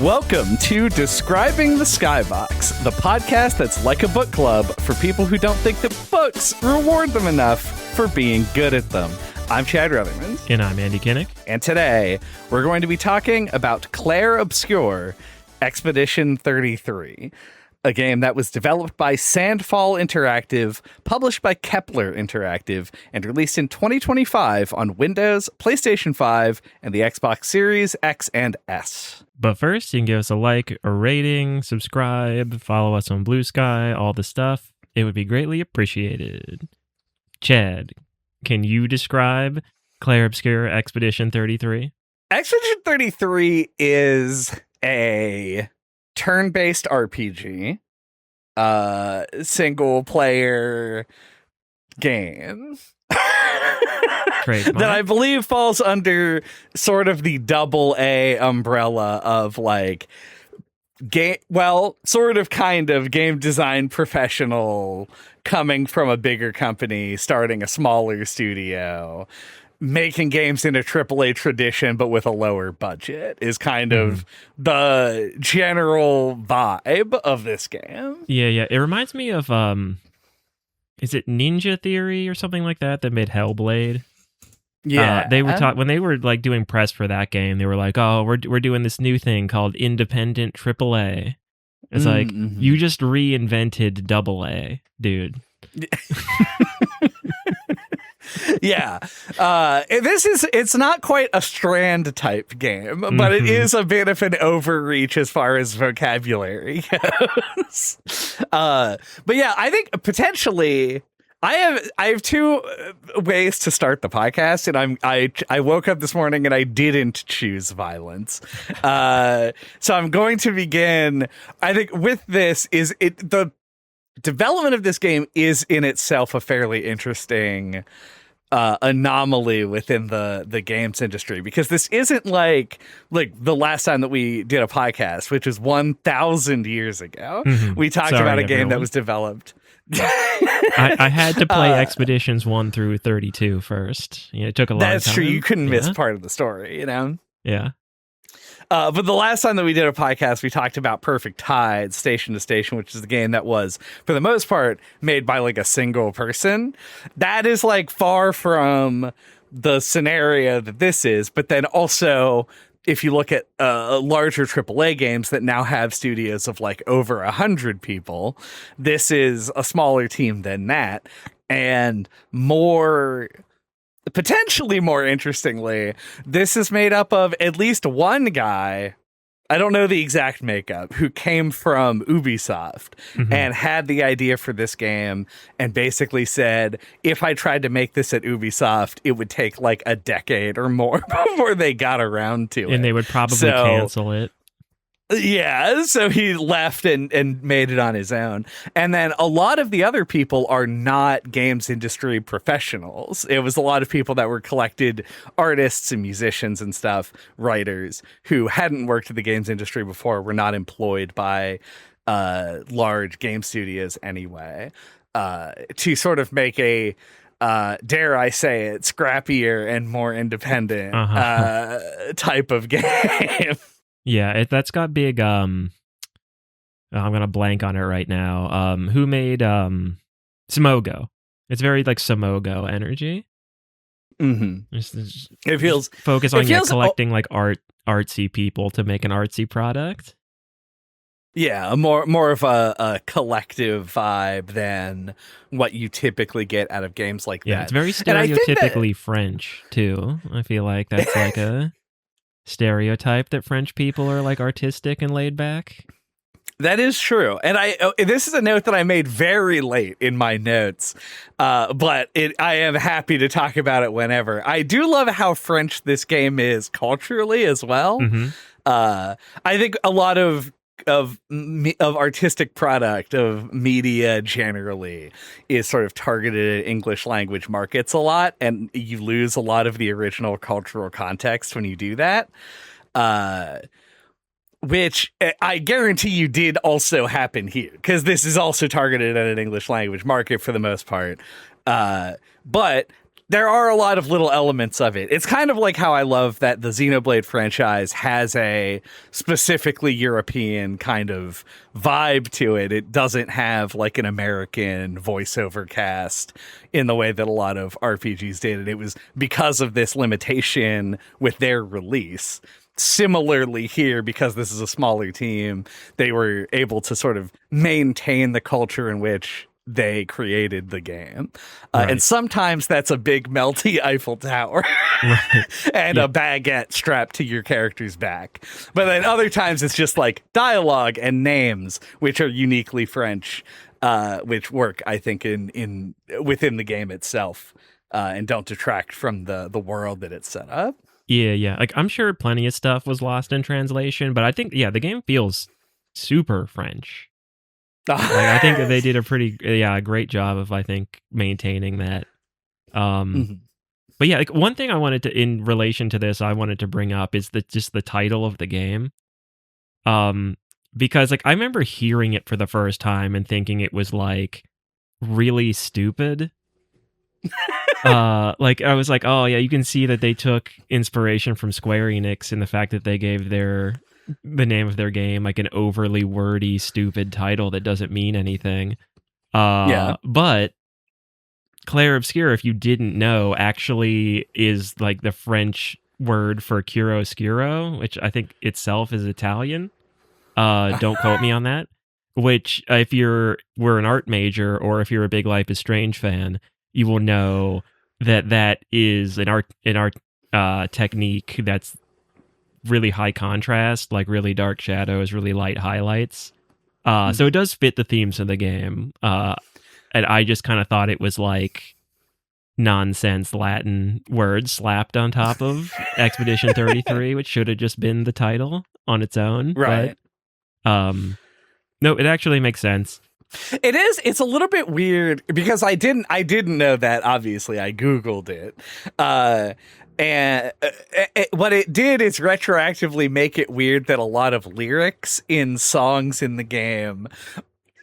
Welcome to Describing the Skybox, the podcast that's like a book club for people who don't think that books reward them enough for being good at them. I'm Chad Rutherman. And I'm Andy Kinnick. And today, we're going to be talking about Clair Obscur, Expedition 33, a game that was developed by Sandfall Interactive, published by Kepler Interactive, and released in 2025 on Windows, PlayStation 5, and the Xbox Series X and S. But first, you can give us a like, a rating, subscribe, follow us on Blue Sky, all the stuff. It would be greatly appreciated. Chad, can you describe Clair Obscur Expedition 33? Expedition 33 is a turn-based RPG, single-player game that I believe falls under sort of the AA umbrella of like game design professional coming from a bigger company, starting a smaller studio, making games in a AAA tradition, but with a lower budget is kind of the general vibe of this game. Yeah. It reminds me of, is it Ninja Theory or something like that made Hellblade? Yeah. They were when they were like doing press for that game, they were like, oh, we're doing this new thing called independent AAA. It's like, you just reinvented AA, dude. Yeah. It's not quite a Strand type game, but it is a bit of an overreach as far as vocabulary goes. But yeah, I think potentially I have two ways to start the podcast, and I woke up this morning and I didn't choose violence. So I'm going to begin, I think, with this the development of this game is in itself a fairly interesting anomaly within the games industry, because this isn't like the last time that we did a podcast, which is 1,000 years ago. We talked about a game that was developed. I had to play Expeditions 1 through 32 first. It took a lot of time. That's true. You couldn't miss part of the story, Yeah. But the last time that we did a podcast, we talked about Perfect Tide, Station to Station, which is the game that was, for the most part, made by like a single person. That is like far from the scenario that this is. But then also, if you look at larger AAA games that now have studios of like over 100 people, this is a smaller team than that. And potentially more interestingly, this is made up of at least one guy, I don't know the exact makeup, who came from Ubisoft and had the idea for this game and basically said, if I tried to make this at Ubisoft, it would take like a decade or more before they got around to it. And they would probably cancel it. Yeah, so he left and made it on his own. And then a lot of the other people are not games industry professionals. It was a lot of people that were collected artists and musicians and stuff, writers, who hadn't worked in the games industry before, were not employed by large game studios anyway, to sort of make a, dare I say it, scrappier and more independent type of game. Yeah, that's got big, I'm going to blank on it right now. Who made Simogo? It's very like Simogo energy. It feels focus on collecting like artsy people to make an artsy product. Yeah, more of a collective vibe than what you typically get out of games like that. Yeah, it's very stereotypically French too. I feel like that's like a stereotype that French people are like artistic and laid back. That is true. And this is a note that I made very late in my notes, but I am happy to talk about it whenever. I do love how French this game is culturally as well. I think a lot of artistic product, of media generally, is sort of targeted at English language markets a lot, and you lose a lot of the original cultural context when you do that. Which I guarantee you did also happen here, because this is also targeted at an English language market for the most part. But there are a lot of little elements of it. It's kind of like how I love that the Xenoblade franchise has a specifically European kind of vibe to it. It doesn't have like an American voiceover cast in the way that a lot of RPGs did. And it was because of this limitation with their release. Similarly here, because this is a smaller team, they were able to sort of maintain the culture in which they created the game. Right. And sometimes that's a big melty Eiffel Tower Right. and a baguette strapped to your character's back. But then other times it's just like dialogue and names, which are uniquely French, which work, I think, in within the game itself, and don't detract from the world that it's set up. Yeah. Like, I'm sure plenty of stuff was lost in translation, but I think, the game feels super French. Like, I think that they did a pretty, great job of, I think, maintaining that. But yeah, like, one thing I wanted to, in relation to this, I wanted to bring up is just the title of the game. Because, like, I remember hearing it for the first time and thinking it was, like, really stupid. Like, I was like, oh yeah, you can see that they took inspiration from Square Enix in the fact that they gave the name of their game like an overly wordy, stupid title that doesn't mean anything. But Clair Obscur, if you didn't know, actually is like the French word for chiaroscuro, which I think itself is Italian. Don't quote me on that. Which, if we're an art major, or if you're a big Life is Strange fan, you will know that is an art technique that's really high contrast, like really dark shadows, really light highlights. So it does fit the themes of the game. And I just kind of thought it was like nonsense Latin words slapped on top of Expedition 33, which should have just been the title on its own. Right. But, no, it actually makes sense. It is. It's a little bit weird because I didn't know that. Obviously, I Googled it. And what it did is retroactively make it weird that a lot of lyrics in songs in the game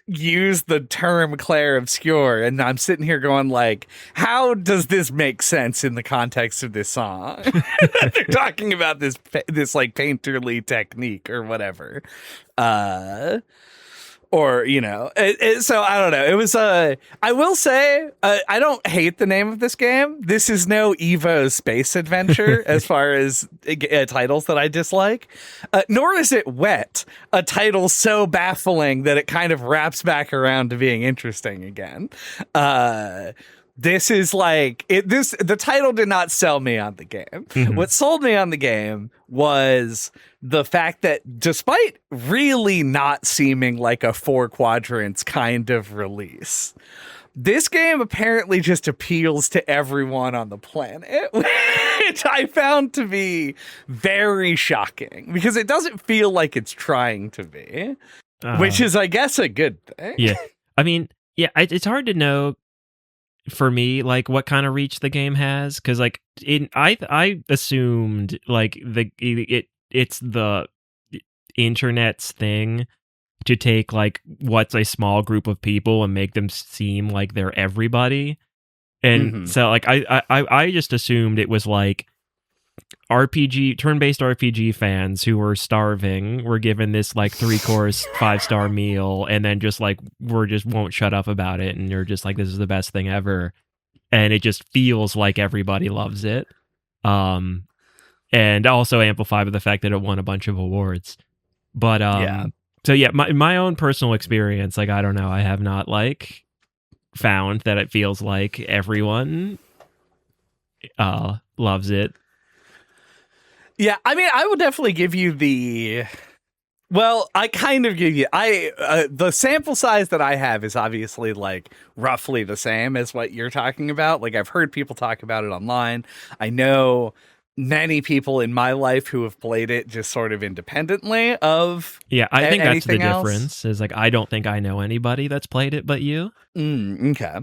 use the term Clair Obscur, and I'm sitting here going like, how does this make sense in the context of this song? They're talking about this like painterly technique or whatever. Or, so I don't know. It was, I will say, I don't hate the name of this game. This is no Evo space adventure as far as titles that I dislike. Nor is it Wet, a title so baffling that it kind of wraps back around to being interesting again. This is like the title did not sell me on the game. Mm-hmm. What sold me on the game was the fact that despite really not seeming like a 4 quadrants kind of release, this game apparently just appeals to everyone on the planet, which I found to be very shocking because it doesn't feel like it's trying to be, which is, I guess, a good thing. Yeah. I mean, yeah, it's hard to know for me, like, what kind of reach the game has, because like I assumed like it's the internet's thing to take like what's a small group of people and make them seem like they're everybody, and so like I just assumed it was like turn-based RPG fans who were starving were given this like 3-course 5-star meal, and then just like won't shut up about it, and you're just like, this is the best thing ever, and it just feels like everybody loves it, and also amplified by the fact that it won a bunch of awards. But so yeah, my own personal experience, like, I don't know, I have not like found that it feels like everyone loves it. Yeah, I mean, I would definitely give you I kind of give you, the sample size that I have is obviously like roughly the same as what you're talking about. Like, I've heard people talk about it online. I know many people in my life who have played it just sort of independently of I think that's the else. difference, is like, I don't think I know anybody that's played it but you. Okay.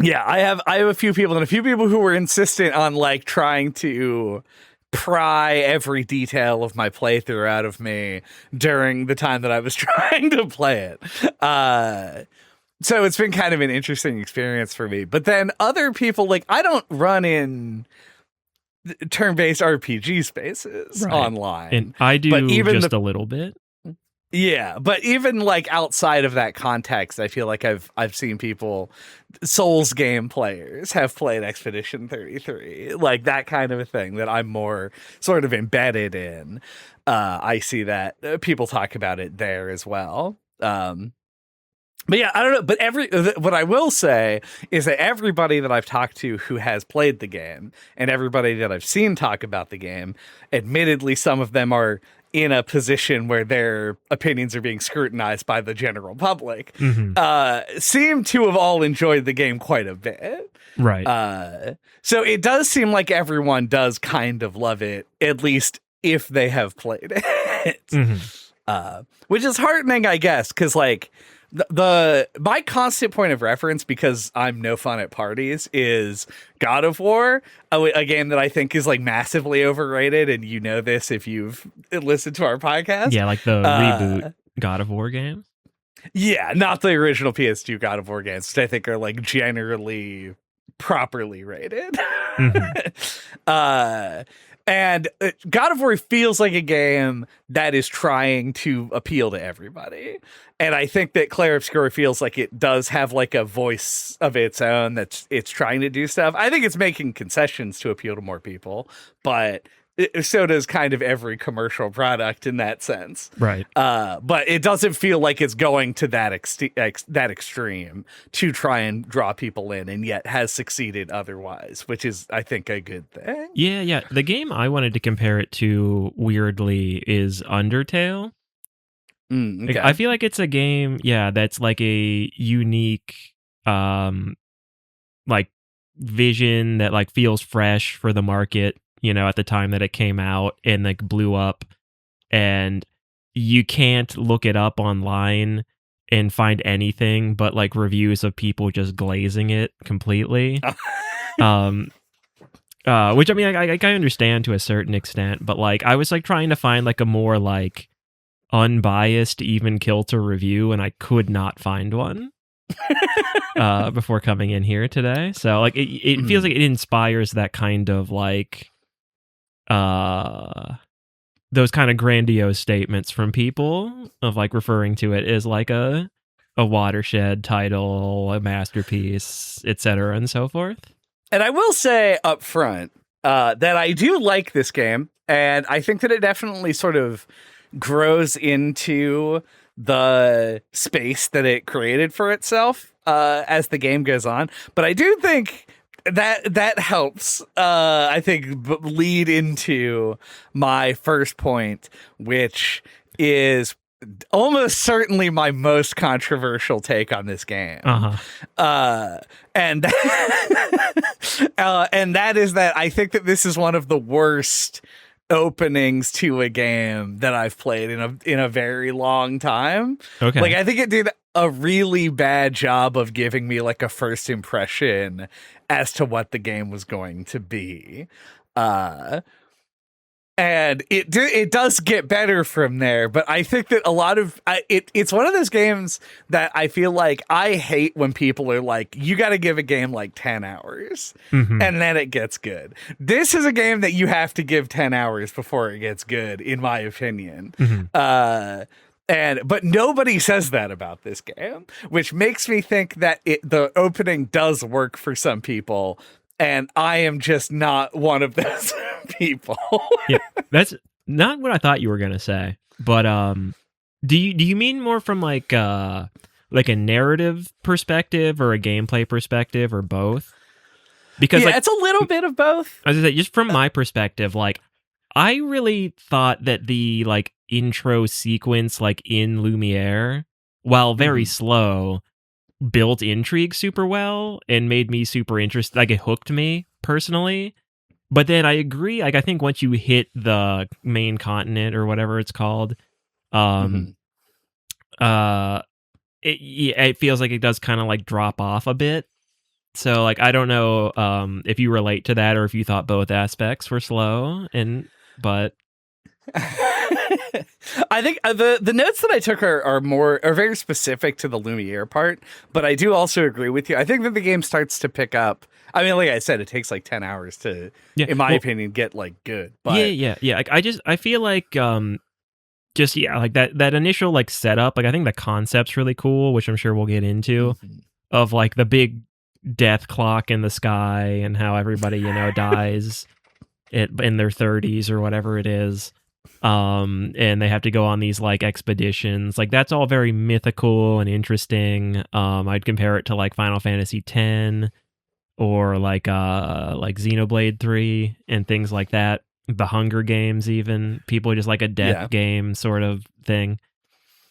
Yeah, I have a few people, and a few people who were insistent on like trying to pry every detail of my playthrough out of me during the time that I was trying to play it. So it's been kind of an interesting experience for me. But then other people, like, I don't run in turn-based RPG spaces online. And I do, but even just a little bit. Yeah, but even like outside of that context, I feel like I've seen people, Souls game players, have played Expedition 33, like that kind of a thing that I'm more sort of embedded in. I see that people talk about it there as well. But yeah, I don't know. But what I will say is that everybody that I've talked to who has played the game, and everybody that I've seen talk about the game, admittedly, some of them are in a position where their opinions are being scrutinized by the general public, seem to have all enjoyed the game quite a bit. Right. So it does seem like everyone does kind of love it, at least if they have played it. Which is heartening, I guess, because like my constant point of reference, because I'm no fun at parties, is God of War, a game that I think is like massively overrated, and you know this if you've listened to our podcast. Yeah, like the reboot God of War game. Yeah, not the original PS2 God of War games, which I think are like generally properly rated. And God of War feels like a game that is trying to appeal to everybody. And I think that Clair Obscur feels like it does have like a voice of its own, that's it's trying to do stuff. I think it's making concessions to appeal to more people, but so does kind of every commercial product in that sense. Right. But it doesn't feel like it's going to that extreme to try and draw people in, and yet has succeeded otherwise, which is, I think, a good thing. Yeah. The game I wanted to compare it to, weirdly, is Undertale. Okay. Like, I feel like it's a game, that's like a unique, like vision that like feels fresh for the market, at the time that it came out and like blew up, and you can't look it up online and find anything but like reviews of people just glazing it completely. Which I mean, I understand to a certain extent, but like I was like trying to find like a more like unbiased, even kilter review, and I could not find one before coming in here today. So like it feels like it inspires that kind of like those kind of grandiose statements from people of like referring to it as like a watershed title, a masterpiece, etc., and so forth. And I will say up front that I do like this game, and I think that it definitely sort of grows into the space that it created for itself as the game goes on. But I do think that helps, I think, lead into my first point, which is almost certainly my most controversial take on this game. And that is that I think that this is one of the worst openings to a game that I've played in a very long time. Okay. Like, I think it did a really bad job of giving me like a first impression as to what the game was going to be. And it does get better from there, but I think that a lot of it's one of those games that I feel like I hate when people are like, you got to give a game like 10 hours and then it gets good. This is a game that you have to give 10 hours before it gets good, in my opinion. But nobody says that about this game, which makes me think that the opening does work for some people. And I am just not one of those people. Yeah, that's not what I thought you were gonna say. But do you mean more from like a narrative perspective or a gameplay perspective or both? Because like, it's a little bit of both. I was gonna say, just from my perspective, like I really thought that the like intro sequence, like in Lumiere, while very slow, built intrigue super well and made me super interested. Like, it hooked me personally. But then I agree, like I think once you hit the main continent or whatever it's called, it feels like it does kind of like drop off a bit. So like I don't know if you relate to that or if you thought both aspects were slow, but I think the notes that I took are very specific to the Lumiere part, but I do also agree with you. I think that the game starts to pick up. I mean, like I said, it takes like 10 hours to, in my opinion, get like good. But yeah. Like, I feel like like that initial like setup. Like I think the concept's really cool, which I'm sure we'll get into, of like the big death clock in the sky and how everybody dies in their 30s or whatever it is. And they have to go on these like expeditions. Like that's all very mythical and interesting. I'd compare it to like Final Fantasy X or like Xenoblade 3 and things like that. The Hunger Games, even people just like a death game sort of thing.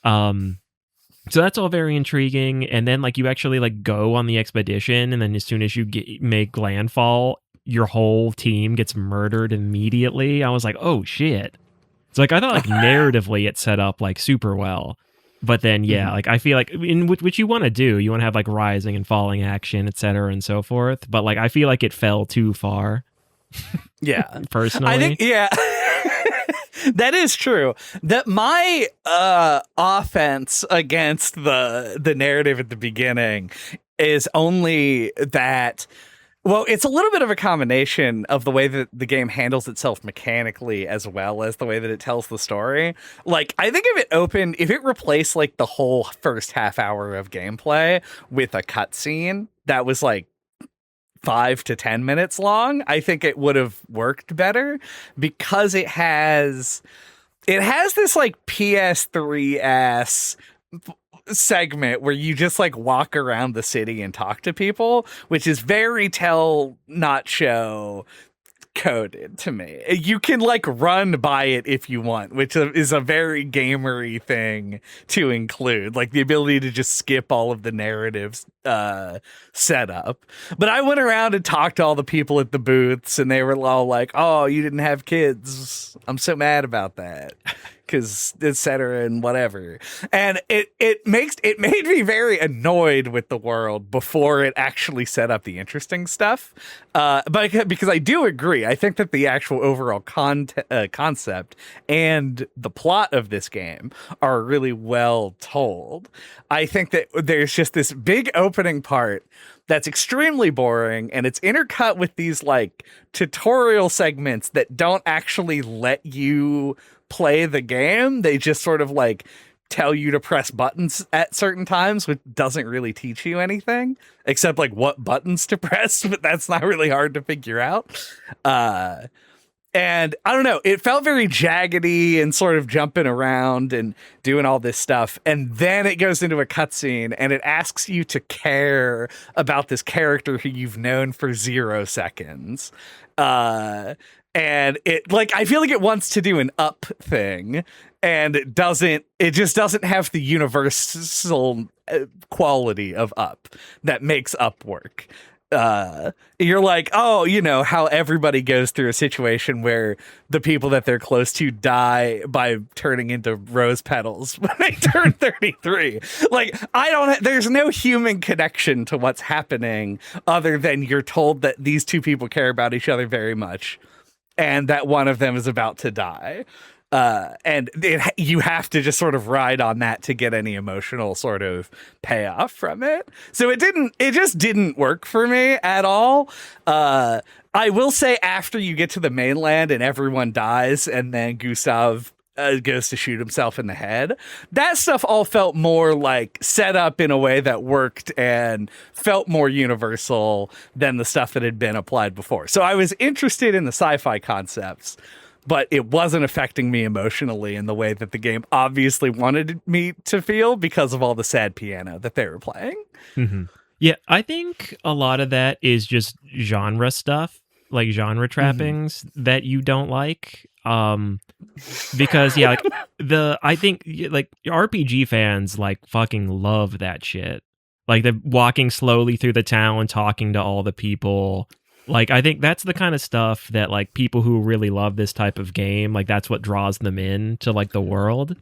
So that's all very intriguing. And then like you actually like go on the expedition, and then as soon as you make landfall, your whole team gets murdered immediately. I was like, oh shit. So like I thought like narratively it set up like super well. But then like I feel like in which you want to do, you want to have like rising and falling action, etc. and so forth. But like I feel like it fell too far. Yeah. Personally. I think that is true. That my offense against the narrative at the beginning is only that. Well, it's a little bit of a combination of the way that the game handles itself mechanically as well as the way that it tells the story. Like, I think if it replaced like the whole first half hour of gameplay with a cutscene that was like 5 to 10 minutes long, I think it would have worked better, because it has this like PS3-ass segment where you just like walk around the city and talk to people, which is very tell not show coded to me. You can like run by it if you want, which is a very gamery thing to include, like the ability to just skip all of the narratives setup. But I went around and talked to all the people at the booths, and they were all like, oh, you didn't have kids, I'm so mad about that, because etc. and whatever. And it made me very annoyed with the world before it actually set up the interesting stuff. But because I do agree, I think that the actual overall concept and the plot of this game are really well told. I think that there's just this big opening part that's extremely boring, and it's intercut with these like tutorial segments that don't actually let you play the game. They just sort of like tell you to press buttons at certain times, which doesn't really teach you anything except like what buttons to press, but that's not really hard to figure out. And I don't know, it felt very jaggedy and sort of jumping around and doing all this stuff. And then it goes into a cutscene and it asks you to care about this character who you've known for 0 seconds. And it like, I feel like it wants to do an Up thing, and it just doesn't have the universal quality of Up that makes Up work. You're like, oh, you know how everybody goes through a situation where the people that they're close to die by turning into rose petals when they turn 33. Like, there's no human connection to what's happening other than you're told that these two people care about each other very much and that one of them is about to die. And you have to just sort of ride on that to get any emotional sort of payoff from it. So it just didn't work for me at all. I will say, after you get to the mainland and everyone dies and then Gustav goes to shoot himself in the head, that stuff all felt more like set up in a way that worked and felt more universal than the stuff that had been applied before. So I was interested in the sci-fi concepts, but it wasn't affecting me emotionally in the way that the game obviously wanted me to feel because of all the sad piano that they were playing. Mm-hmm. Yeah, I think a lot of that is just genre stuff, like genre trappings that you don't like. Because like I think like RPG fans like fucking love that shit. Like the walking slowly through the town and talking to all the people. Like, I think that's the kind of stuff that, like, people who really love this type of game, like, that's what draws them in to, like, the world.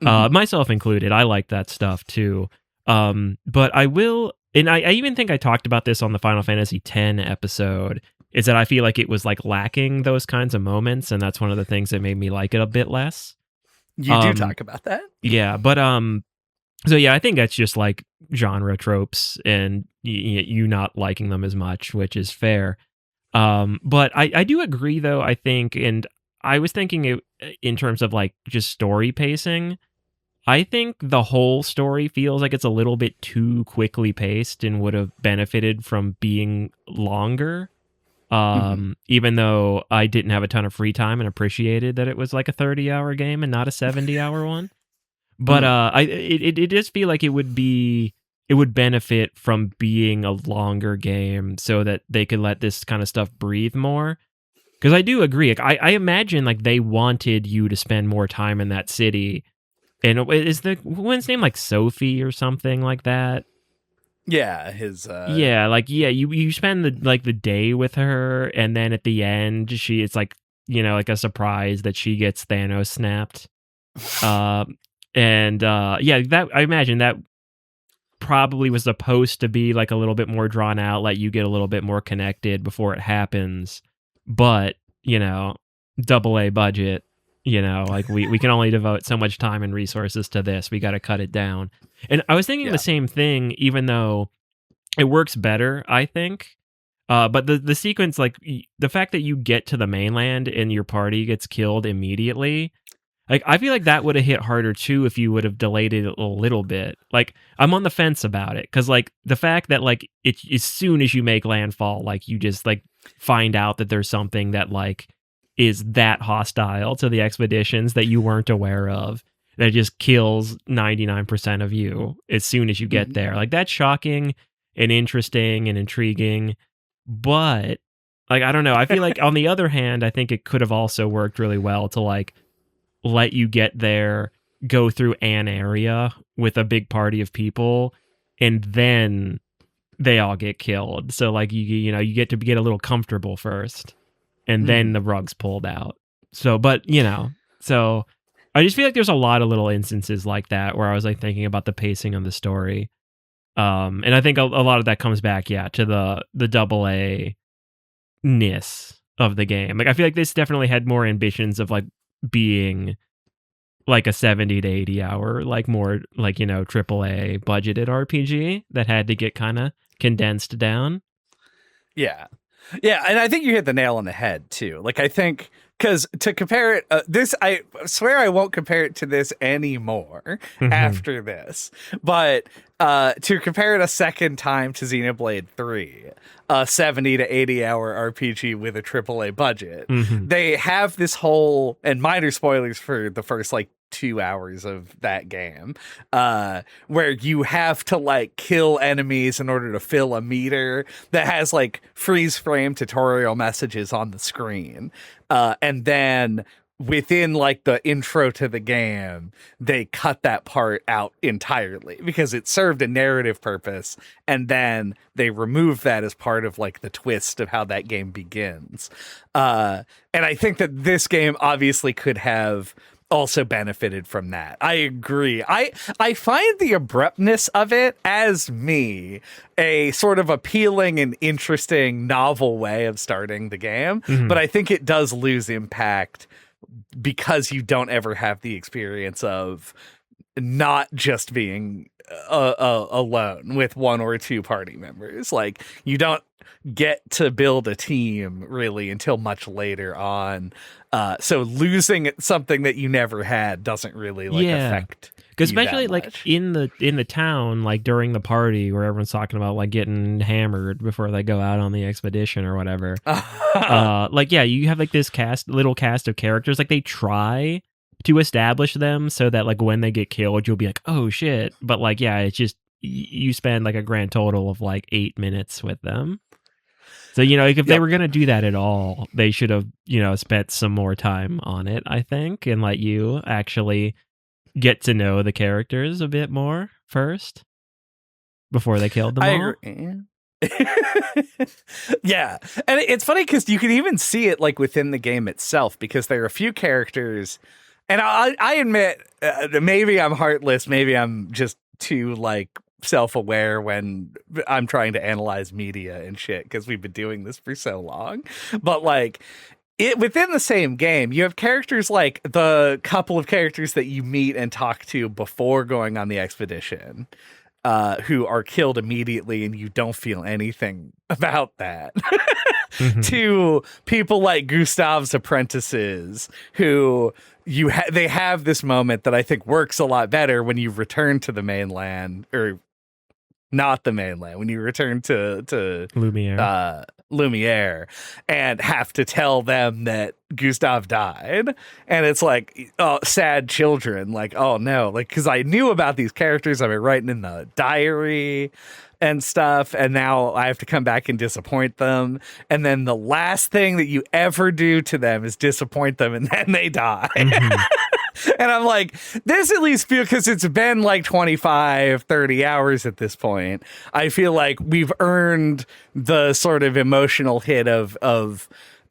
Myself included. I like that stuff, too. But I will, and I even think I talked about this on the Final Fantasy X episode, is that I feel like it was, like, lacking those kinds of moments, and that's one of the things that made me like it a bit less. You do talk about that. Yeah, but so yeah, I think that's just like genre tropes and you not liking them as much, which is fair. But I do agree though, I think, and I was thinking it in terms of like just story pacing. I think the whole story feels like it's a little bit too quickly paced and would have benefited from being longer. Even though I didn't have a ton of free time and appreciated that it was like a 30-hour game and not a 70-hour one. But it does feel like it would benefit from being a longer game so that they could let this kind of stuff breathe more. Because I do agree. Like, I imagine like they wanted you to spend more time in that city. And is the woman's name like Sophie or something like that? Yeah, you spend the day with her, and then at the end it's like like a surprise that she gets Thanos snapped. That I imagine that probably was supposed to be like a little bit more drawn out, let you get a little bit more connected before it happens. But, double A budget, like we can only devote so much time and resources to this. We got to cut it down. And I was thinking the same thing, even though it works better, I think. But the sequence, like the fact that you get to the mainland and your party gets killed immediately, like I feel like that would have hit harder too if you would have delayed it a little bit. Like I'm on the fence about it because like the fact that like it as soon as you make landfall, like you just like find out that there's something that like is that hostile to the expeditions that you weren't aware of, that just kills 99% of you as soon as you get there. Like that's shocking and interesting and intriguing, but like I don't know. I feel like on the other hand, I think it could have also worked really well to like let you get there, go through an area with a big party of people, and then they all get killed. So like you get to get a little comfortable first, and then the rug's pulled out. So so I just feel like there's a lot of little instances like that where I was like thinking about the pacing of the story. And I think a lot of that comes back, to the double A-ness of the game. Like I feel like this definitely had more ambitions of like being like a 70 to 80 hour, like more like, triple A budgeted RPG that had to get kind of condensed down. Yeah. Yeah. And I think you hit the nail on the head too. Like, I think because to compare it, I swear I won't compare it to this anymore after this, but to compare it a second time to Xenoblade 3, a 70 to 80 hour RPG with a AAA budget, they have this whole, and minor spoilers for the first like 2 hours of that game, where you have to like kill enemies in order to fill a meter that has like freeze frame tutorial messages on the screen. And then within like the intro to the game, they cut that part out entirely because it served a narrative purpose. And then they remove that as part of like the twist of how that game begins. And I think that this game obviously could have also benefited from that. I agree. I find the abruptness of it, as me, a sort of appealing and interesting novel way of starting the game, but I think it does lose impact because you don't ever have the experience of not just being alone with one or two party members. Like you don't get to build a team really until much later on. So losing something that you never had doesn't really affect. Because especially like in the town, like during the party where everyone's talking about like getting hammered before they go out on the expedition or whatever. You have like this little cast of characters. Like they try to establish them so that like when they get killed, you'll be like, oh shit. But like, it's just you spend like a grand total of like 8 minutes with them. So, if they were going to do that at all, they should have, spent some more time on it, I think, and let you actually get to know the characters a bit more first before they killed them all. Agree. Yeah. And it's funny because you can even see it like within the game itself, because there are a few characters, and I admit, maybe I'm heartless, maybe I'm just too like self-aware when I'm trying to analyze media and shit because we've been doing this for so long, but like within the same game, you have characters like the couple of characters that you meet and talk to before going on the expedition, who are killed immediately, and you don't feel anything about that. To people like Gustav's apprentices, who they have this moment that I think works a lot better when you return to the mainland, or not the mainland, when you return to Lumiere, and have to tell them that Gustav died. And it's like, oh, sad children, like, oh no, like, because I knew about these characters, I've been writing in the diary and stuff, and now I have to come back and disappoint them, and then the last thing that you ever do to them is disappoint them, and then they die. And I'm like, this at least feel, because it's been like 25, 30 hours at this point, I feel like we've earned the sort of emotional hit of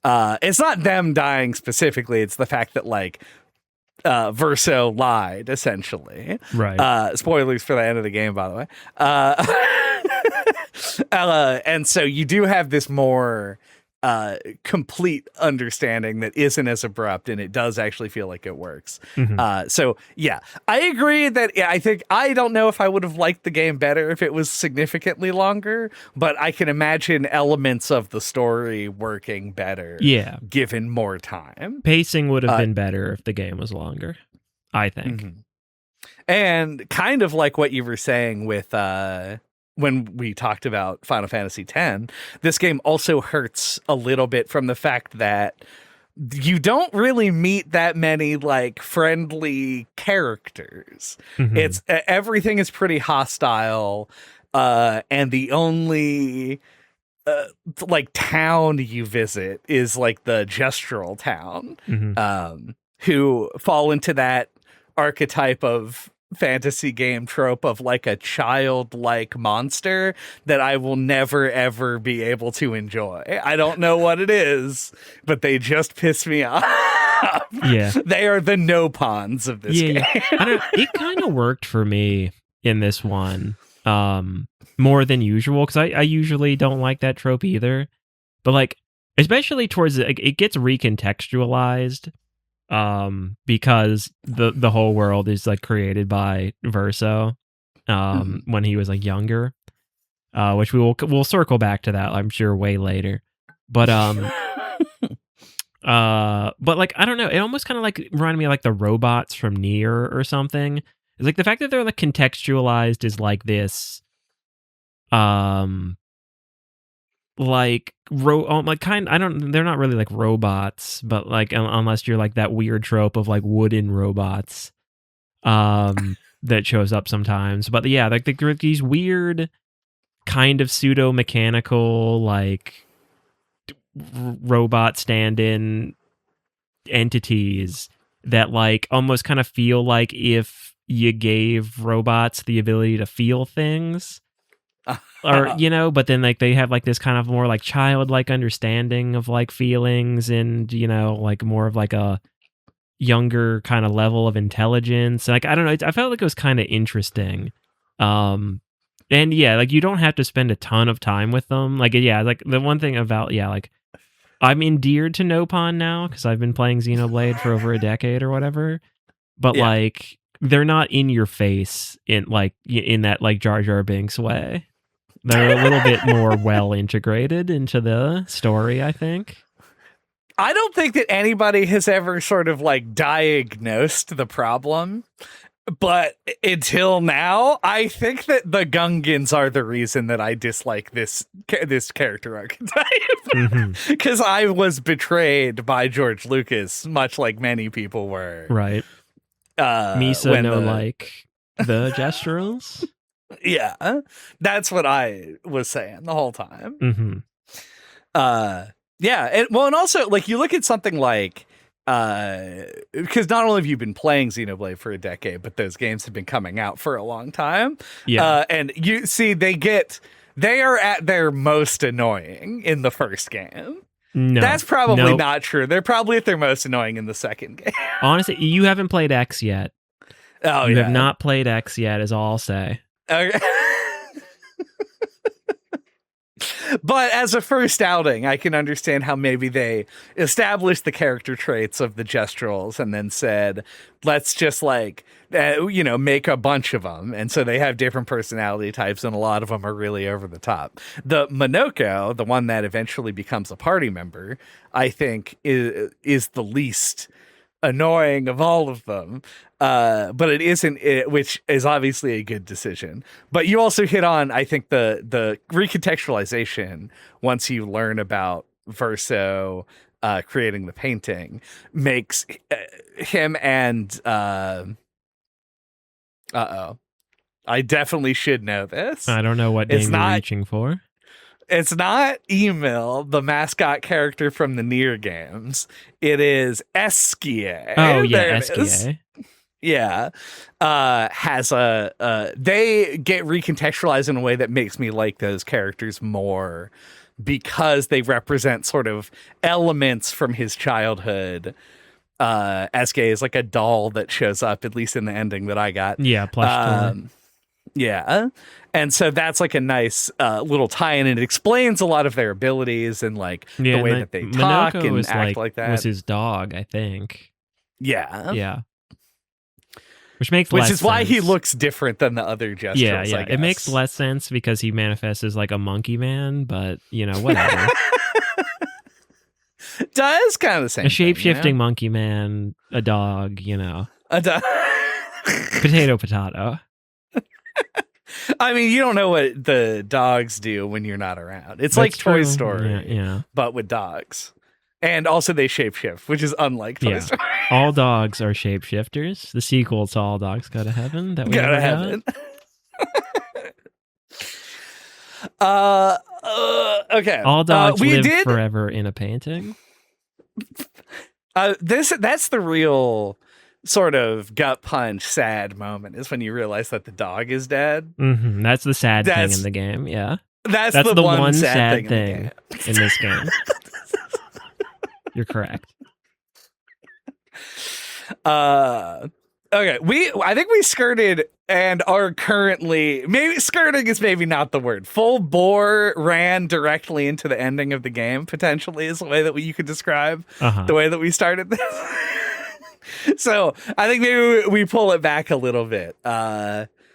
it's not them dying specifically, it's the fact that like Verso lied, essentially. Right. Spoilers for the end of the game, by the way. And so you do have this more complete understanding that isn't as abrupt, and it does actually feel like it works. So yeah, I agree that I don't know if I would have liked the game better if it was significantly longer, but I can imagine elements of the story working better, given more time. Pacing would have been better if the game was longer, I think. And kind of like what you were saying with when we talked about Final Fantasy X, this game also hurts a little bit from the fact that you don't really meet that many like friendly characters. It's everything is pretty hostile, and the only like town you visit is like the gestural town, who fall into that archetype of fantasy game trope of like a childlike monster that I will never ever be able to enjoy. I don't know what it is, but they just piss me off. Yeah, they are the no-pawns of this game. It kind of worked for me in this one more than usual, because I usually don't like that trope either, but like especially towards it gets recontextualized. Because the whole world is like created by Verso, when he was like younger, which we'll circle back to that, I'm sure, way later. But but like I don't know, it almost kind of like reminded me of like the robots from Nier or something. It's like the fact that they're like contextualized is like this, like they're not really like robots, but like unless you're like that weird trope of like wooden robots that shows up sometimes. But yeah, like these weird kind of pseudo mechanical like robot stand-in entities that like almost kind of feel like if you gave robots the ability to feel things. Or, you know, but then like they have like this kind of more like childlike understanding of like feelings, and, you know, like more of like a younger kind of level of intelligence. Like, I don't know, I felt like it was kind of interesting. And yeah, like you don't have to spend a ton of time with them. Like, yeah, like the one thing about, like I'm endeared to Nopon now because I've been playing Xenoblade for over a decade or whatever. But like they're not in your face in that like Jar Jar Binks way. They're a little bit more well integrated into the story, I think. I don't think that anybody has ever sort of like diagnosed the problem, but until now, I think that the Gungans are the reason that I dislike this character archetype. Because I was betrayed by George Lucas, much like many people were. Right. Misa like the gesturals. Yeah, that's what I was saying the whole time. Yeah, and also like you look at something like because not only have you been playing Xenoblade for a decade, but those games have been coming out for a long time. Yeah, and you see they are at their most annoying in the first game. No, that's probably not true. They're probably at their most annoying in the second game. Honestly, you haven't played X yet. Oh, you have not played X yet, is all I'll say. Okay. But as a first outing, I can understand how maybe they established the character traits of the Gestrels and then said, let's just make a bunch of them. And so they have different personality types, and a lot of them are really over the top. The Monoko, the one that eventually becomes a party member, I think is the least annoying of all of them. But it isn't, which is obviously a good decision. But you also hit on, I think, the recontextualization once you learn about Verso creating the painting makes him and I definitely should know this. I don't know what name you're reaching for. It's not Emil, the mascot character from the Nier games. It is Eskie. Oh, yeah, Eskie. Yeah. They get recontextualized in a way that makes me like those characters more because they represent sort of elements from his childhood. Eskie is like a doll that shows up, at least in the ending that I got. Yeah, plush toy. Yeah. And so that's like a nice little tie-in, and it explains a lot of their abilities and like the way that they talk Monoko and act like that. Was his dog, I think. Yeah. Yeah. Which makes less sense. Why he looks different than the other Gestrels. Yeah. It makes less sense because he manifests as like a monkey man, but whatever. Does kind of the same. A shape-shifting monkey man, a dog, A dog. Potato. I mean, you don't know what the dogs do when you're not around. It's like Toy Story, but with dogs. And also they shapeshift, which is unlike Toy Story. All dogs are shapeshifters. The sequel to All Dogs Go to Heaven. That we Go to Heaven. Okay. All dogs live forever in a painting. That's the real sort of gut punch sad moment, is when you realize that the dog is dead. Mm-hmm. That's the sad thing in the game. Yeah. That's the one sad thing in this game. You're correct. Okay, I think we skirted and are currently, maybe skirting is maybe not the word. Full bore ran directly into the ending of the game, potentially, is the way that you could describe the way that we started this. So I think maybe we pull it back a little bit.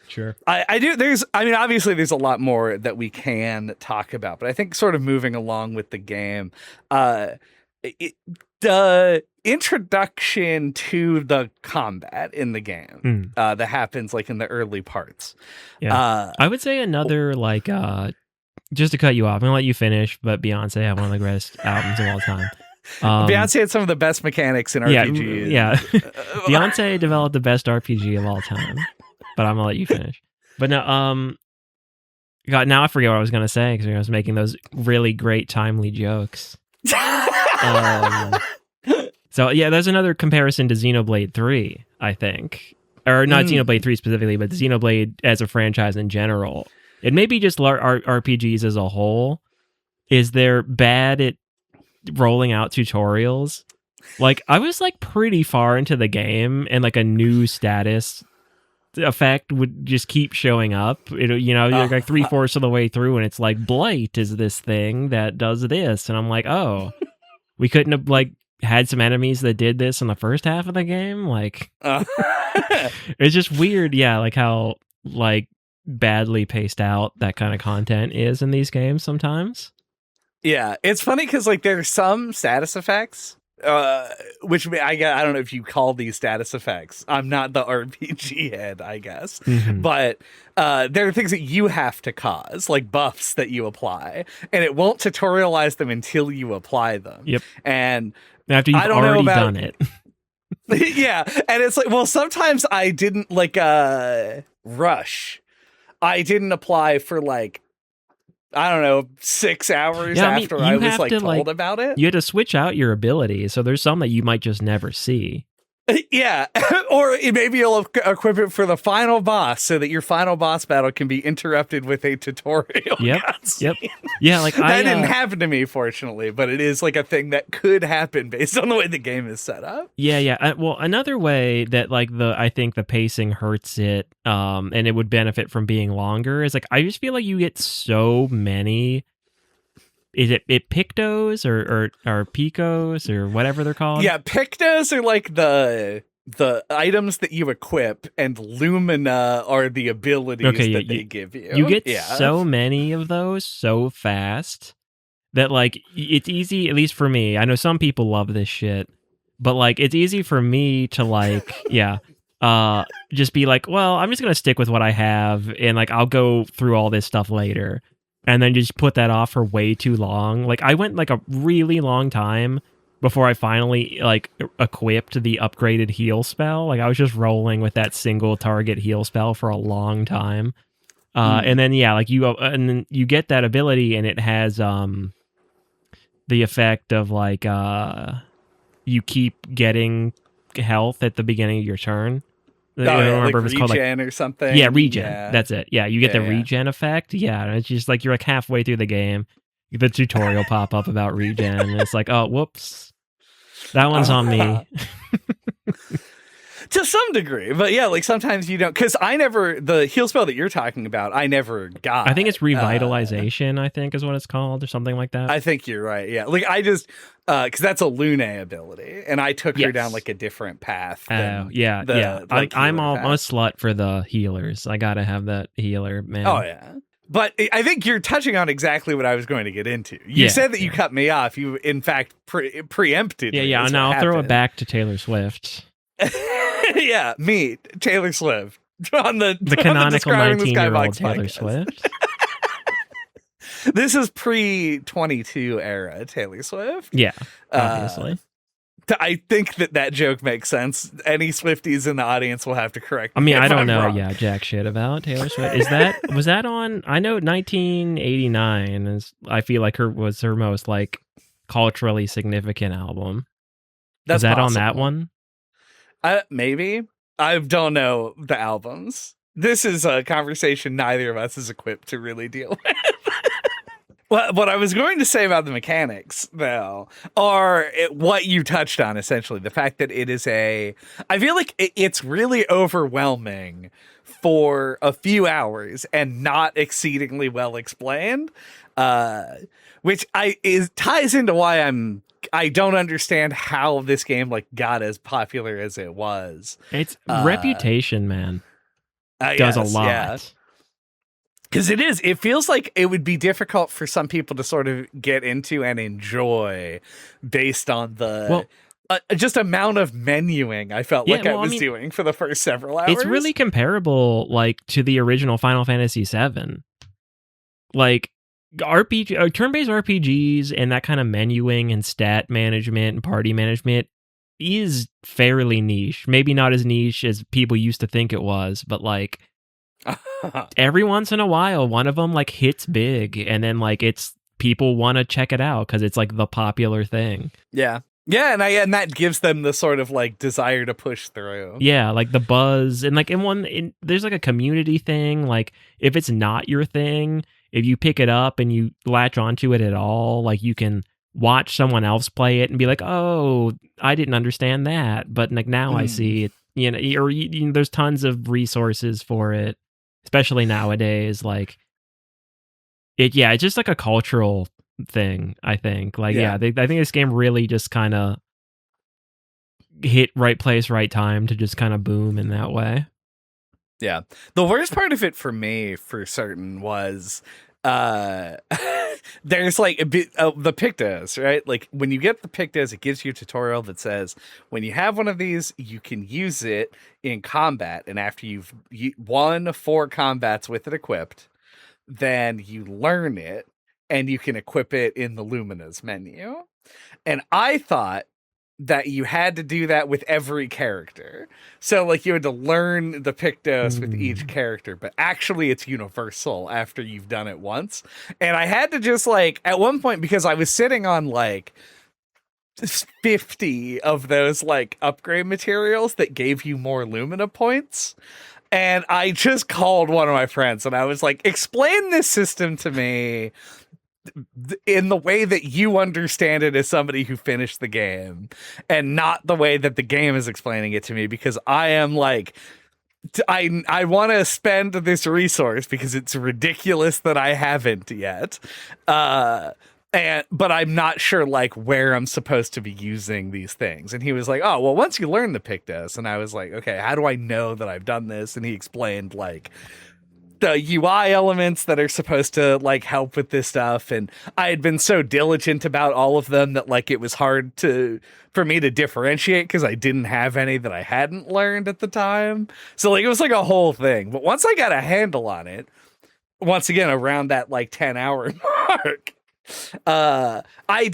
Sure. I do. Obviously there's a lot more that we can talk about, but I think sort of moving along with the game, the introduction to the combat in the game that happens like in the early parts. Yeah. I would say another just to cut you off, I'm gonna let you finish, but Beyonce had one of the greatest albums of all time. Beyonce had some of the best mechanics in RPGs. Yeah. Beyonce developed the best RPG of all time. But I'm gonna let you finish. But no, God, now I forget what I was gonna say because I was making those really great timely jokes. So yeah, there's another comparison to Xenoblade 3, I think, or not Xenoblade 3 specifically, but Xenoblade as a franchise in general. It may be just RPGs as a whole. Is they're bad at rolling out tutorials. Like I was like pretty far into the game, and like a new status effect would just keep showing up. You're like 3/4 of the way through, and it's like Blight is this thing that does this, and I'm like, oh, we couldn't have like had some enemies that did this in the first half of the game. Like, it's just weird, like how like badly paced out that kind of content is in these games sometimes. Yeah, it's funny because like there's some status effects, which I don't know if you call these status effects. I'm not the RPG head, I guess, but there are things that you have to cause, like buffs that you apply, and it won't tutorialize them until you apply them. Yep, and after you've already done it. Yeah, and it's like, well, sometimes I didn't like Rush. I didn't apply for like, I don't know, 6 hours after I was like told about it. You had to switch out your abilities, so there's some that you might just never see. Yeah, or maybe you'll equip it for the final boss so that your final boss battle can be interrupted with a tutorial. Yep. Yeah, like that didn't happen to me, fortunately, but it is like a thing that could happen based on the way the game is set up. Yeah. Well, another way that like I think the pacing hurts it, and it would benefit from being longer is like I just feel like you get so many is it Pictos or Picos or whatever they're called? Yeah, Pictos are like the items that you equip, and Lumina are the abilities that they give you. You get so many of those so fast that like it's easy, at least for me. I know some people love this shit, but like it's easy for me to like just be like, well, I'm just gonna stick with what I have, and like I'll go through all this stuff later, and then just put that off for way too long. Like I went like a really long time before I finally like equipped the upgraded heal spell. Like I was just rolling with that single target heal spell for a long time. And then like and then you get that ability, and it has the effect of like you keep getting health at the beginning of your turn. I don't remember like if it's called regen or something. Yeah, regen. Yeah. That's it. Yeah, you get the regen effect. Yeah, and it's just like you're like halfway through the game, the tutorial pop up about regen, and it's like, oh, whoops, that one's on me. To some degree, but yeah, like sometimes you don't, because the heal spell that you're talking about, I never got. I think it's revitalization, I think is what it's called, or something like that. I think you're right, yeah. Like I just, because that's a Lune ability, and I took her down like a different path. I'm a slut for the healers. I gotta have that healer, man. Oh yeah. But I think you're touching on exactly what I was going to get into. You said that you cut me off. You, in fact, preempted. Yeah, and I'll throw it back to Taylor Swift. Yeah, me, Taylor Swift, on the canonical 19-year-old Taylor Swift. This is pre-22 era Taylor Swift. Yeah, obviously. I think that joke makes sense. Any Swifties in the audience will have to correct me. I mean, I don't know. Wrong. Yeah, jack shit about Taylor Swift. Was that on? I know 1989 is. I feel like was her most like culturally significant album. Was that possible. On that one? Maybe. I don't know the albums. This is a conversation neither of us is equipped to really deal with. What I was going to say about the mechanics, though, are what you touched on, essentially. The fact that it is I feel like it's really overwhelming for a few hours and not exceedingly well explained, which ties into why I don't understand how this game like got as popular as it was. It's reputation, man. Does a lot. Yeah. Because it feels like it would be difficult for some people to sort of get into and enjoy based on the just amount of menuing I felt like I was doing for the first several hours. It's really comparable like to the original Final Fantasy VII. Like turn-based RPGs and that kind of menuing and stat management and party management is fairly niche. Maybe not as niche as people used to think it was, but like every once in a while, one of them like hits big, and then like people want to check it out because it's like the popular thing. Yeah, and that gives them the sort of like desire to push through. Yeah, like the buzz, and like there's like a community thing. Like if it's not your thing, if you pick it up and you latch onto it at all, like you can watch someone else play it and be like, oh, I didn't understand that, but like now I see it. You know, or there's tons of resources for it. Especially nowadays, like it's just like a cultural thing, I think. Like, I think this game really just kind of hit right place, right time to just kind of boom in that way. Yeah. The worst part of it for me, for certain, was there's like a bit of the Pictos, right? Like when you get the Pictos, it gives you a tutorial that says when you have one of these, you can use it in combat, and after you've won 4 combats with it equipped, then you learn it and you can equip it in the Lumina's menu. And I thought that you had to do that with every character. So like you had to learn the Pictos with each character, but actually it's universal after you've done it once. And I had to just like, at one point, because I was sitting on like 50 of those like upgrade materials that gave you more Lumina points. And I just called one of my friends and I was like, explain this system to me in the way that you understand it as somebody who finished the game, and not the way that the game is explaining it to me, because I am like, I want to spend this resource because it's ridiculous that I haven't yet. but I'm not sure like where I'm supposed to be using these things. And he was like, oh, well, once you learn the Pictus. And I was like, okay, how do I know that I've done this? And he explained like the UI elements that are supposed to like help with this stuff. And I had been so diligent about all of them that like it was hard for me to differentiate because I didn't have any that I hadn't learned at the time. So like it was like a whole thing. But once I got a handle on it, once again around that like 10-hour mark, I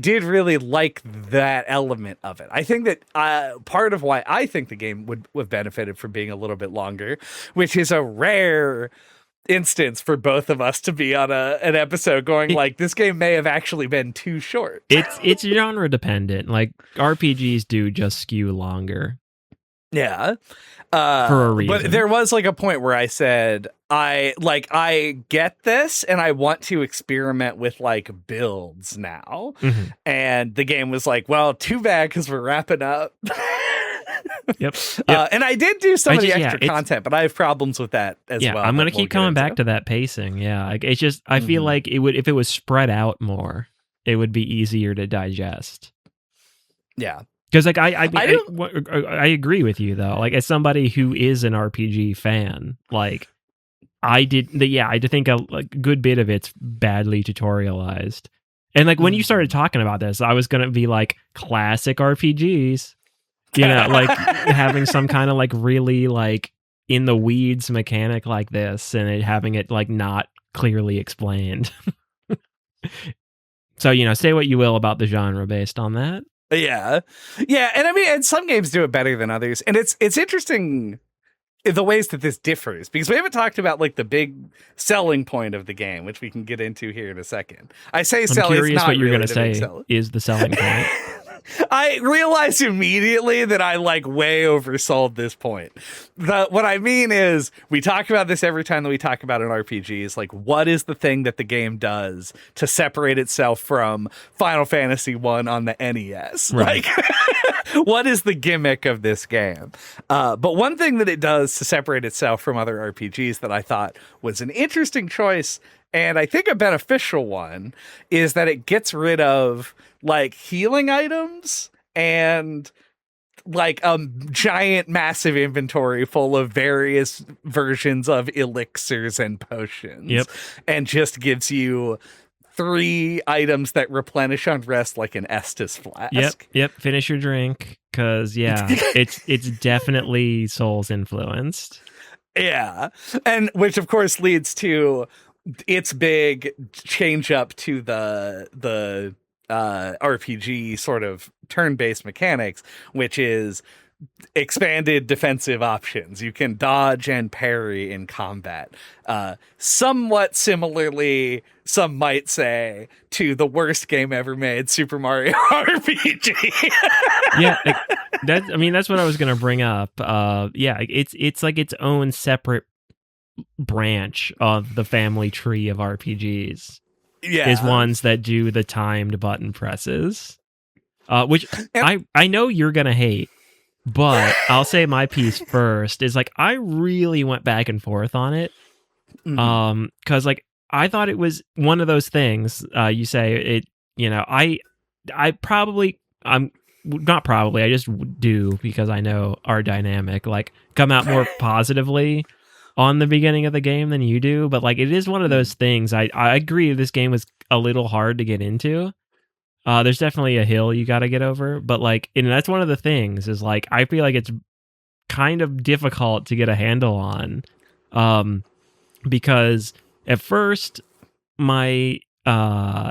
did really like that element of it. I think that part of why I think the game would have benefited from being a little bit longer, which is a rare instance for both of us to be on an episode going like this game may have actually been too short. It's genre dependent. Like RPGs do just skew longer. Yeah. For a reason. But there was like a point where I said, I get this and I want to experiment with like builds now. Mm-hmm. And the game was like, well, too bad because we're wrapping up. Yep. And I did do some of the extra content, but I have problems with that as well. I'm going to keep coming back to that pacing. Yeah. It's just, I feel like it would, if it was spread out more, it would be easier to digest. Yeah. Because like I agree with you though. Like as somebody who is an RPG fan, like I did think a good bit of it's badly tutorialized. And like when you started talking about this, I was gonna be like classic RPGs, you know, like having some kind of like really like in the weeds mechanic like this, and having it like not clearly explained. So say what you will about the genre based on that. Yeah. And I mean, and some games do it better than others. And it's interesting the ways that this differs because we haven't talked about like the big selling point of the game, which we can get into here in a second. I say selling. I'm curious what you're really going to say is the selling point. I realized immediately that I like way oversold this point. What I mean is we talk about this every time that we talk about an RPG is like, what is the thing that the game does to separate itself from Final Fantasy 1 on the NES? Right. Like, what is the gimmick of this game? But one thing that it does to separate itself from other RPGs that I thought was an interesting choice and I think a beneficial one is that it gets rid of like healing items and like a giant massive inventory full of various versions of elixirs and potions. Yep. And just gives you 3 items that replenish on rest like an Estus flask. Yep. Finish your drink because it's definitely Souls influenced. Yeah. And which of course leads to its big change up to the RPG sort of turn-based mechanics, which is expanded defensive options. You can dodge and parry in combat. Somewhat similarly, some might say, to the worst game ever made, Super Mario RPG. Yeah, that's what I was going to bring up. It's like its own separate branch of the family tree of RPGs. Yeah. Is ones that do the timed button presses. Which I know you're going to hate. But I'll say my piece first is like I really went back and forth on it. Because like I thought it was one of those things. You say it, I just do because I know our dynamic like come out more positively on the beginning of the game than you do. But like it is one of those things. I agree this game was a little hard to get into. There's definitely a hill you got to get over, but like, and that's one of the things is like, I feel like it's kind of difficult to get a handle on, because at first my,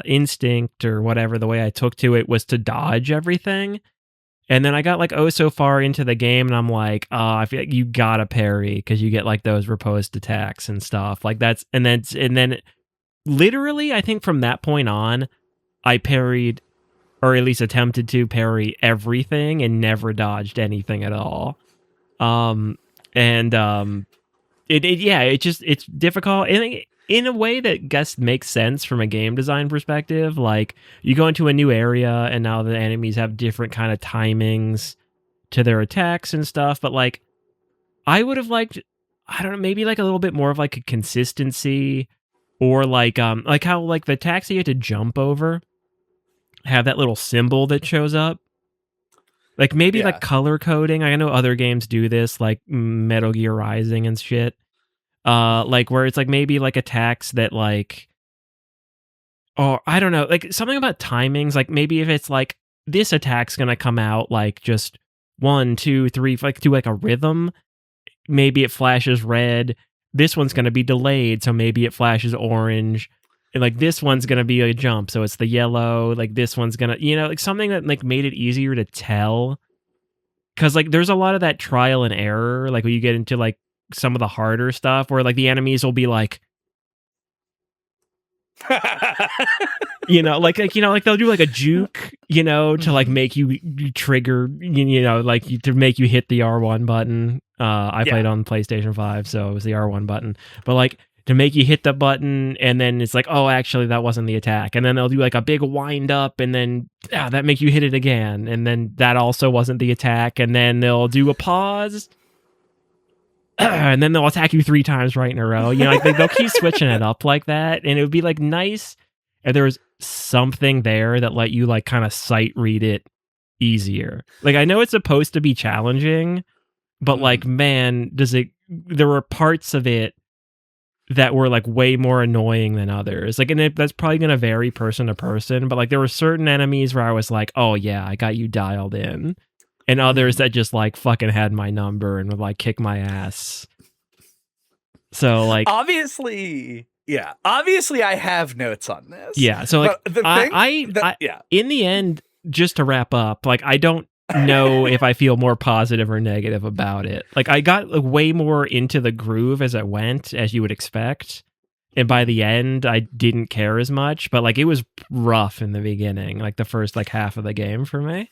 instinct or whatever, the way I took to it was to dodge everything. And then I got like, so far into the game and I'm like, I feel like you gotta parry because you get like those riposte attacks and stuff like and then literally, I think from that point on, I parried, or at least attempted to parry everything and never dodged anything at all. It's difficult in a way that I guess makes sense from a game design perspective. Like you go into a new area and now the enemies have different kind of timings to their attacks and stuff. But like, I would have liked, I don't know, maybe like a little bit more of like a consistency Or like how like the attacks you had to jump over have that little symbol that shows up. Like maybe like color coding. I know other games do this, like Metal Gear Rising and shit. Like where it's like maybe like attacks that like, or I don't know, like something about timings. Like maybe if it's like this attack's gonna come out like just 1, 2, 3, like do like a rhythm. Maybe it flashes red. This one's gonna be delayed, so maybe it flashes orange. And like this one's gonna be a jump, so it's the yellow. Like this one's gonna, like something that like made it easier to tell. Because like there's a lot of that trial and error, like when you get into like some of the harder stuff, where like the enemies will be like, like they'll do like a juke, to like make you trigger, like to make you hit the R1 button. I played on PlayStation 5, so it was the R1 button. But like to make you hit the button, and then it's like, oh, actually that wasn't the attack. And then they'll do like a big wind up, and then that make you hit it again. And then that also wasn't the attack. And then they'll do a pause. And then they'll attack you 3 times right in a row. Like they'll keep switching it up like that. And it would be like nice if there was something there that let you like kind of sight read it easier. Like I know it's supposed to be challenging, but like, man, there were parts of it that were like way more annoying than others. Like, and that's probably going to vary person to person, but like there were certain enemies where I was like, oh yeah, I got you dialed in. And others that just like fucking had my number and would like kick my ass. So like obviously I have notes on this. Yeah. So like in the end, just to wrap up, like I don't know if I feel more positive or negative about it. Like I got like, way more into the groove as it went, as you would expect. And by the end, I didn't care as much, but like it was rough in the beginning, like the first like half of the game for me.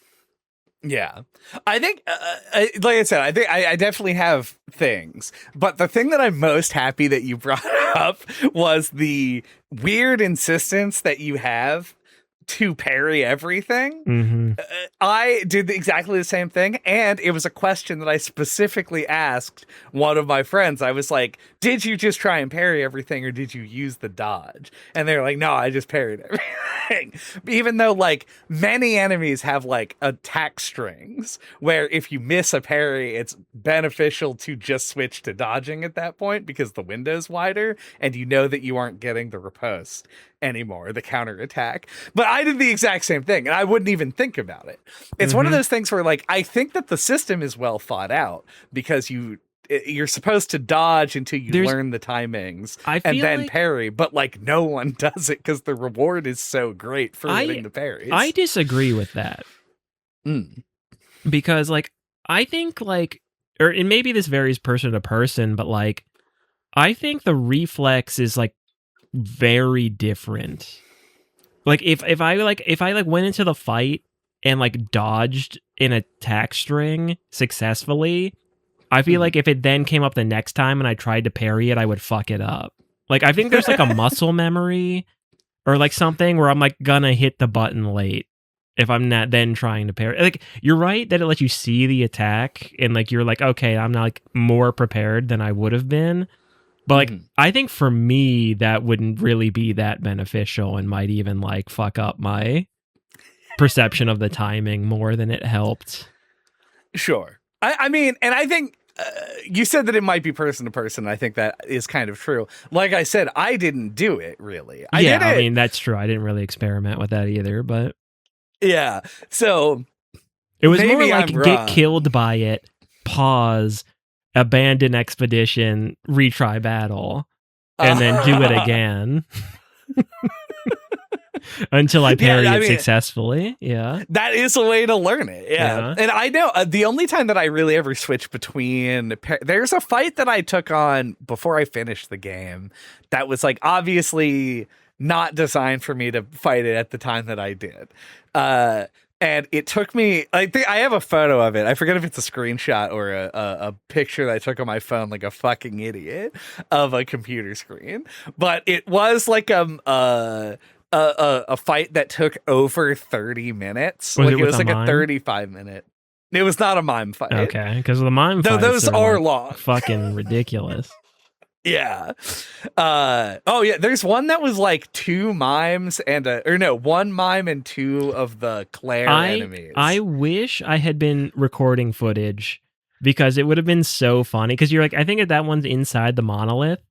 Yeah, I think, like I said, I think I definitely have things, but the thing that I'm most happy that you brought up was the weird insistence that you have to parry everything. Mm-hmm. I did exactly the same thing, and it was a question that I specifically asked one of my friends. I was like, did you just try and parry everything, or did you use the dodge? And they were like, no, I just parried everything. Even though like many enemies have like attack strings where if you miss a parry, it's beneficial to just switch to dodging at that point because the window's wider and you know that you aren't getting the riposte anymore, the counter attack. But I did the exact same thing, and I wouldn't even think about it. It's one of those things where like I think that the system is well thought out because you're supposed to dodge until you learn the timings and then like parry, but like no one does it because the reward is so great for hitting the parries. I disagree with that. Because like I think like, and maybe this varies person to person, but like I think the reflex is like very different. Like if I went into the fight and like dodged an attack string successfully, I feel like if it then came up the next time and I tried to parry it, I would fuck it up. Like I think there's like a muscle memory or like something where I'm like gonna hit the button late if I'm not then trying to parry. Like you're right that it lets you see the attack and like you're like, okay, I'm not like more prepared than I would have been. But like I think for me that wouldn't really be that beneficial and might even like fuck up my perception of the timing more than it helped. Sure. I mean, and I think you said that it might be person to person. I think that is kind of true. Like I said, I didn't do it really. I mean, that's true. I didn't really experiment with that either, but yeah. So it was more like get killed by it, pause, abandon expedition, retry battle, and then do it again. Until I parry it successfully. Yeah. That is a way to learn it. Yeah. And I know the only time that I really ever switched between, there's a fight that I took on before I finished the game that was like obviously not designed for me to fight it at the time that I did. And it took me, I think I have a photo of it. I forget if it's a screenshot or a picture that I took on my phone, like a fucking idiot, of a computer screen. But it was like a fight that took over 30 minutes. It was like a 35-minute. It was not a mime fight. Okay, because the mime fights those are like long. Fucking ridiculous. Yeah. Oh yeah, there's one that was like two mimes and one mime and two of the Clair enemies. I wish I had been recording footage because it would have been so funny. Because you're like, I think that one's inside the monolith.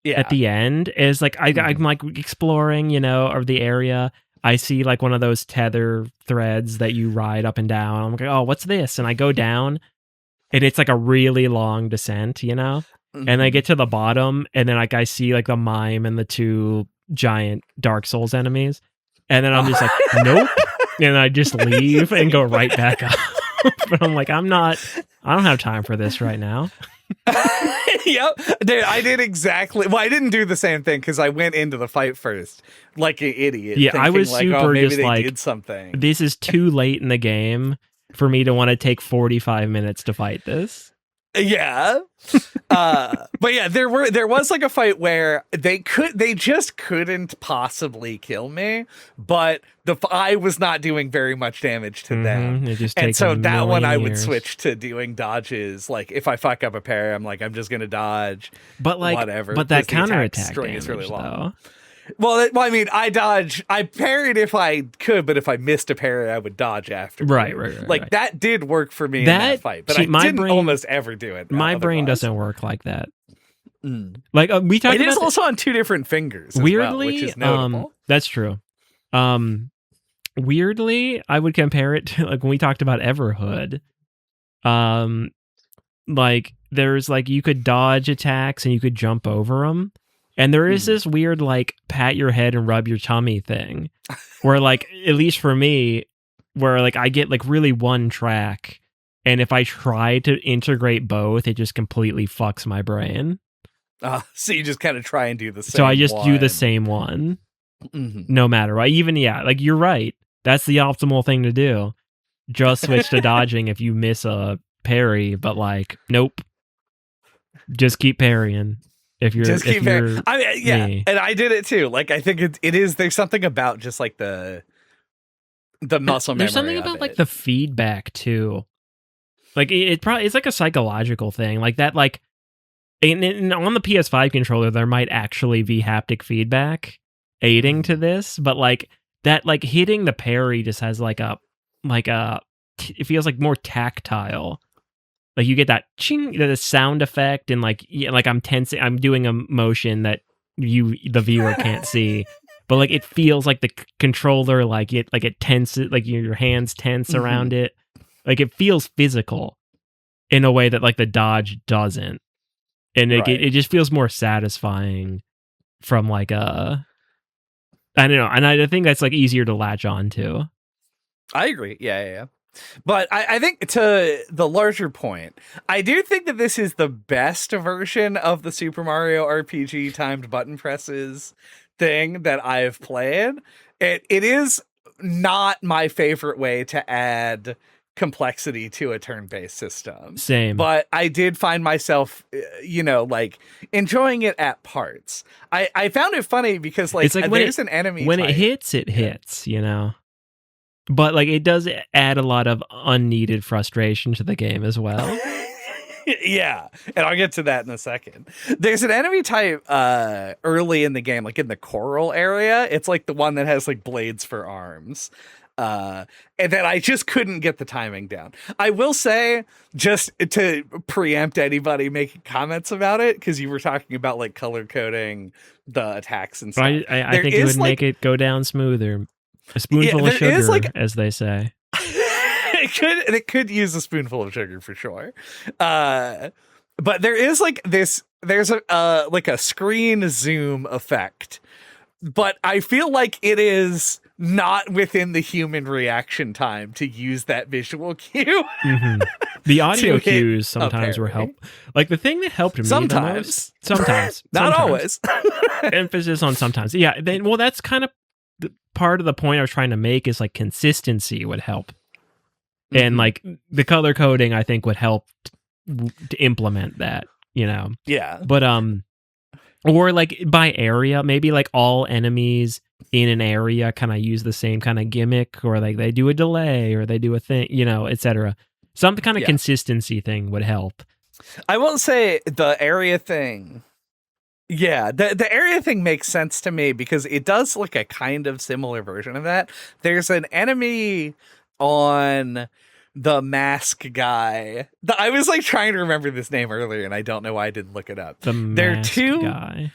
Yeah. At the end is like I'm like exploring, or the area. I see like one of those tether threads that you ride up and down. I'm like, oh, what's this? And I go down, and it's like a really long descent, And I get to the bottom, and then like I see like the mime and the two giant Dark Souls enemies, and then I'm just like, nope, and I just leave and go right back up. But I'm like, I don't have time for this right now. Yep, dude, I did exactly. Well, I didn't do the same thing because I went into the fight first, like an idiot. Yeah, I was super maybe just they like, did something. This is too late in the game for me to want to take 45 minutes to fight this. Yeah. But yeah, there was like a fight where they just couldn't possibly kill me, but I was not doing very much damage to them. And so that one I would switch to doing dodges. Like if I fuck up a parry, I'm like, I'm just gonna dodge. But like whatever. But that counterattack string damage, is really long. Though. Well, I mean, I parried if I could, but if I missed a parry, I would dodge after. Right. Like, that did work for me in that fight, but I didn't almost ever do it. My brain doesn't work like that. Mm. Like, we talked about... It is also on two different fingers as weirdly, well, which is notable. That's true. Weirdly, I would compare it to, like, when we talked about Everhood. Like, there's, like, you could dodge attacks and you could jump over them. And there is this weird, like, pat your head and rub your tummy thing. Where, like, at least for me, where, like, I get, like, really one track. And if I try to integrate both, it just completely fucks my brain. So you just kind of try and do the same So I just do the same one. No matter what. Even, like, you're right. That's the optimal thing to do. Just switch to dodging if you miss a parry. But, like, nope. Just keep parrying. If you're just keep parrying. Me. And I did it too. Like, I think it is. There's something about just like the muscle memory. There's something about like the feedback too. Like it's like a psychological thing. Like that. Like, and on the PS5 controller, there might actually be haptic feedback aiding to this, but like that, like hitting the parry just has like it feels like more tactile. Like you get that ching, the sound effect, and like I'm tensing, I'm doing a motion that the viewer can't see, but like it feels like the controller, like it tenses, like your hands tense around it. Like it feels physical in a way that like the dodge doesn't, and it just feels more satisfying from like I don't know, and I think that's like easier to latch on to. I agree. Yeah. But I think to the larger point, I do think that this is the best version of the Super Mario RPG timed button presses thing that I've played. It is not my favorite way to add complexity to a turn-based system. Same. But I did find myself, like enjoying it at parts. I found it funny because like, it's like there's an enemy when type. It hits, But like it does add a lot of unneeded frustration to the game as well. Yeah, and I'll get to that in a second. There's an enemy type early in the game, like in the coral area. It's like the one that has like blades for arms. And then I just couldn't get the timing down. I will say, just to preempt anybody making comments about it, because you were talking about like color coding the attacks and stuff. I think it would make it go down smoother. A spoonful of sugar, as they say. It could use a spoonful of sugar for sure. But there is like this. There's a like a screen zoom effect, but I feel like it is not within the human reaction time to use that visual cue. The audio cues sometimes were help. Like the thing that helped me sometimes, not always. Emphasis on sometimes. Yeah. That's kind of part of the point I was trying to make is like consistency would help. And like the color coding, I think would help to implement that, Yeah. But, or like by area, maybe like all enemies in an area kind of use the same kind of gimmick, or like they do a delay or they do a thing, etc. Some kind of consistency thing would help. I will say the area thing Yeah, the area thing makes sense to me because it does look a kind of similar version of that. There's an enemy on the mask guy. I was like trying to remember this name earlier and I don't know why I didn't look it up. The There are mask two guy.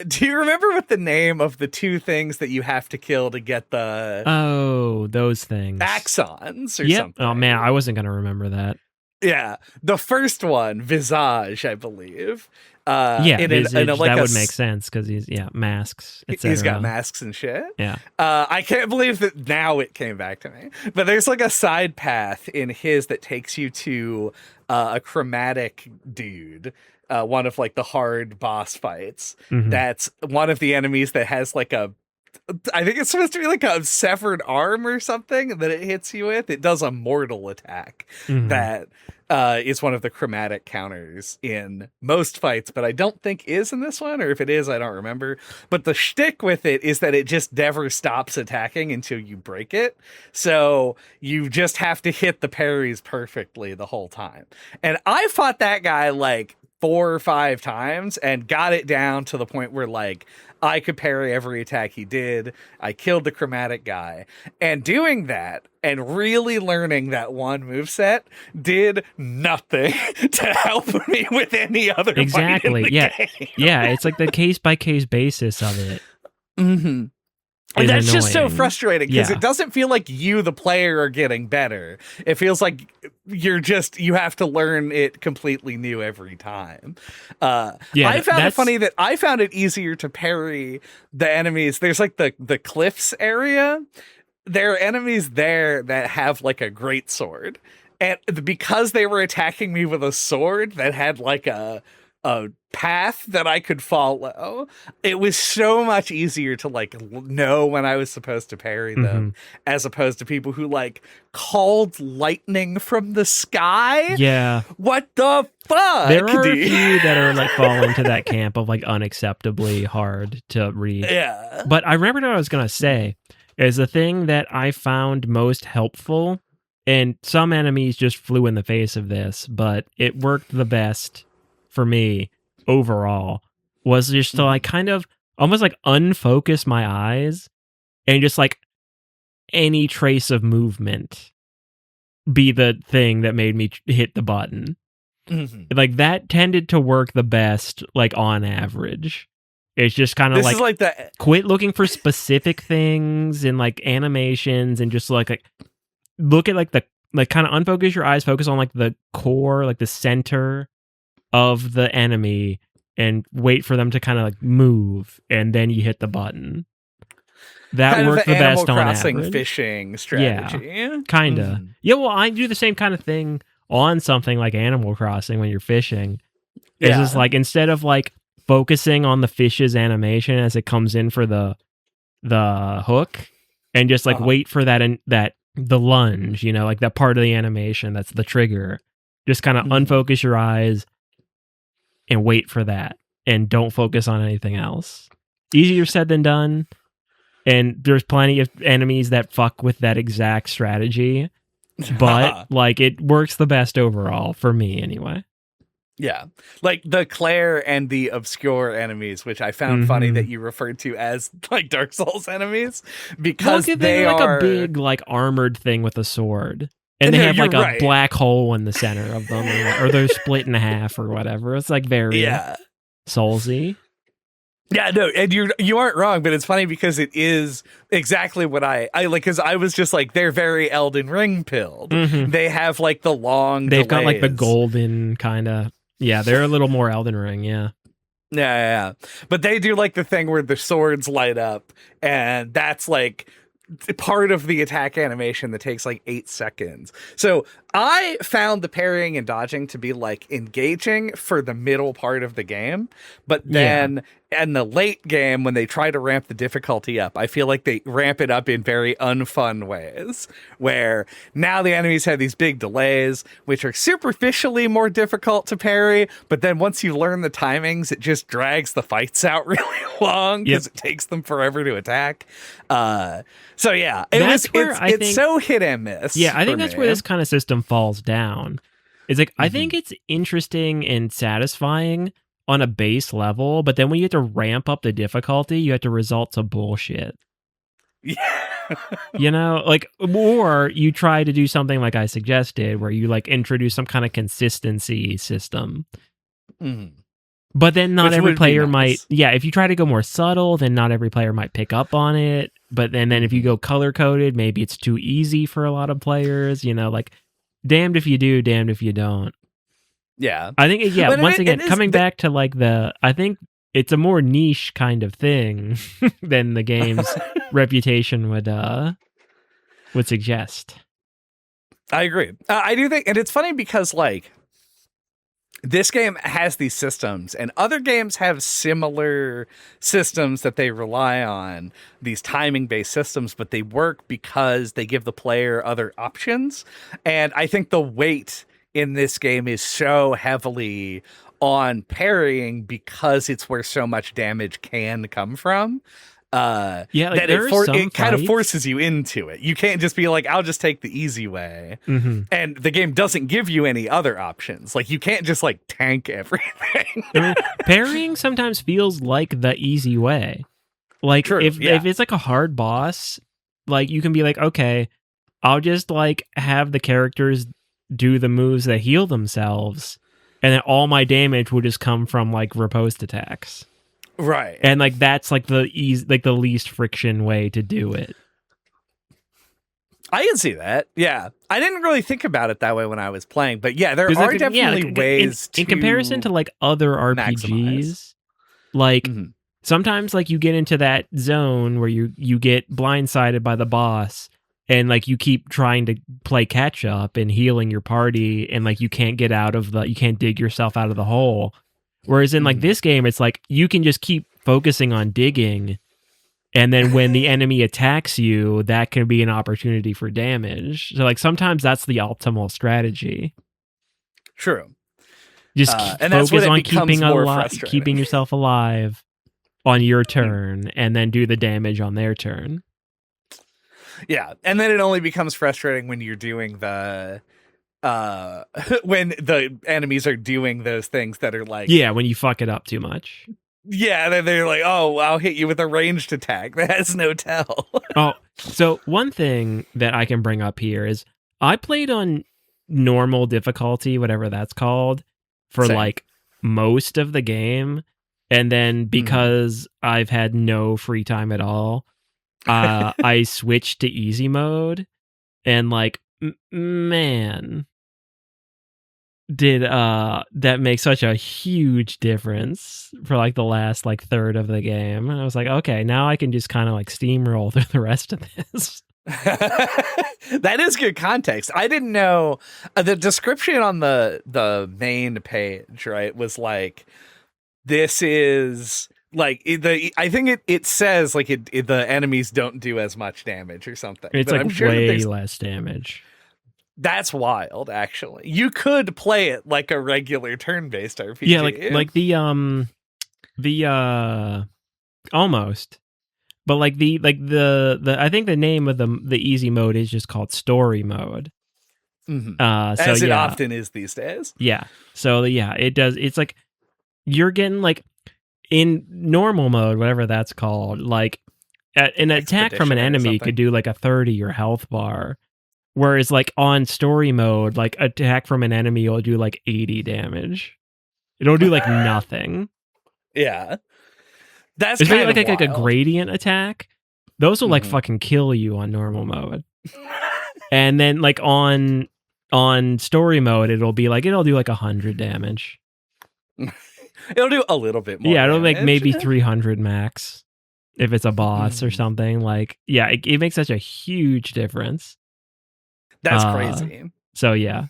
Do you remember what the name of the two things that you have to kill to get the Oh, those things. axons or Yep. something? Oh man, I wasn't gonna remember that. Yeah, the first one, Visage, I believe. Visage, like that would make sense because he's masks. He's got masks and shit. Yeah. I can't believe that now it came back to me. But there's like a side path in his that takes you to a chromatic dude. One of like the hard boss fights. Mhm. That's one of the enemies that has like I think it's supposed to be like a severed arm or something that it hits you with. It does a mortal attack that is one of the chromatic counters in most fights, but I don't think is in this one, or if it is, I don't remember. But the shtick with it is that it just never stops attacking until you break it. So you just have to hit the parries perfectly the whole time. And I fought that guy like 4 or 5 times and got it down to the point where like I could parry every attack he did. I killed the chromatic guy. And doing that and really learning that one moveset did nothing to help me with any other fight in the game. Yeah, it's like the case-by-case basis of it. Mm-hmm. And that's annoying. just so frustrating because Yeah. it doesn't feel like you, the player, are getting better. It feels like you have to learn it completely new every time. I found it funny that I found it easier to parry the enemies. There's like the cliffs area. There are enemies there that have like a great sword. And because they were attacking me with a sword that had like a path that I could follow, it was so much easier to like know when I was supposed to parry them, as opposed to people who like called lightning from the sky. Yeah. What the fuck? There are a few that are like fall into that camp of like unacceptably hard to read. Yeah. But I remembered what I was gonna say is the thing that I found most helpful, and some enemies just flew in the face of this, but it worked the best for me overall, was just to like kind of almost like unfocus my eyes and just like any trace of movement be the thing that made me hit the button. Like that tended to work the best, like on average. It's just kind of like, is like the quit looking for specific things and like animations and just like look at like the like kind of unfocus your eyes, focus on like the core, like the center of the enemy, and wait for them to kind of like move, and then you hit the button. That kind worked of the Animal best on Crossing average. fishing strategy. Yeah, kinda. Yeah, well, I do the same kind of thing on something like Animal Crossing when you're fishing. It's just like instead of like focusing on the fish's animation as it comes in for the hook, and just like wait for that the lunge, you know, like that part of the animation that's the trigger. Just kind of unfocus your eyes and wait for that, and don't focus on anything else. Easier said than done. And there's plenty of enemies that fuck with that exact strategy, but like it works the best overall for me anyway. Yeah, like the Clair and the Obscur enemies, which I found funny that you referred to as like Dark Souls enemies, because they're like are a big like armored thing with a sword. And they have like a black hole in the center of them, or they're split in half or whatever. It's like very Soulsy. Yeah, no, and you aren't wrong, but it's funny because it is exactly what I like, because I was just like, they're very Elden Ring pilled. They have like the long They've delays. got like the golden kind of, yeah, they're a little more Elden Ring, yeah. Yeah. But they do like the thing where the swords light up, and that's like part of the attack animation that takes like 8 seconds. So I found the parrying and dodging to be like engaging for the middle part of the game, but then in the late game, when they try to ramp the difficulty up, I feel like they ramp it up in very unfun ways, where now the enemies have these big delays, which are superficially more difficult to parry, but then once you learn the timings, it just drags the fights out really long because it takes them forever to attack. So yeah, it's so hit and miss. Yeah, I think that's where this kind of system falls down. It's like, I think it's interesting and satisfying, on a base level, but then when you have to ramp up the difficulty, you have to resort to bullshit. Yeah. You know, like, or you try to do something like I suggested, where you like introduce some kind of consistency system. Mm-hmm. But then not every player nice. if you try to go more subtle, then not every player might pick up on it. But then if you go color coded, maybe it's too easy for a lot of players, you know, like damned if you do, damned if you don't. Yeah. I think, once again, coming back to like I think it's a more niche kind of thing than the game's reputation would suggest. I agree. I do think, and it's funny because like this game has these systems, and other games have similar systems that they rely on, these timing-based systems, but they work because they give the player other options. And I think the weight in this game is so heavily on parrying because it's where so much damage can come from. Like that it kind of forces you into it. You can't just be like, I'll just take the easy way. Mm-hmm. And the game doesn't give you any other options. Like, you can't just like tank everything. I mean, parrying sometimes feels like the easy way. Like, True, if it's like a hard boss, like you can be like, okay, I'll just like have the characters do the moves that heal themselves, and then all my damage will just come from like riposte attacks. Right. And like that's like the least friction way to do it. I can see that. Yeah. I didn't really think about it that way when I was playing, but yeah, there are definitely ways in comparison to like other RPGs, maximize. like sometimes like you get into that zone where you get blindsided by the boss, and like you keep trying to play catch up and healing your party, and like you can't dig yourself out of the hole. Whereas in like this game, it's like you can just keep focusing on digging, and then when the enemy attacks you, that can be an opportunity for damage. So like sometimes that's the optimal strategy. True. Just focus on keeping yourself alive on your turn, and then do the damage on their turn. Yeah, and then it only becomes frustrating when you're doing the when the enemies are doing those things that are like, when you fuck it up too much. Yeah, then they're like, oh, I'll hit you with a ranged attack that has no tell. So one thing that I can bring up here is I played on normal difficulty, whatever that's called, for like most of the game, and then because I've had no free time at all, I switched to easy mode, and like man, did that make such a huge difference for like the last like third of the game. And I was like, okay, now I can just kind of like steamroll through the rest of this. That is good context. I didn't know the description on the main page, right, was like, this is like I think it says like the enemies don't do as much damage or something. It's like way less damage. That's wild, actually. You could play it like a regular turn-based RPG. Yeah, like the almost. But like the I think the name of the easy mode is just called story mode. As it often is these days. Yeah. So yeah, it does. It's like you're getting like in normal mode, whatever that's called, like an attack from an enemy could do like a 30 your health bar. Whereas like on story mode, like attack from an enemy will do like 80 damage. It'll do like nothing. Yeah. That's kind of like a gradient attack. Those will like fucking kill you on normal mode. And then like on story mode, it'll do like 100 damage. It'll do a little bit more. Yeah, it'll make maybe 300 max if it's a boss or something. Like, yeah, it makes such a huge difference. That's crazy. So yeah.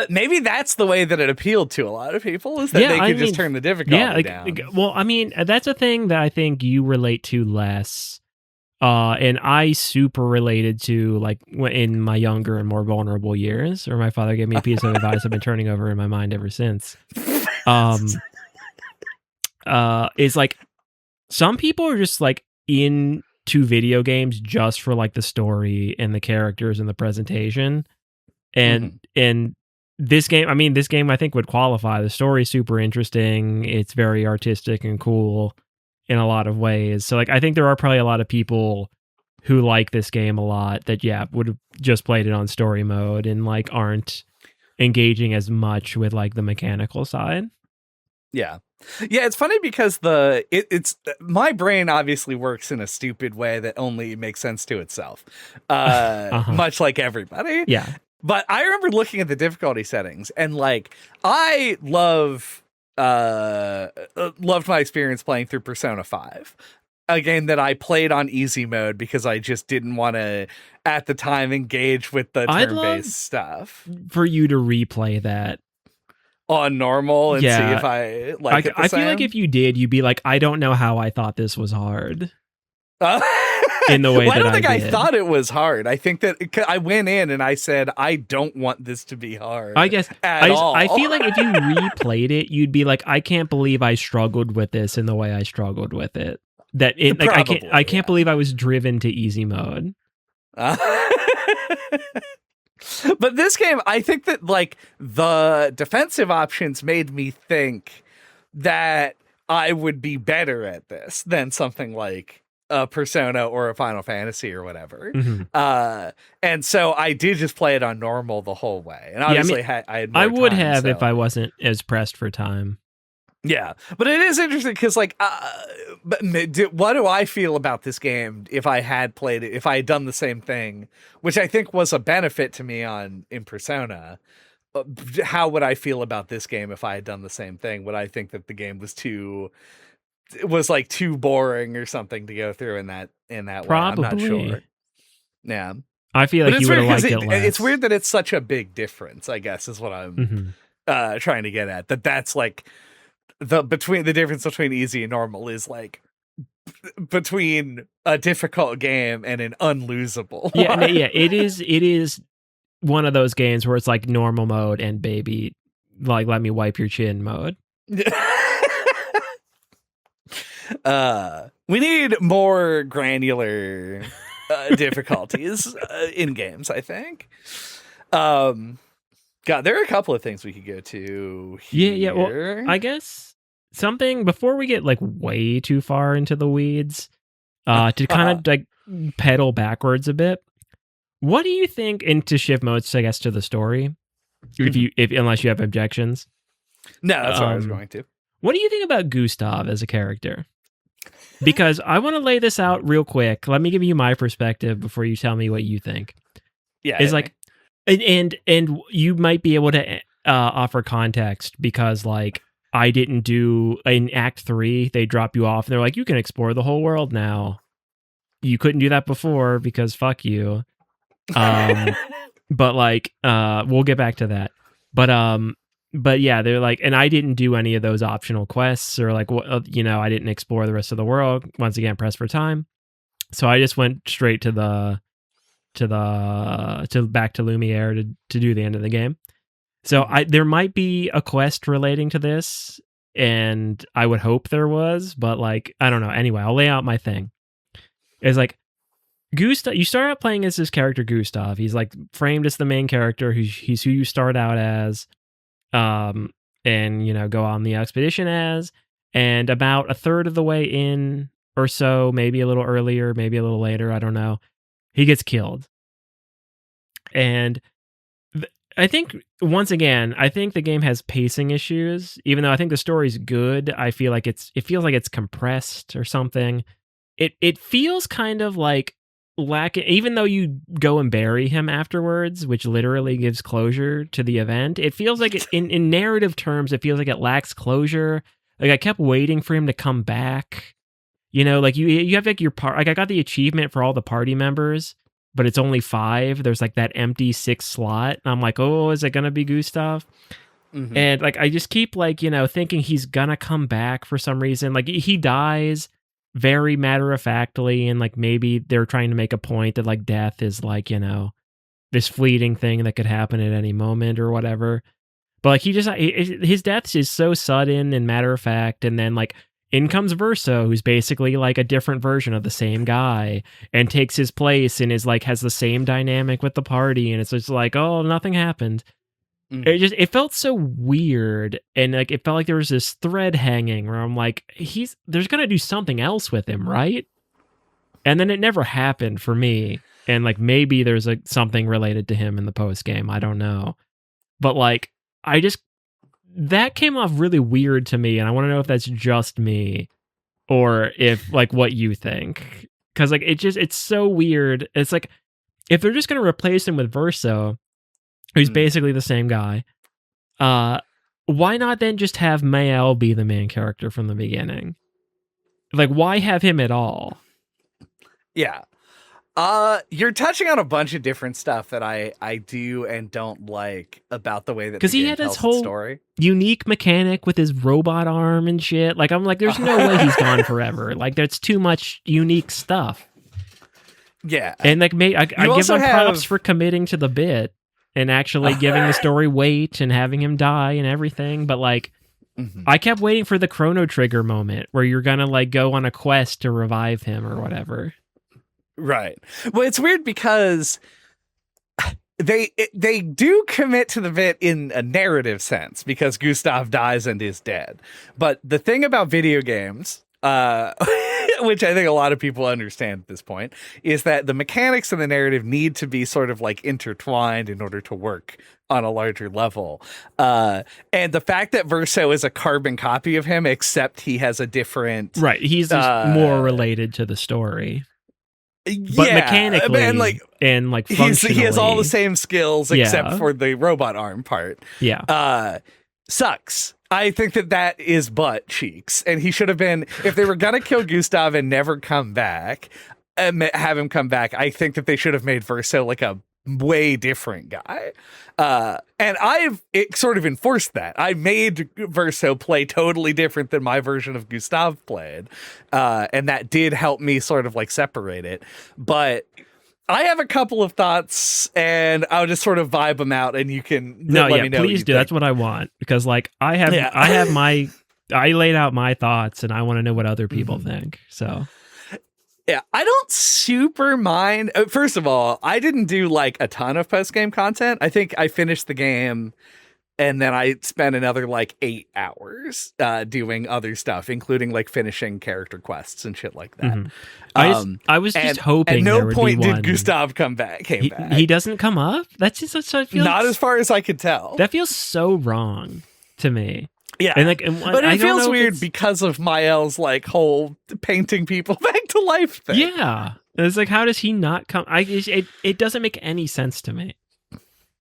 Maybe that's the way that it appealed to a lot of people, is that they could just turn the difficulty down. Well, I mean, that's a thing that I think you relate to less. And I super related to like in my younger and more vulnerable years, or my father gave me a piece of advice I've been turning over in my mind ever since. Is like some people are just like into video games just for like the story and the characters and the presentation, and this game I think would qualify. The story's super interesting. It's very artistic and cool in a lot of ways. So like I think there are probably a lot of people who like this game a lot that would have just played it on story mode and like aren't engaging as much with like the mechanical side. Yeah. Yeah, it's funny because it's my brain obviously works in a stupid way that only makes sense to itself. Much like everybody. Yeah. But I remember looking at the difficulty settings and like I loved my experience playing through Persona 5. A game that I played on easy mode because I just didn't want to at the time engage with the turn-based stuff. For you to replay that on normal and see if I like it the same. I feel like if you did, you'd be like, I don't know how I thought this was hard. In the way that I don't think I thought it was hard. I think that I went in and I said, I don't want this to be hard. I guess at all. I feel like if you replayed it, you'd be like, I can't believe I struggled with this in the way I struggled with it. That it like I can't believe I was driven to easy mode. But this game, I think that like the defensive options made me think that I would be better at this than something like a Persona or a Final Fantasy or whatever. Mm-hmm. And so I did just play it on normal the whole way. And obviously I would have if I wasn't as pressed for time. Yeah, but it is interesting because, like, what do I feel about this game if I had played it, if I had done the same thing, which I think was a benefit to me in Persona? How would I feel about this game if I had done the same thing? Would I think that the game was too boring or something to go through in that Probably. way? I'm not sure. Yeah, I feel like you would have liked it less. It's weird that it's such a big difference, I guess, is what I'm trying to get at. That's like. The difference between easy and normal is like between a difficult game and an unlosable one. Yeah, it is one of those games where it's like normal mode and baby, like let me wipe your chin mode. We need more granular difficulties in games, I think. God, there are a couple of things we could go to here. Yeah. Well, I guess something before we get like way too far into the weeds, to kind of like pedal backwards a bit. What do you think into shift modes, I guess, to the story? If unless you have objections. No, that's what I was going to. What do you think about Gustav as a character? Because I want to lay this out real quick. Let me give you my perspective before you tell me what you think. Yeah, it's like. And you might be able to offer context because like I didn't do in Act 3 they drop you off and they're like you can explore the whole world now. You couldn't do that before because fuck you. But like we'll get back to that. But yeah, they're like, and I didn't do any of those optional quests or like I didn't explore the rest of the world. Once again, press for time. So I just went straight to back to Lumiere to do the end of the game. So there might be a quest relating to this, and I would hope there was, but like I don't know. Anyway, I'll lay out my thing. It's like Gustav. You start out playing as this character Gustav. He's like framed as the main character. He's who you start out as, and go on the expedition as. And about a third of the way in or so, maybe a little earlier, maybe a little later, I don't know. He gets killed. And I think, once again, the game has pacing issues. Even though I think the story's good, I feel like it feels like it's compressed or something. It feels kind of like lacking, even though you go and bury him afterwards, which literally gives closure to the event. It feels like in narrative terms, it feels like it lacks closure. Like I kept waiting for him to come back. Like you have like your part. Like I got the achievement for all the party members, but it's only 5. There's like that empty 6 slot. And I'm like, oh, is it gonna be Gustav? Mm-hmm. And like I just keep like thinking he's gonna come back for some reason. Like he dies very matter of factly, and like maybe they're trying to make a point that like death is like this fleeting thing that could happen at any moment or whatever. But like his death is so sudden and matter of fact, and then like. In comes Verso, who's basically like a different version of the same guy and takes his place and is like has the same dynamic with the party. And it's just like, oh, nothing happened. It felt so weird, and like it felt like there was this thread hanging where I'm like, there's gonna do something else with him, right? And then it never happened for me. And like maybe there's like something related to him in the post game. I don't know. But like that came off really weird to me, and I want to know if that's just me or if like what you think. Cause like it's so weird. It's like if they're just gonna replace him with Verso, who's basically the same guy, why not then just have Mael be the main character from the beginning? Like, why have him at all? Yeah. You're touching on a bunch of different stuff that I do and don't like about the way that because he had this whole story. Unique mechanic with his robot arm and shit. Like, I'm like, there's no way he's gone forever. Like, that's too much unique stuff. Yeah, and like, I give them props for committing to the bit and actually giving the story weight and having him die and everything. But like, I kept waiting for the Chrono Trigger moment where you're gonna like go on a quest to revive him or whatever. Right. Well, it's weird because they do commit to the bit in a narrative sense because Gustav dies and is dead. But the thing about video games, which I think a lot of people understand at this point, is that the mechanics and the narrative need to be sort of like intertwined in order to work on a larger level. And the fact that Verso is a carbon copy of him, except he has a different... Right. He's more related to the story. But mechanically and like functionally, he has all the same skills except for the robot arm part. Yeah. Sucks. I think that is butt cheeks. And he should have been, if they were going to kill Gustav and never come back, have him come back, I think that they should have made Verso like a way different guy. And I've sort of enforced that. I made Verso play totally different than my version of Gustav played. And that did help me sort of like separate it. But I have a couple of thoughts and I'll just sort of vibe them out and you can let me know. Please do. That's what I want. Because like I laid out my thoughts and I want to know what other people think. So yeah, I don't super mind. First of all, I didn't do like a ton of post-game content. I think I finished the game and then I spent another like 8 hours doing other stuff, including like finishing character quests and shit like that. I was just hoping at no there would point be did one. Gustav came back. He doesn't come up? That's just such a... Not as far as I could tell. That feels so wrong to me. Yeah, but it feels weird because of Mael's like whole painting people back to life thing. Yeah, it's like, how does he not come? It doesn't make any sense to me.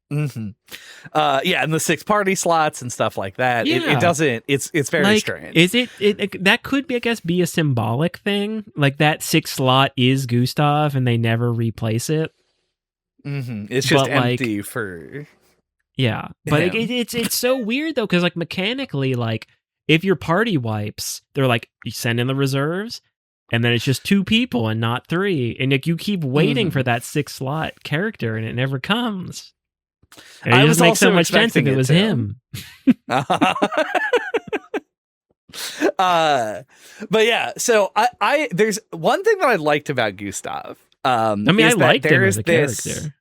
And the 6 party slots and stuff like that. Yeah. It doesn't. It's very like, strange. Is it that could be, I guess, be a symbolic thing? Like that 6 slot is Gustav, and they never replace it. It's just empty for. Yeah, but it's so weird though, because like mechanically, like if your party wipes, they're like, you send in the reserves, and then it's just 2 people and not 3, and like you keep waiting for that 6 slot character, and it never comes. And it just makes so much sense if it was him. But yeah, so I there's one thing that I liked about Gustav. I liked him as a character.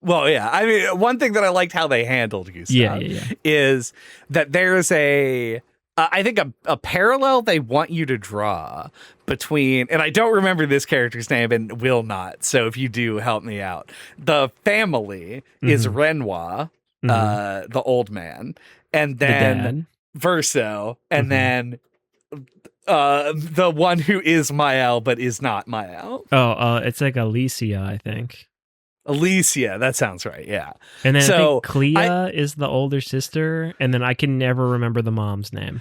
Well, yeah. I mean, one thing that I liked how they handled Gustav is that there's I think a parallel they want you to draw between, and I don't remember this character's name and will not, so if you do, help me out. The family is Renoir, the old man, and then Verso, and then the one who is Mael but is not Mael. It's like Alicia, I think. Alicia, that sounds right, yeah. And then I think Clea is the older sister, and then I can never remember the mom's name.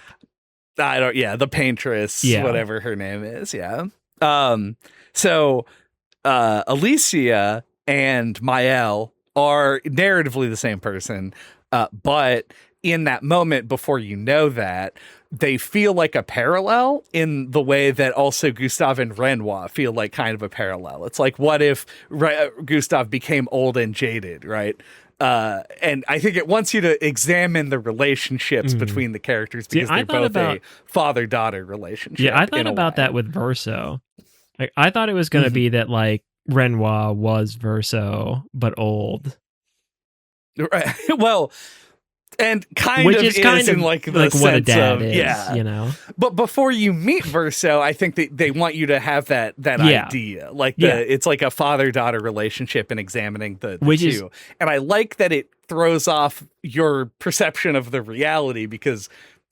The paintress, whatever her name is, yeah. So Alicia and Mael are narratively the same person, but in that moment before you know that, they feel like a parallel in the way that also Gustav and Renoir feel like kind of a parallel. It's like, what if Gustav became old and jaded, right? And I think it wants you to examine the relationships between the characters because they're both a father-daughter relationship. Yeah, I thought about that with Verso. Like, I thought it was going to be that like Renoir was Verso, but old. Right. Well, And which of is kind is of in like the like what a sense dad of, is, yeah. you know. But before you meet Verso, I think that they want you to have that Yeah. idea, like Yeah. it's like a father-daughter relationship and examining the Which two. is- And I like that it throws off your perception of the reality, because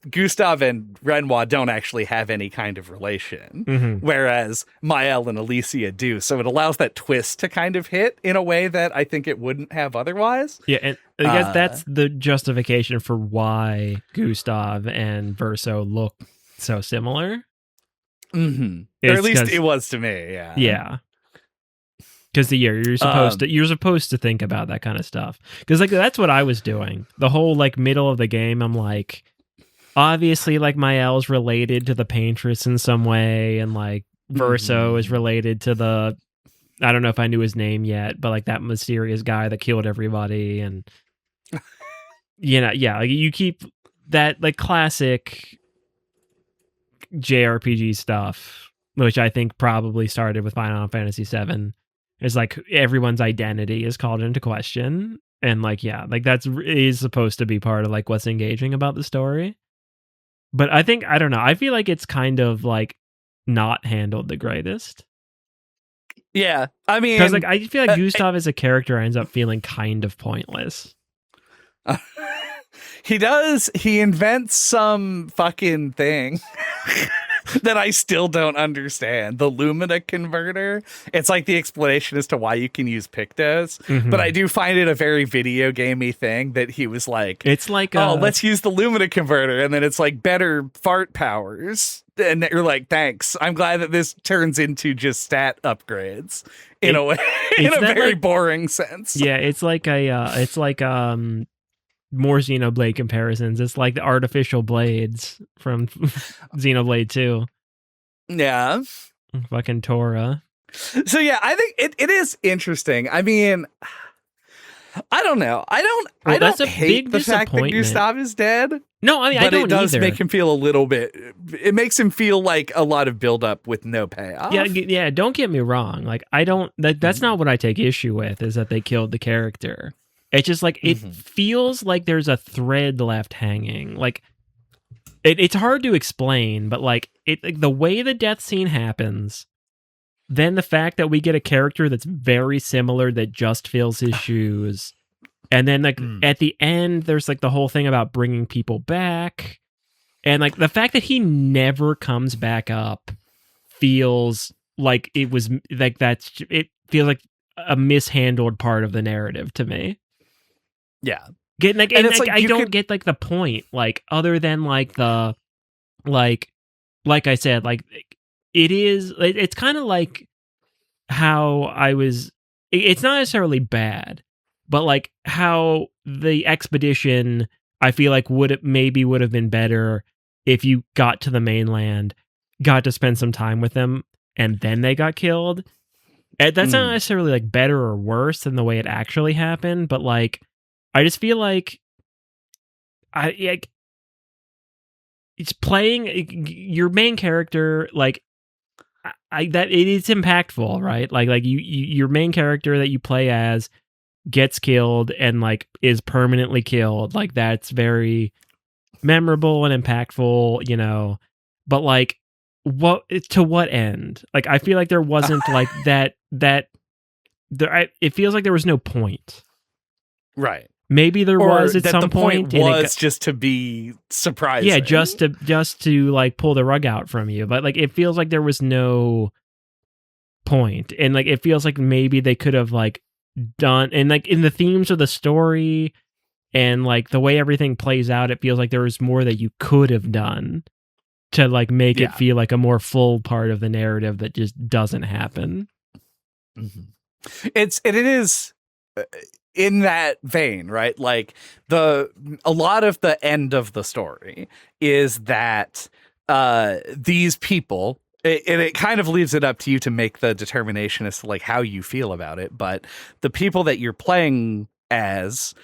Gustav and Renoir don't actually have any kind of relation, whereas Mael and Alicia do. So it allows that twist to kind of hit in a way that I think it wouldn't have otherwise. Yeah, and I guess that's the justification for why Gustav and Verso look so similar. Mm-hmm. Or at least it was to me, yeah. Yeah. Because you're supposed to think about that kind of stuff. Because like that's what I was doing. The whole like middle of the game, I'm like, obviously like Mael's related to the paintress in some way, and like Verso is related to the, I don't know if I knew his name yet, but like that mysterious guy that killed everybody, and like you keep that like classic JRPG stuff, which I think probably started with Final Fantasy VII. Is like everyone's identity is called into question, and like that's is supposed to be part of like what's engaging about the story. But I don't know. I feel like it's kind of like not handled the greatest. Yeah, I mean, because like I feel like Gustav as a character ends up feeling kind of pointless. He does. He invents some fucking thing that I still don't understand. The Lumina converter. It's like the explanation as to why you can use Pictos. But I do find it a very video gamey thing that he was like, it's like, let's use the Lumina converter. And then it's like better fart powers. And you're like, thanks. I'm glad that this turns into just stat upgrades in a way, in a very like, boring sense. Yeah. It's like more Xenoblade comparisons. It's like the artificial blades from Xenoblade 2. Yeah. Fucking Torah. So yeah, I think it is interesting. I mean, I don't know. I don't hate the fact that Gustav is dead. No, I mean, but I don't it does either. make him feel a little bit. It makes him feel like a lot of buildup with no payoff. Yeah. Don't get me wrong. Like, I don't. That's not what I take issue with. Is that they killed the character. It's just like it feels like there's a thread left hanging. Like it's hard to explain, but like the way the death scene happens, then the fact that we get a character that's very similar that just fills his shoes, and then like at the end there's like the whole thing about bringing people back, and like the fact that he never comes back up feels like it was like it feels like a mishandled part of the narrative to me. Yeah. And it's like I don't get like the point, like other than like the like I said, like it's kind of like how I was. It's not necessarily bad, but like how the expedition I feel like would have been better if you got to the mainland, got to spend some time with them, and then they got killed. And that's not necessarily like better or worse than the way it actually happened, but like. I just feel like it's playing your main character like that it is impactful, right? Like your main character that you play as gets killed and like is permanently killed. Like that's very memorable and impactful, you know. But like to what end? Like I feel like there wasn't like that it feels like there was no point. Right. Maybe there was at some point. The point was just to be surprising. Yeah, just to like pull the rug out from you. But like it feels like there was no point, and like it feels like maybe they could have like done, and like in the themes of the story and like the way everything plays out, it feels like there was more that you could have done to like make it feel like a more full part of the narrative that just doesn't happen. It is. In that vein, right? Like a lot of the end of the story is that these people, and it kind of leaves it up to you to make the determination as to like how you feel about it. But the people that you're playing as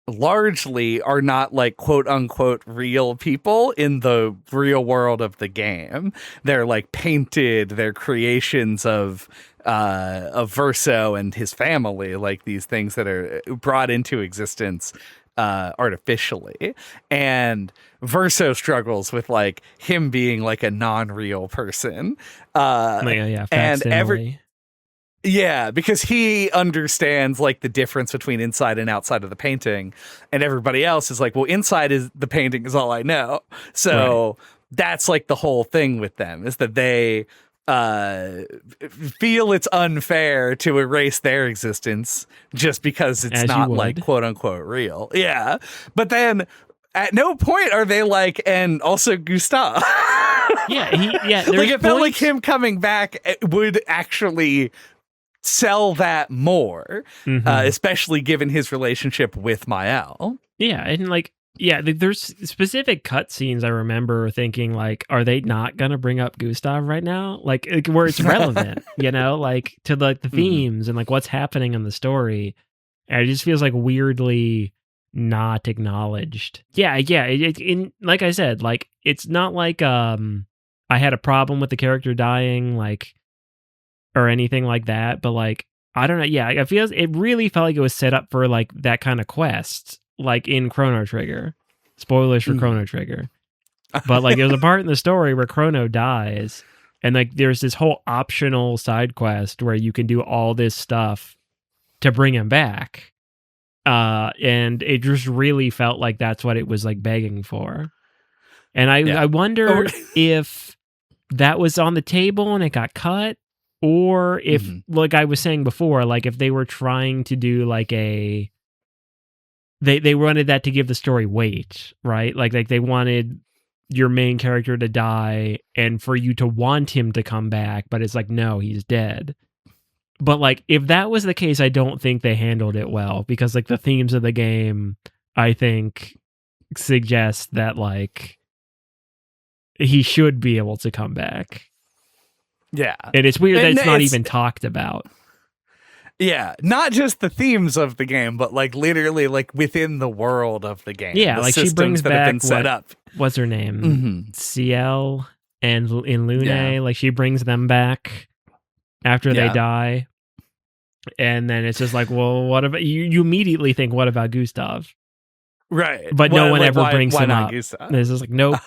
largely are not like quote unquote real people in the real world of the game. They're like painted, they're creations of Verso and his family, like these things that are brought into existence artificially, and Verso struggles with like him being like a non-real person. Facsimile. Yeah, because he understands like the difference between inside and outside of the painting, and everybody else is like, well, inside is the painting is all I know. So that's like the whole thing with them, is that they feel it's unfair to erase their existence just because it's not like quote unquote real. Yeah. But then at no point are they like, and also Gustav. Like it felt like him coming back would actually sell that more, especially given his relationship with Mael. Yeah, and like, there's specific cutscenes I remember thinking like, are they not gonna bring up Gustav right now? Like where it's relevant, like to like the themes and like what's happening in the story. And it just feels like weirdly not acknowledged. It like I said, like it's not like I had a problem with the character dying, like, or anything like that, but like I don't know. Yeah, it really felt like it was set up for like that kind of quest, like in Chrono Trigger. Spoilers for Chrono Trigger, but like there's a part in the story where Chrono dies, and like there's this whole optional side quest where you can do all this stuff to bring him back, and it just really felt like that's what it was like begging for. And I wonder if that was on the table and it got cut. Or if, like I was saying before, like if they were trying to do like they wanted that to give the story weight, right? Like they wanted your main character to die and for you to want him to come back, but it's like, no, he's dead. But like if that was the case, I don't think they handled it well, because like the themes of the game, I think, suggest that like he should be able to come back. Yeah. And it's weird that it's not even talked about. Yeah. Not just the themes of the game, but like literally like within the world of the game. Yeah, like she brings that back have been set up. What's her name? CL and in Lune. Yeah. Like she brings them back after they die. And then it's just like, well, what about you immediately think, what about Gustav? Right. But no one ever brings him up. Gustav? This is like, nope.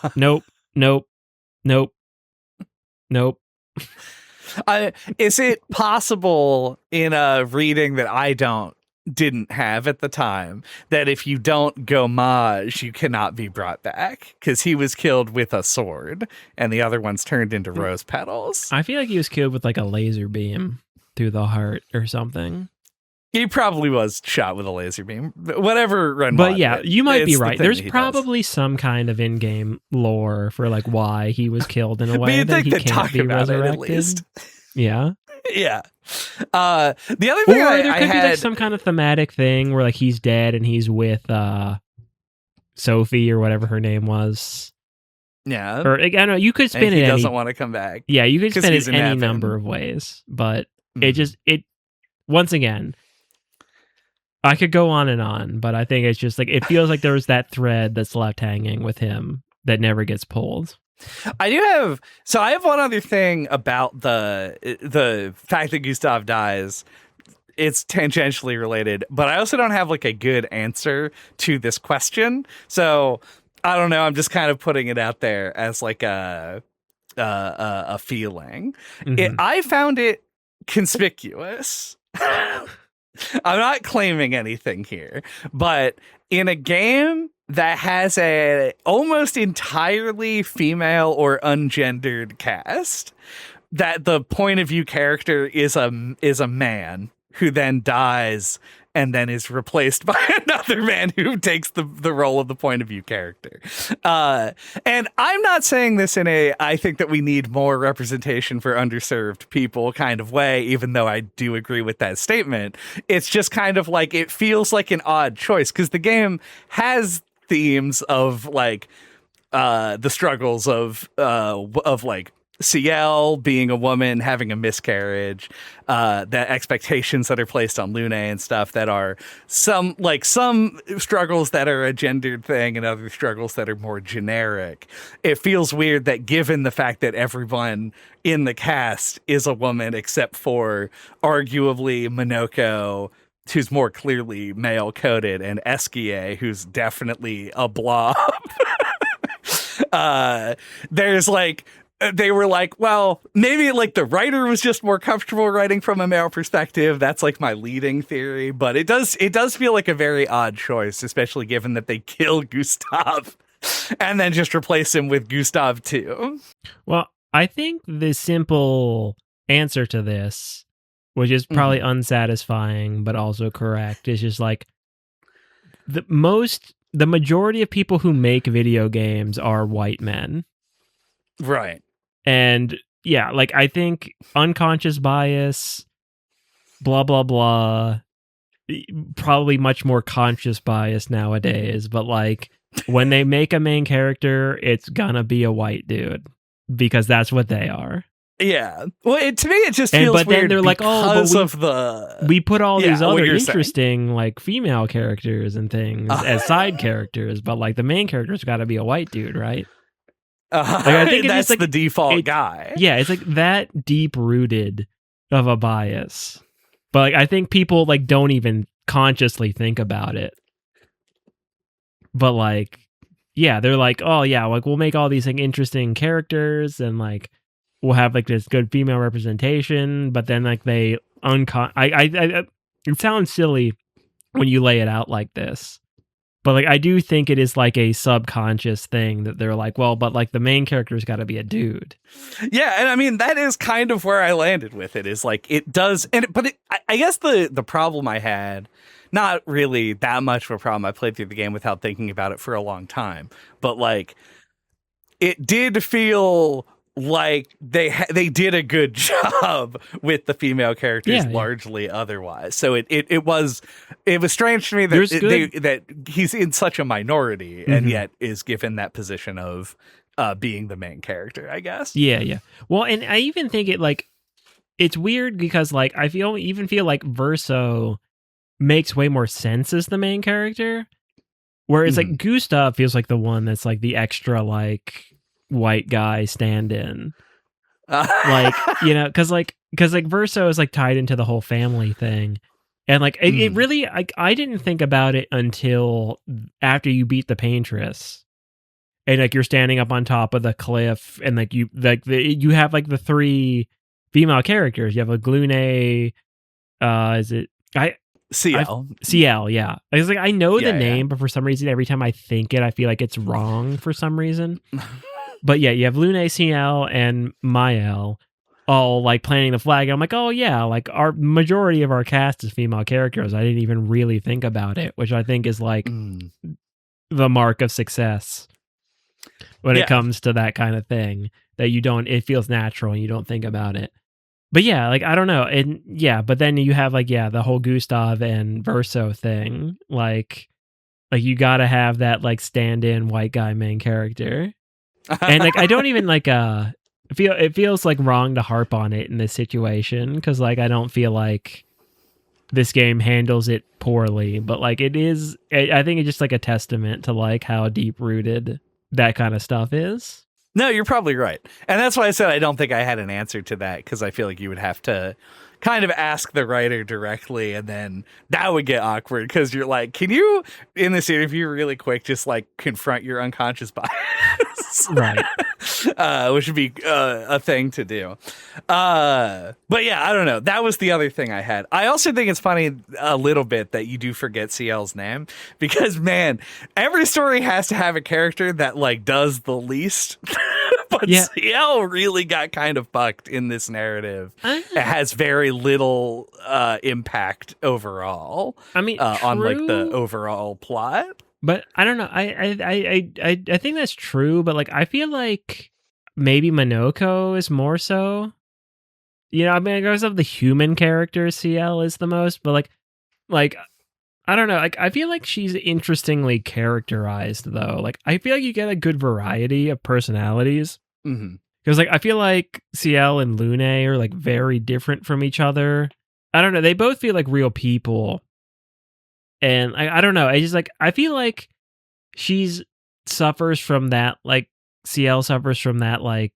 Is it possible in a reading that I didn't have at the time that if you don't go Maj, you cannot be brought back? Because he was killed with a sword and the other one's turned into rose petals. I feel like he was killed with like a laser beam through the heart or something. He probably was shot with a laser beam. Whatever run. But yeah, you might be right. There's probably some kind of in-game lore for like why he was killed in a way that he can't be resurrected. At least. Yeah. Yeah. The other thing, or there could be like some kind of thematic thing where like he's dead and he's with Sophie or whatever her name was. Yeah. Or I don't know. You could spin it. He doesn't want to come back. Yeah, you could spin it any number of ways, but it once again. I could go on and on, but I think it's just like, it feels like there's that thread that's left hanging with him that never gets pulled. I have one other thing about the fact that Gustav dies. It's tangentially related, but I also don't have like a good answer to this question. So I don't know. I'm just kind of putting it out there as like a feeling. I found it conspicuous. I'm not claiming anything here, but in a game that has a almost entirely female or ungendered cast, that the point of view character is a man who then dies and then is replaced by another man who takes the role of the point of view character. And I'm not saying this in I think that we need more representation for underserved people kind of way, even though I do agree with that statement. It's just kind of like, it feels like an odd choice because the game has themes of like the struggles of like CL being a woman, having a miscarriage, the expectations that are placed on Lune and stuff that are some struggles that are a gendered thing and other struggles that are more generic. It feels weird that given the fact that everyone in the cast is a woman except for arguably Minoko, who's more clearly male coded, and Esquier, who's definitely a blob. There's like, they were like, well, maybe like the writer was just more comfortable writing from a male perspective. That's like my leading theory, but it does feel like a very odd choice, especially given that they kill Gustav and then just replace him with Gustav too. Well, I think the simple answer to this, which is probably unsatisfying but also correct, is just like the majority of people who make video games are white men. Right. And yeah, like I think unconscious bias, blah, blah, blah, probably much more conscious bias nowadays. But like when they make a main character, it's gonna be a white dude because that's what they are. Yeah. Well, to me, it just feels but weird. Then they're like, we put all these other interesting like female characters and things as side characters, but like the main character's got to be a white dude, right? Like, I think that's just, like, the default guy. Yeah, it's like that deep rooted of a bias. But like I think people like don't even consciously think about it. But like, yeah, they're like, oh yeah, like we'll make all these like interesting characters and like we'll have like this good female representation. But then like they it sounds silly when you lay it out like this. But like I do think it is like a subconscious thing that they're like, well, but like the main character's got to be a dude. Yeah, and I mean that is kind of where I landed with it. Is like it does, I guess the problem I had, not really that much of a problem. I played through the game without thinking about it for a long time, but like it did feel like they did a good job with the female characters, largely otherwise. So it was strange to me that that he's in such a minority and yet is given that position of being the main character, I guess. Yeah. Well, and I even think it's weird because like I feel like Verso makes way more sense as the main character, whereas like Gustav feels like the one that's like the extra like white guy stand-in. Like, you know, because Verso is like tied into the whole family thing, and like it really I didn't think about it until after you beat the Paintress, and like you're standing up on top of the cliff, and like you have like the three female characters. You have a Glune, CL, yeah. I was like, I know the name, but for some reason, every time I think it, I feel like it's wrong for some reason. But yeah, you have Lune, CL, and Mael all like planting the flag. And I'm like, oh yeah, like our majority of our cast is female characters. I didn't even really think about it, which I think is like the mark of success when it comes to that kind of thing. That it feels natural and you don't think about it. But yeah, like I don't know. And yeah, but then you have like, the whole Gustav and Verso thing. Like you gotta have that like stand-in white guy main character. And like I don't even like it feels like wrong to harp on it in this situation because like I don't feel like this game handles it poorly, but like I think it's just like a testament to like how deep rooted that kind of stuff is. No, you're probably right, and that's why I said I don't think I had an answer to that because I feel like you would have to kind of ask the writer directly, and then that would get awkward because you're like, can you in this interview really quick just like confront your unconscious bias? Right. Which would be a thing to do. But yeah, I don't know. That was the other thing I had. I also think it's funny a little bit that you do forget CL's name because, man, every story has to have a character that like does the least. But CL really got kind of fucked in this narrative. It has very little impact overall. I mean, on like the overall plot. But I don't know. I think that's true. But like, I feel like maybe Monoko is more so. You know, I mean, because of the human character, CL is the most. But like I don't know. Like, I feel like she's interestingly characterized though. Like, I feel like you get a good variety of personalities. Because like, I feel like CL and Lune are like very different from each other. I don't know. They both feel like real people. And I don't know. I just like I feel like she's suffers from that. Like CL suffers from that. Like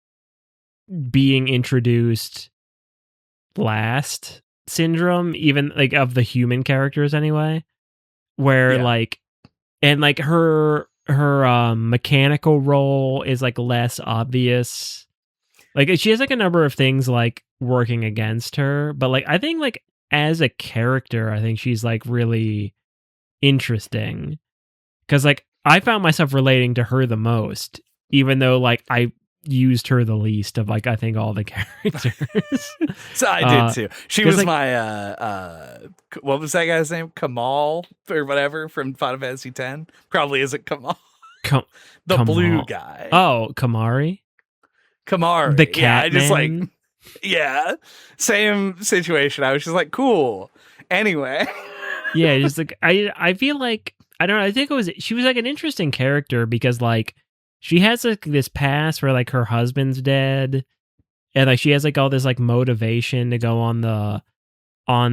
being introduced last syndrome, even like of the human characters anyway, where like, and like her mechanical role is like less obvious. Like she has like a number of things like working against her, but like I think like as a character, I think she's like really interesting because like I found myself relating to her the most, even though like I used her the least of like I think all the characters. So I did too. She was like, my what was that guy's name? Kamal or whatever from Final Fantasy X. Probably isn't Kamal. the Kamal. Blue guy. Oh, Kamari. The cat. Yeah, same situation. I was just like, cool. Anyway. Yeah, just like I feel like I don't know. I think she was like an interesting character because like she has like this past where like her husband's dead, and like she has like all this like motivation to go on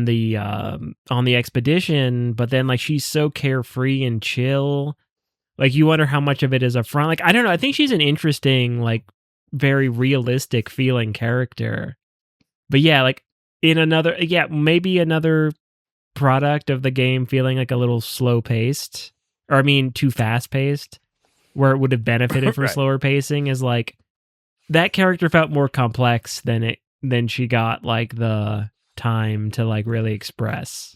the expedition, but then like she's so carefree and chill. Like you wonder how much of it is a front. Like I don't know. I think she's an interesting like very realistic feeling character. But yeah, like maybe another product of the game feeling like a little slow paced, or I mean too fast paced, where it would have benefited from slower pacing is like that character felt more complex than she got like the time to like really express.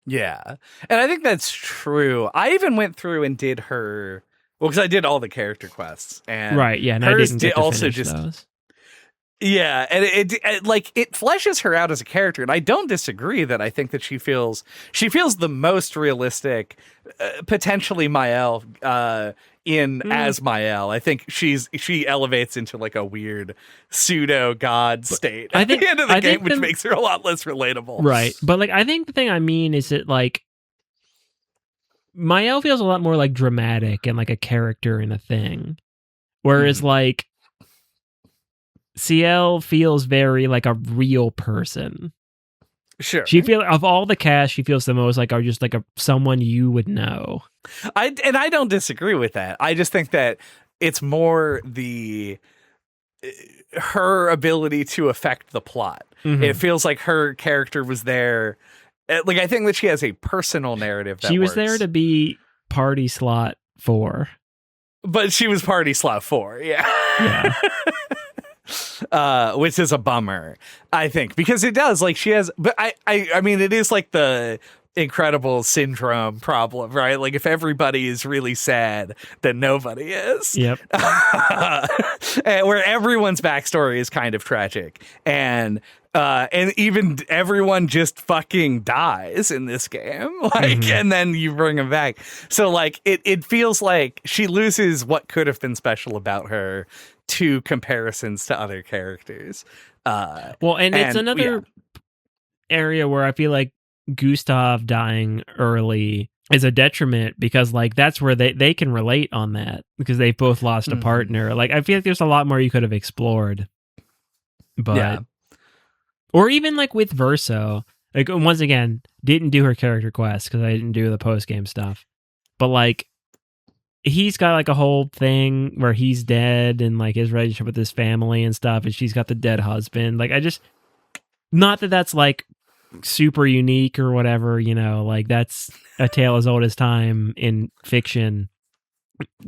Yeah. And I think that's true. I even went through and did her because I did all the character quests, and right, yeah, and I didn't get to also finish those. Yeah, and it fleshes her out as a character, and I don't disagree that I think that she feels the most realistic, potentially Mael as Mael. I think she elevates into like a weird pseudo god state at the end of the game, which makes her a lot less relatable. Right, but like I think the thing I mean is that like Mael feels a lot more like dramatic and like a character in a thing, whereas like CL feels very like a real person. Sure. She feels of all the cast, she feels the most like are just like someone you would know. I don't disagree with that. I just think that it's more her ability to affect the plot. Mm-hmm. It feels like her character was there. Like I think that she has a personal narrative that she was works. there to be party slot 4. But she was party slot 4, yeah. Which is a bummer, I think, because it does like she has, but I mean it is like the incredible syndrome problem, right? Like if everybody is really sad, then nobody is. Yep. Where everyone's backstory is kind of tragic, and even everyone just fucking dies in this game, like, and then you bring them back. So like it feels like she loses what could have been special about her to comparisons to other characters. And it's another area where I feel like Gustav dying early is a detriment because like that's where they can relate on that because they've both lost a partner. Like I feel like there's a lot more you could have explored. But or even like with Verso, like once again, didn't do her character quest because I didn't do the post game stuff. But like he's got like a whole thing where he's dead and like his relationship with his family and stuff, and she's got the dead husband. Like I just, not that that's like super unique or whatever, you know, like that's a tale as old as time in fiction,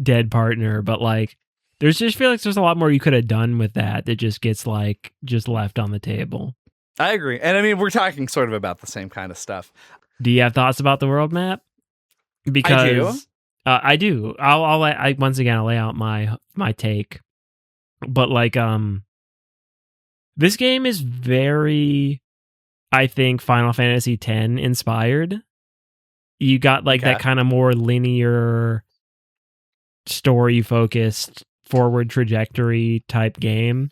dead partner, but like there's just feel like there's a lot more you could have done with that just gets like just left on the table. I agree. And I mean, we're talking sort of about the same kind of stuff. Do you have thoughts about the world map? Because I do. I'll once again, I'll lay out my take. But like, this game is very, I think, Final Fantasy X inspired. You got like that kind of more linear, story focused, forward trajectory type game.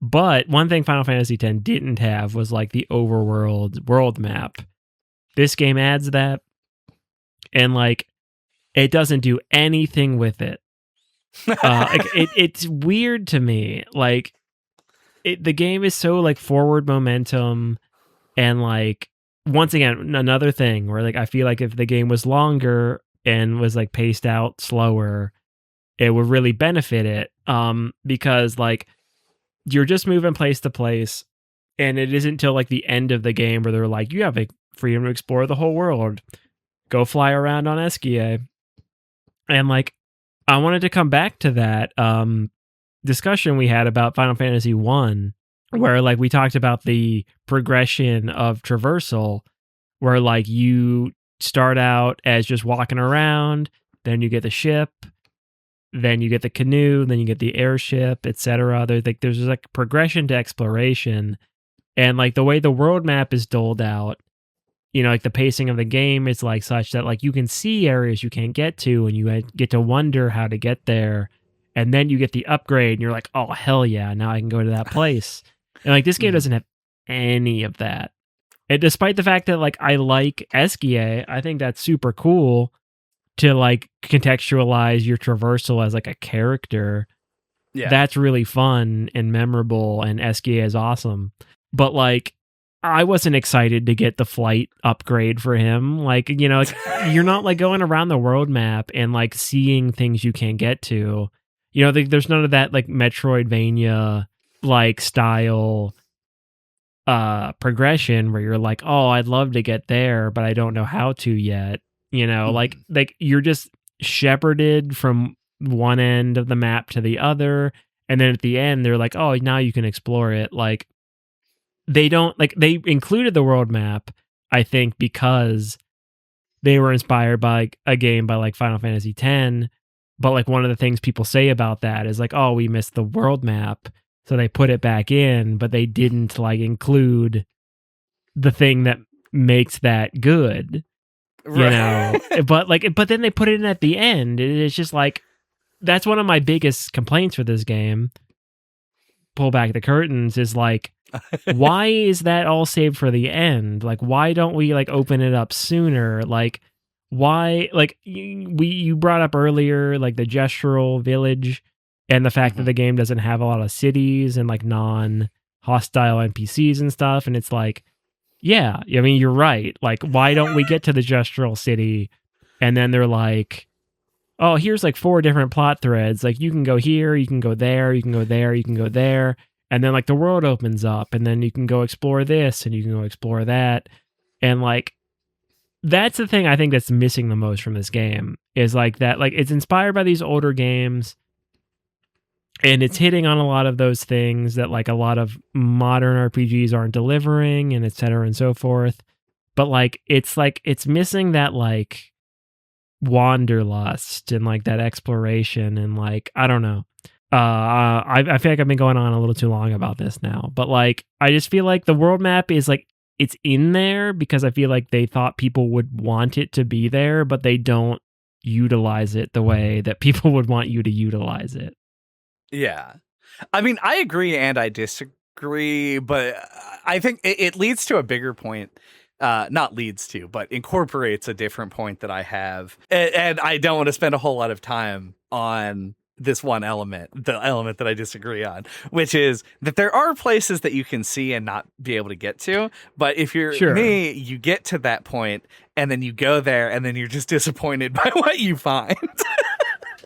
But one thing Final Fantasy X didn't have was like the overworld world map. This game adds that, and like it doesn't do anything with it. It's weird to me. Like the game is so like forward momentum, and like once again another thing where like I feel like if the game was longer and was like paced out slower, it would really benefit it. Because like you're just moving place to place. And it isn't until like the end of the game where they're like, you have like freedom to explore the whole world. Go fly around on Eskia. And like, I wanted to come back to that discussion we had about Final Fantasy 1, where like we talked about the progression of traversal, where like you start out as just walking around, then you get the ship, then you get the canoe, then you get the airship, etc. There's like progression to exploration. And like the way the world map is doled out, you know, like the pacing of the game is like such that like you can see areas you can't get to, and you get to wonder how to get there. And then you get the upgrade and you're like, oh, hell yeah, now I can go to that place. And like this game doesn't have any of that. And despite the fact that like I like Eskia, I think that's super cool to like contextualize your traversal as like a character. Yeah. That's really fun and memorable, and Eskia is awesome. But like, I wasn't excited to get the flight upgrade for him. Like, you know, like, you're not like going around the world map and like seeing things you can't get to. You know, there's none of that like Metroidvania like style progression where you're like, oh, I'd love to get there, but I don't know how to yet. You know, like you're just shepherded from one end of the map to the other, and then at the end they're like, oh, now you can explore it. Like, they don't like, they included the world map, I think, because they were inspired by a game by like Final Fantasy X. But like one of the things people say about that is like, oh, we missed the world map, so they put it back in, but they didn't like include the thing that makes that good. Right. You know, but then they put it in at the end. It's just like, that's one of my biggest complaints for this game. Pull back the curtains is like, why is that all saved for the end? Like, why don't we like open it up sooner? Like, why? Like, you brought up earlier like the gestural village and the fact that the game doesn't have a lot of cities and like non-hostile NPCs and stuff. And it's like, yeah, I mean, you're right. Like, why don't we get to the gestural city? And then they're like, oh, here's like 4 different plot threads. Like, you can go here, you can go there, you can go there, you can go there. And then like the world opens up, and then you can go explore this and you can go explore that. And like, that's the thing I think that's missing the most from this game, is like that, like it's inspired by these older games, and it's hitting on a lot of those things that like a lot of modern RPGs aren't delivering, and et cetera and so forth. But like, it's missing that like wanderlust and like that exploration, and like, I don't know. I feel like I've been going on a little too long about this now, but like, I just feel like the world map is like, it's in there because I feel like they thought people would want it to be there, but they don't utilize it the way that people would want you to utilize it. Yeah. I mean, I agree and I disagree, but I think it leads to a bigger point. Not leads to, but incorporates a different point that I have. And I don't want to spend a whole lot of time on this one element, the element that I disagree on, which is that there are places that you can see and not be able to get to. But if you're me, you get to that point and then you go there and then you're just disappointed by what you find.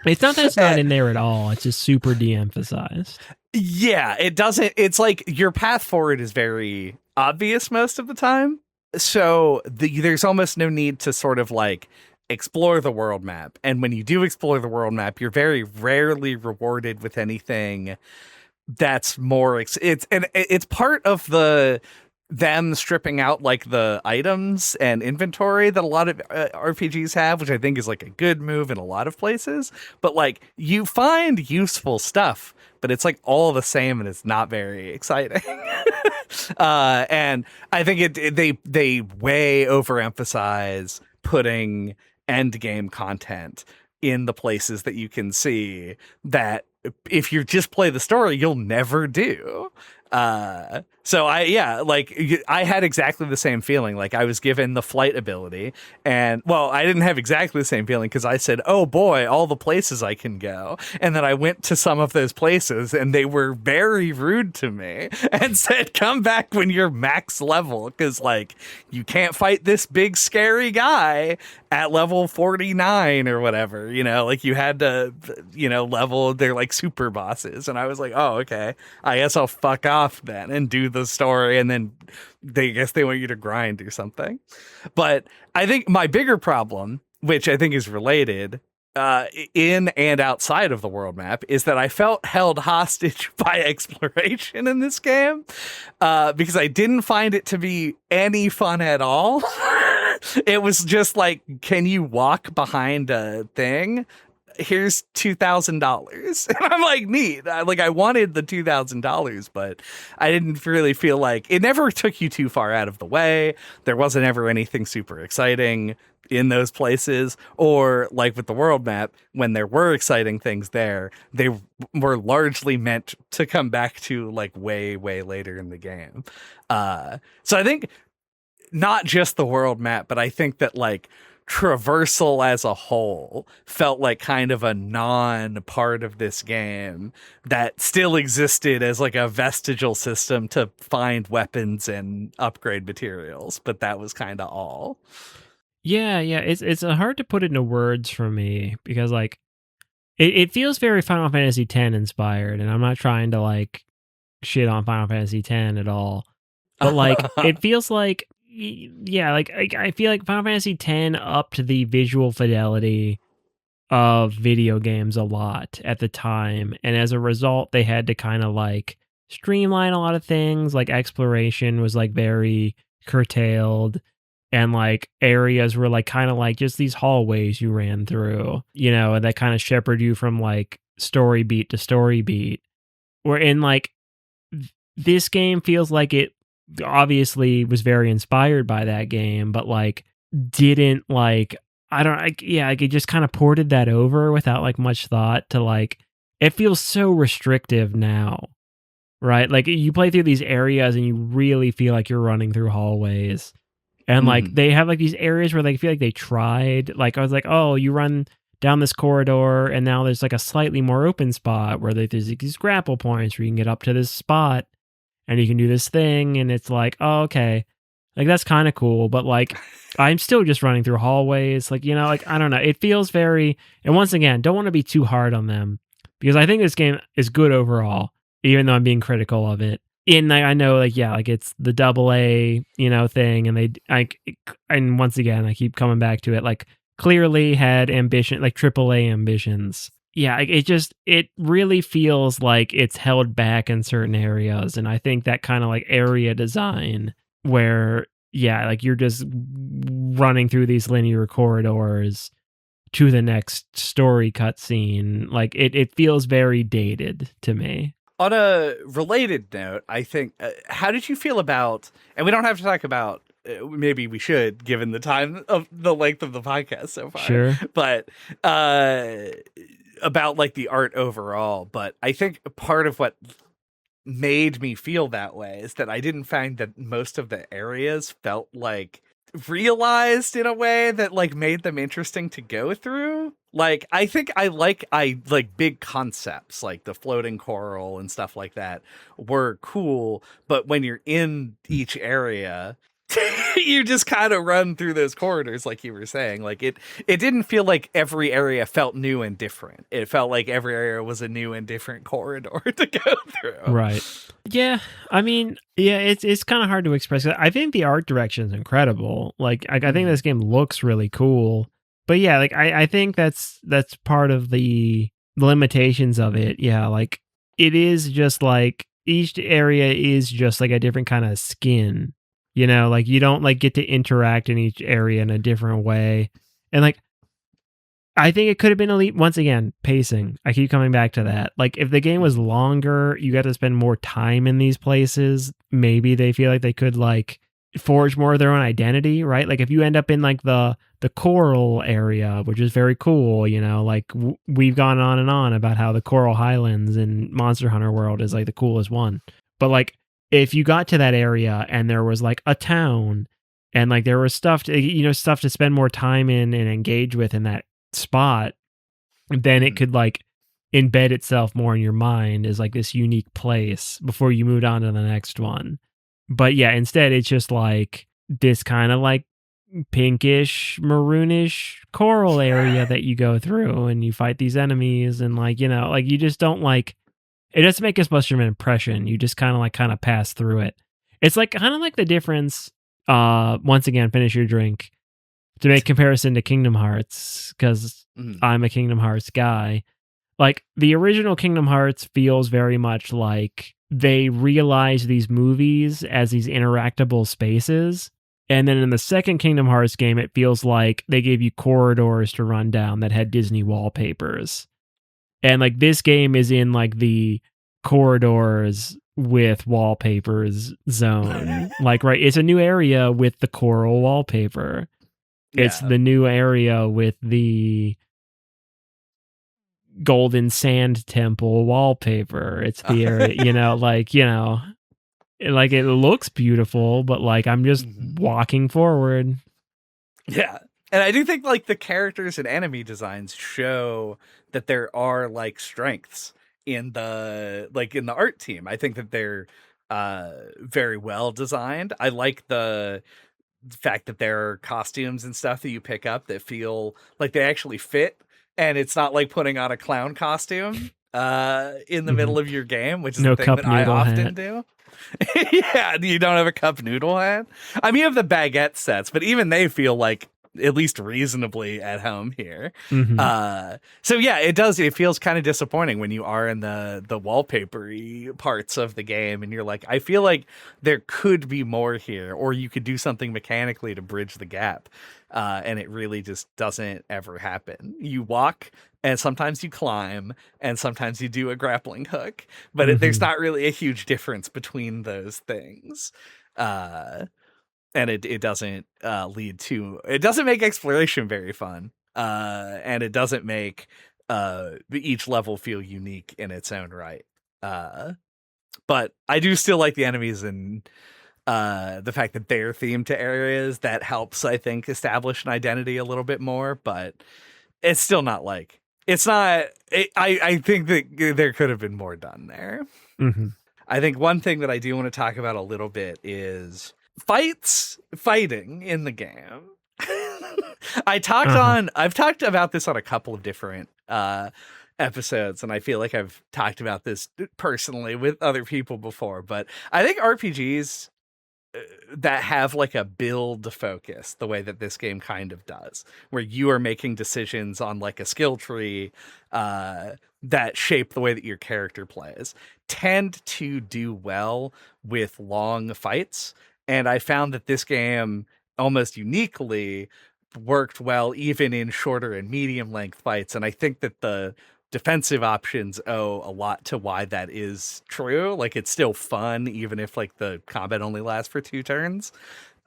It's not that it's not in there at all. It's just super de-emphasized. Yeah, it doesn't. It's like your path forward is very obvious most of the time. So there's almost no need to sort of like explore the world map. And when you do explore the world map, you're very rarely rewarded with anything that's more. It's part of them stripping out like the items and inventory that a lot of RPGs have, which I think is like a good move in a lot of places. But like, you find useful stuff, but it's like all the same and it's not very exciting. And I think they way overemphasize putting end game content in the places that you can see that if you just play the story, you'll never do. So I had exactly the same feeling. Like, I was given the flight ability, and well, I didn't have exactly the same feeling because I said, oh boy, all the places I can go. And then I went to some of those places and they were very rude to me and said, come back when you're max level, because like, you can't fight this big scary guy at level 49 or whatever, you know, like you had to, you know, level, they're like super bosses. And I was like, oh, okay, I guess I'll fuck off then and do you the story, and then they want you to grind or something. But I think my bigger problem, which I think is related, in and outside of the world map, is that I felt held hostage by exploration in this game, because I didn't find it to be any fun at all. It was just like, can you walk behind a thing? Here's $2,000. And I'm like, neat. I wanted the $2,000, but I didn't really feel like it never took you too far out of the way. There wasn't ever anything super exciting in those places, or like with the world map, when there were exciting things there, they were largely meant to come back to like way, way later in the game. So I think not just the world map, but I think that like traversal as a whole felt like kind of a non-part of this game that still existed as like a vestigial system to find weapons and upgrade materials, but that was kind of all. Yeah, it's hard to put into words for me, because like it feels very Final Fantasy X inspired, and I'm not trying to like shit on Final Fantasy X at all, but like it feels like, yeah, like I feel like Final Fantasy X upped the visual fidelity of video games a lot at the time, and as a result they had to kind of like streamline a lot of things. Like exploration was like very curtailed, and like areas were like kind of like just these hallways you ran through, you know, and that kind of shepherd you from like story beat to story beat. Where in like this game feels like it obviously was very inspired by that game, but like didn't like, I don't like, yeah, like it just kind of ported that over without like much thought to like, it feels so restrictive now, right? Like you play through these areas and you really feel like you're running through hallways. And like they have like these areas where they feel like they tried. Like I was like, oh, you run down this corridor and now there's like a slightly more open spot where there's these grapple points where you can get up to this spot and you can do this thing, and it's like, oh, okay. Like, that's kind of cool, but, like, I'm still just running through hallways. Like, you know, like, I don't know. It feels very... And once again, don't want to be too hard on them, because I think this game is good overall, even though I'm being critical of it. And I know, like, yeah, like, it's the AA, you know, thing, and once again, I keep coming back to it, like, clearly had ambition, like, AAA ambitions. Yeah, it really feels like it's held back in certain areas. And I think that kind of like area design where, yeah, like you're just running through these linear corridors to the next story cutscene, like it feels very dated to me. On a related note, I think, how did you feel about, and we don't have to talk about, maybe we should, given the time of the length of the podcast so far. Sure. But, about like the art overall, but I think part of what made me feel that way is that I didn't find that most of the areas felt like realized in a way that like made them interesting to go through. Like I think I like big concepts like the floating coral and stuff like that were cool, but when you're in each area you just kind of run through those corridors, like you were saying. Like it didn't feel like every area felt new and different. It felt like every area was a new and different corridor to go through. Right. Yeah. I mean, yeah, it's kind of hard to express. I think the art direction is incredible. Like I think this game looks really cool. But yeah, like I think that's part of the limitations of it. Yeah, like it is just like each area is just like a different kind of skin. You know, like you don't like get to interact in each area in a different way. And like, I think it could have been elite. Once again, pacing. I keep coming back to that. Like if the game was longer, you got to spend more time in these places. Maybe they feel like they could like forge more of their own identity, right? Like if you end up in like the coral area, which is very cool, you know, like we've gone on and on about how the Coral Highlands in Monster Hunter World is like the coolest one. But like, if you got to that area and there was like a town and like there was stuff to spend more time in and engage with in that spot, then it could like embed itself more in your mind as like this unique place before you moved on to the next one. But yeah, instead it's just like this kind of like pinkish, maroonish coral area that you go through and you fight these enemies and like, you know, like you just don't like it doesn't make as much of an impression. You just kind of pass through it. It's like kind of like the difference. Once again, finish your drink to make comparison to Kingdom Hearts, because I'm a Kingdom Hearts guy. Like the original Kingdom Hearts feels very much like they realize these movies as these interactable spaces. And then in the second Kingdom Hearts game, it feels like they gave you corridors to run down that had Disney wallpapers. And like this game is in like the corridors with wallpapers zone. Like, right, it's a new area with the coral wallpaper. Yeah. It's the new area with the golden sand temple wallpaper. It's the area, like it looks beautiful, but like I'm just walking forward. Yeah. And I do think like the characters and enemy designs show that there are like strengths in the art team. I think that they're very well designed. I like the fact that there are costumes and stuff that you pick up that feel like they actually fit, and it's not like putting on a clown costume in the middle of your game, which is the thing that I often do. Yeah, you don't have a cup noodle hat. I mean, you have the baguette sets, but even they feel like at least reasonably at home here. So yeah, it feels kind of disappointing when you are in the wallpapery parts of the game and you're like, I feel like there could be more here, or you could do something mechanically to bridge the gap. And it really just doesn't ever happen. You walk, and sometimes you climb, and sometimes you do a grappling hook, but there's not really a huge difference between those things. And it doesn't it doesn't make exploration very fun. And it doesn't make each level feel unique in its own right. But I do still like the enemies, and the fact that they're themed to areas that helps, I think, establish an identity a little bit more, but it's still not like, it's not, I think that there could have been more done there. I think one thing that I do want to talk about a little bit is fighting in the game. I've talked about this on a couple of different episodes, and I feel like I've talked about this personally with other people before, but I think RPGs that have like a build focus, the way that this game kind of does, where you are making decisions on like a skill tree that shape the way that your character plays, tend to do well with long fights. And I found that this game almost uniquely worked well even in shorter and medium length fights. And I think that the defensive options owe a lot to why that is true. Like, it's still fun, even if like the combat only lasts for 2 turns.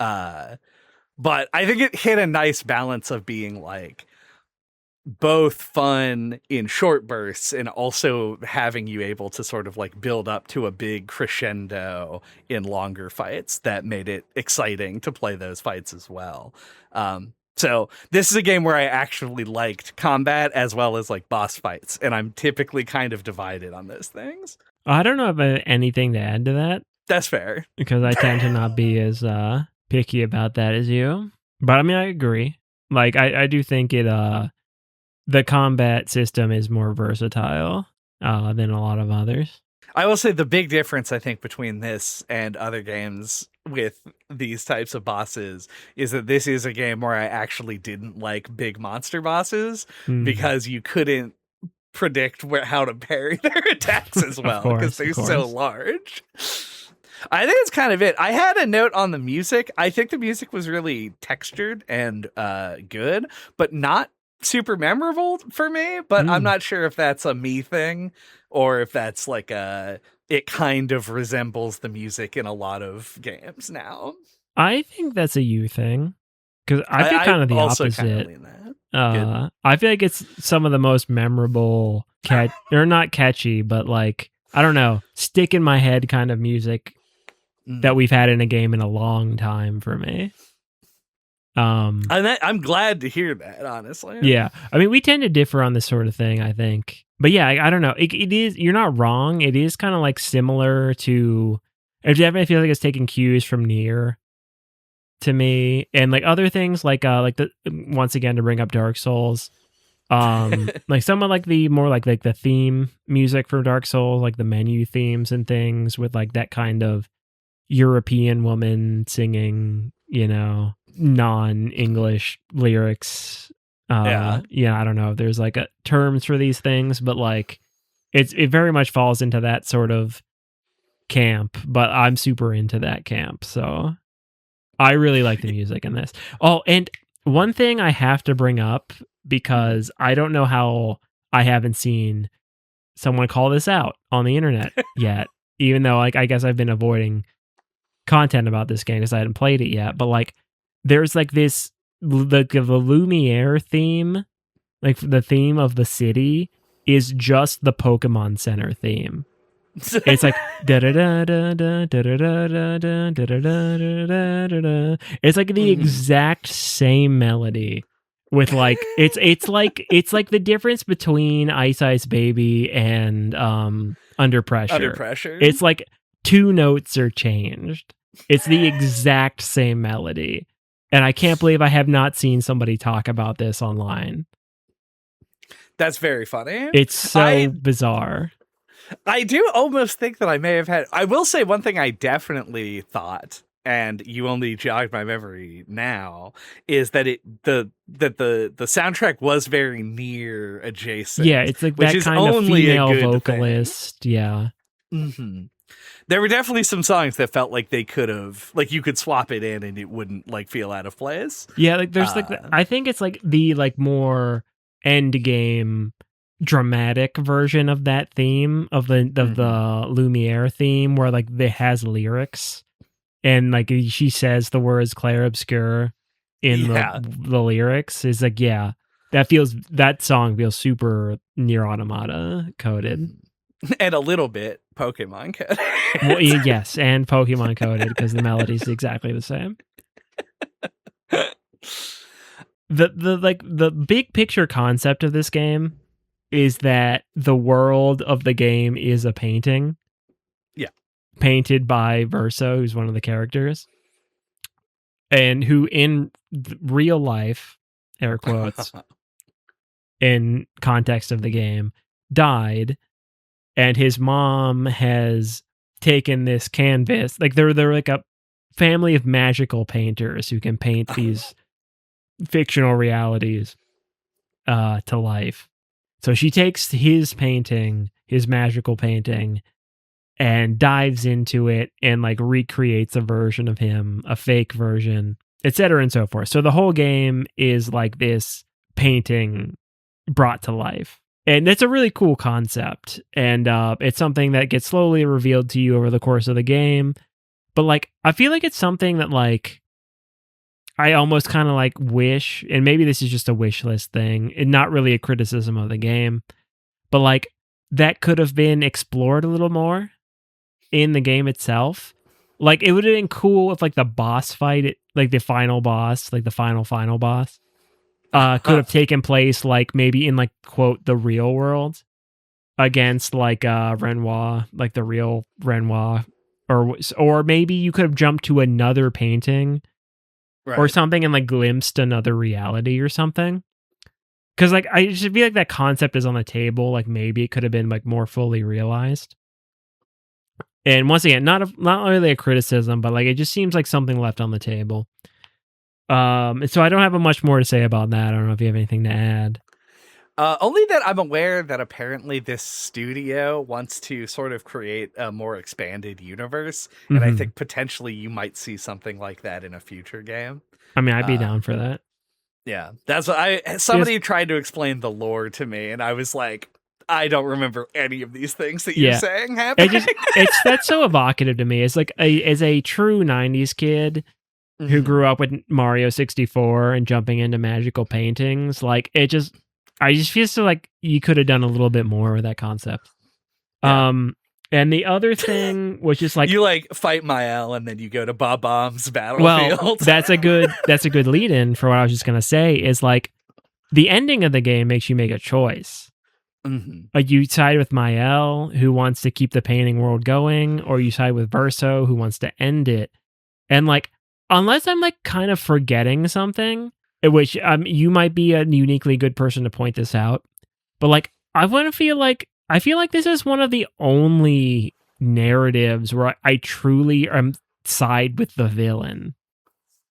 But I think it hit a nice balance of being like both fun in short bursts and also having you able to sort of like build up to a big crescendo in longer fights that made it exciting to play those fights as well. So this is a game where I actually liked combat as well as like boss fights, and I'm typically kind of divided on those things. I don't know about anything to add to that. That's fair. Because I tend to not be as picky about that as you. But I mean, I agree. Like, I do think it the combat system is more versatile than a lot of others. I will say the big difference, I think, between this and other games with these types of bosses is that this is a game where I actually didn't like big monster bosses because you couldn't predict how to parry their attacks as well because they're so large. I think it's kind of it. I had a note on the music. I think the music was really textured and good, but not super memorable for me. But I'm not sure if that's a me thing or if that's like it kind of resembles the music in a lot of games now. I think that's a you thing, because I feel kind of the opposite. I feel like it's some of the most memorable or not catchy, but like, I don't know, stick in my head kind of music that we've had in a game in a long time for me. I'm glad to hear that, honestly. Yeah, I mean, we tend to differ on this sort of thing, I think. But yeah, I don't know. It is, you're not wrong. It is kind of like similar to, it definitely feels like it's taking cues from Nier to me, and like other things like the, once again, to bring up Dark Souls, Like some of like the more like the theme music for Dark Souls, like the menu themes and things with like that kind of European woman singing, non-English lyrics. I don't know if there's like terms for these things, but like it very much falls into that sort of camp, but I'm super into that camp, so I really like the music in this. Oh, and one thing I have to bring up, because I don't know how I haven't seen someone call this out on the internet yet, even though like I guess I've been avoiding content about this game because I hadn't played it yet, but like there's like this the Lumiere theme, like the theme of the city is just the Pokemon Center theme. It's like da da da da da da da da da da da da. It's like the exact same melody with like it's like the difference between Ice Baby and Under Pressure. Under Pressure. It's like 2 notes are changed. It's the exact same melody. And I can't believe I have not seen somebody talk about this online. That's very funny. It's so bizarre. I do almost think that I may have had. I will say one thing I definitely thought, and you only jogged my memory now, is that the soundtrack was very near adjacent. Yeah, it's like that kind of female vocalist. Thing. Yeah. Mm-hmm. There were definitely some songs that felt like they could have, like you could swap it in and it wouldn't like feel out of place. Yeah, like there's I think it's like the like more end game dramatic version of that theme of the Lumiere theme, where like it has lyrics and like she says the words Clair Obscur in the lyrics. Is like, yeah, that song feels super Nier Automata coded. And a little bit Pokemon coded. Well, yes, and Pokemon coded because the melody's exactly the same. The big picture concept of this game is that the world of the game is a painting. Yeah. Painted by Verso, who's one of the characters. And who in real life, air quotes, in context of the game, died. And his mom has taken this canvas. Like they're like a family of magical painters who can paint these fictional realities to life. So she takes his painting, his magical painting, and dives into it and like recreates a version of him, a fake version, etc. and so forth. So the whole game is like this painting brought to life. And it's a really cool concept. And it's something that gets slowly revealed to you over the course of the game. But like, I feel like it's something that like, I almost kind of like wish, and maybe this is just a wish list thing, and not really a criticism of the game, but like that could have been explored a little more in the game itself. Like it would have been cool if like the boss fight, like the final boss, like the final boss, could have taken place like maybe in like quote the real world against like Renoir, like the real Renoir, or maybe you could have jumped to another painting. Right. Or something and like glimpsed another reality or something. Because like I just feel like that concept is on the table. Like maybe it could have been like more fully realized. And once again, not really a criticism, but like it just seems like something left on the table. And so I don't have much more to say about that. I don't know if you have anything to add. Only that I'm aware that apparently this studio wants to sort of create a more expanded universe, and I think potentially you might see something like that in a future game. I mean, I'd be down for that. Yeah, that's what somebody tried to explain the lore to me, and I was like, I don't remember any of these things that you're saying happening. That's so evocative to me. It's like as a true 90s kid who grew up with Mario 64 and jumping into magical paintings, like I just feel so like you could have done a little bit more with that concept. Yeah. And the other thing was just like you like fight Mael and then you go to Bob-Bomb's battlefield. Well, that's a good lead-in for what I was just gonna say. Is like the ending of the game makes you make a choice. Like you side with Mael, who wants to keep the painting world going, or you side with Verso, who wants to end it. And like, unless I'm like kind of forgetting something, which you might be a uniquely good person to point this out, but like I feel like this is one of the only narratives where I truly side with the villain.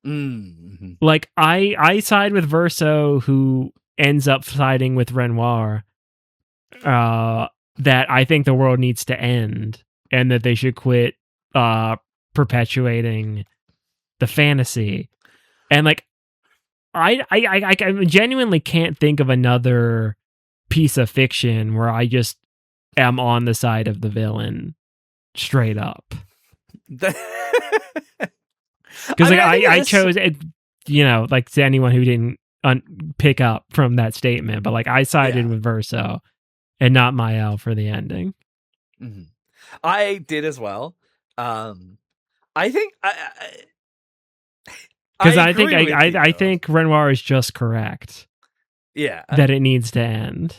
Mm-hmm. Like I side with Verso, who ends up siding with Renoir, that I think the world needs to end and that they should quit perpetuating the fantasy. And like I genuinely can't think of another piece of fiction where I just am on the side of the villain straight up. Because like I chose it, you know, like to anyone who didn't pick up from that statement, but like I sided with Verso and not Mael for the ending. Mm-hmm. I did as well. I think because I think Renoir is just correct. Yeah, that it needs to end,